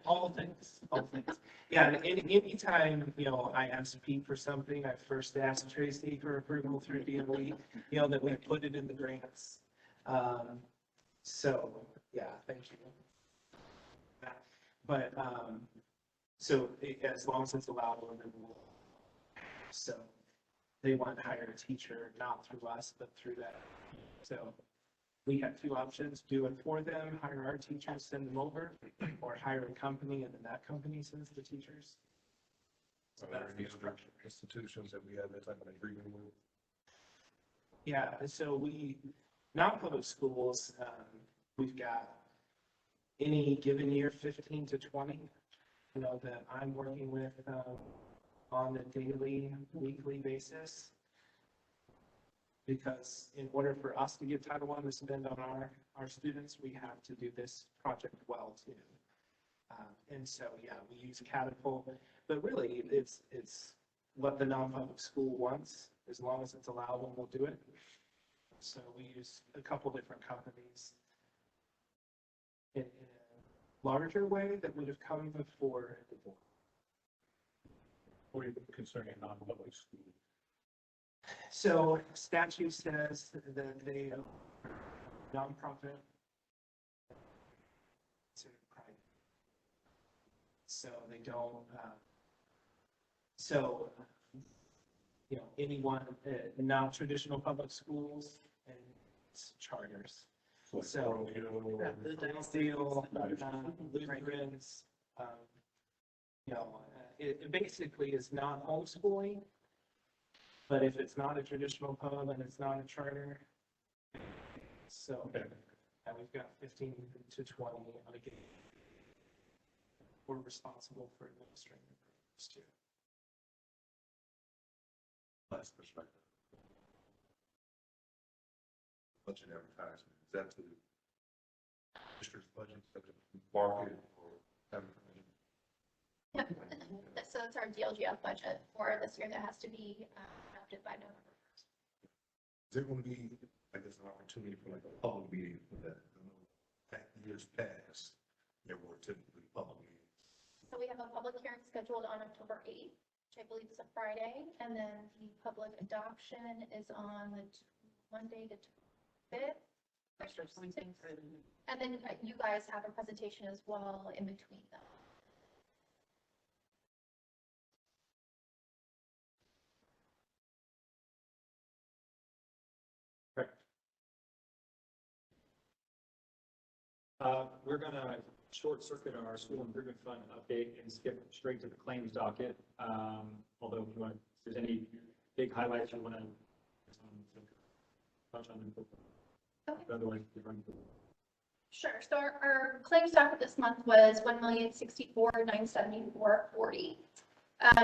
all things, all things. Yeah, and anytime, I ask Pete for something, I first ask Tracy for approval through DOE, that we put it in the grants. So, yeah, thank you. But, so as long as it's allowable, then we'll. So they want to hire a teacher, not through us, but through that. So we have two options: do it for them, hire our teachers, send them over, or hire a company and then that company sends the teachers. So Are there that's any the other structure. institutions that we have that type of agreement with? Yeah, so non-public schools, we've got any given year, 15 to 20, that I'm working with on a daily, weekly basis. Because in order for us to get Title I to spend on our students, we have to do this project well too. And so, yeah, we use Catapult, but really it's what the non-public school wants. As long as it's allowable, we'll do it. So we use a couple different companies in a larger way that would have come before. What are you concerning non-public school? So statute says that they are nonprofit. Private. So they don't. Anyone, non-traditional public schools and charters. So Steel, Lutherans, it basically is not homeschooling. But if it's not a traditional pub and it's not a charter, so we've got 15 to 20 on a game. We're responsible for administering the programs too. Last perspective. Budget advertisement, is that to the district's budget, such as market or advertising? Yep. So it's our DLGF budget for this year that has to be adopted by November 1st. Is there going to be, I guess, an opportunity for like a public meeting for that? I know that years past, there were typically public meetings. So we have a public hearing scheduled on October 8th, which I believe is a Friday, and then the public adoption is on the Monday the 5th. And then you guys have a presentation as well in between them. We're going to short circuit our school improvement fund update and skip straight to the claims docket. Although if you want, if there's any big highlights you want to touch on. Okay. Otherwise, we run through. Sure. So our claims docket this month was $1,064,974.40.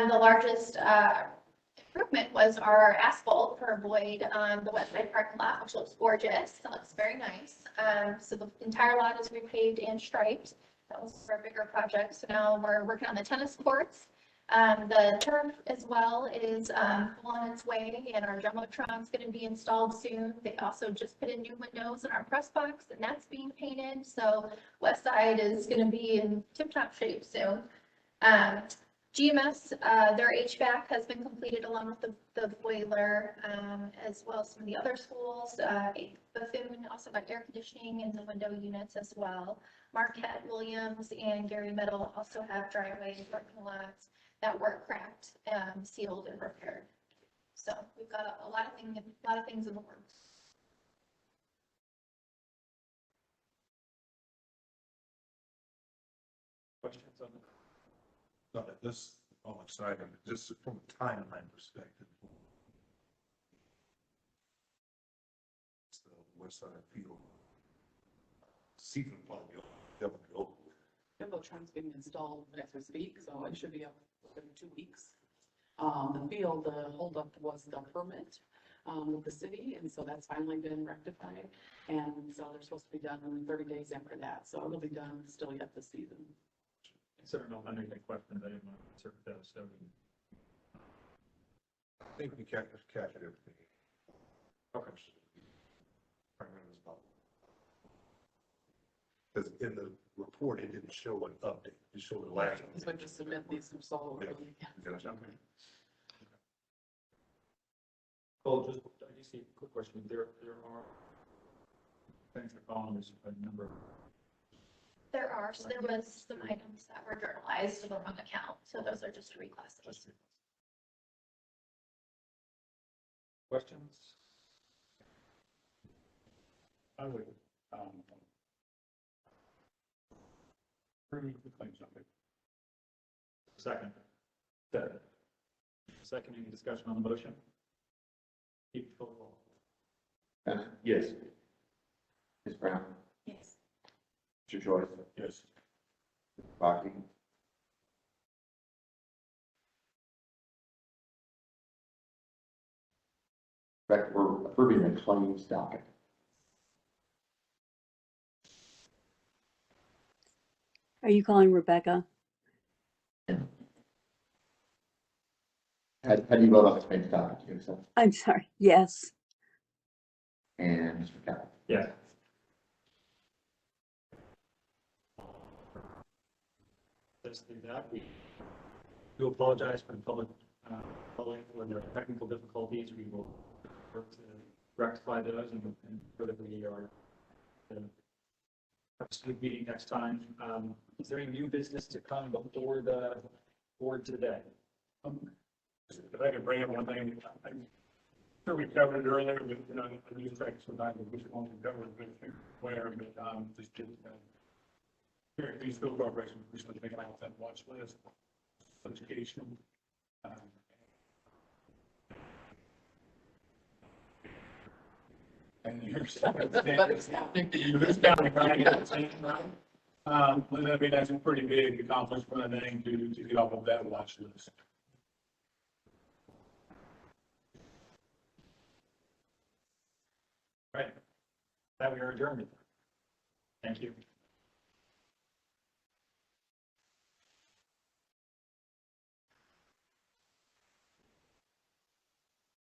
The largest improvement was our asphalt for Boyd on the west side parking lot, which looks gorgeous. It looks very nice. So the entire lot is repaved and striped. That was our bigger project. So now we're working on the tennis courts. The turf as well is on its way, and our Jumbotron's going to be installed soon. They also just put in new windows in our press box, and that's being painted. So West Side is going to be in tip-top shape soon. GMS, their HVAC has been completed along with the boiler, as well as some of the other schools. Bethune also got air conditioning in the window units as well. Marquette, Williams, and Gary Middle also have driveway and parking lots that were cracked, sealed, and repaired. So we've got a lot of things in the works. Questions on that? Not at this moment, side, just from a timeline perspective. It's the west side field. Season plan, definitely over. Jumbotron's being installed as we speak, so it should be up in 2 weeks. The field, the holdup was the permit with the city, and so that's finally been rectified. And so they're supposed to be done in 30 days after that, so it'll be done still yet this season. Considering all many questions, I didn't want to answer those, so. I think we captured everything. Okay. Because in the report, it didn't show an update, it showed a last. So I just submit these from Sol. Well, just, I just see a quick question. There are things that follow this a number of. There are, so there was some items that were journalized to the wrong account, so those are just reclasses. Questions? I would, approve the claims number. Second. Second, any discussion on the motion? Keep the full roll. Bennett, Yes. Ms. Brown, Yes. Mr. Joyce, Yes. Mr. Baki, we're approving the claims docket. Are you calling Rebecca? How do you vote on the claims docket? Do you accept? I'm sorry. Yes. And Mr. Kelly? Yes. Let's do that. We do apologize for the public for their technical difficulties. We will work to rectify those and so that we are have a smooth meeting next time. Is there any new business to come before the board today? If I could bring up one thing, I'm sure we covered it earlier, but you know, the news tracks sometimes which one we covered, but where, but just here, these school corporations, we're supposed to make out that watch list, education. And here's this county, right? I mean, that's a pretty big accomplishment, I think, to get off of that watch list. Right. That we are adjourned. Thank you.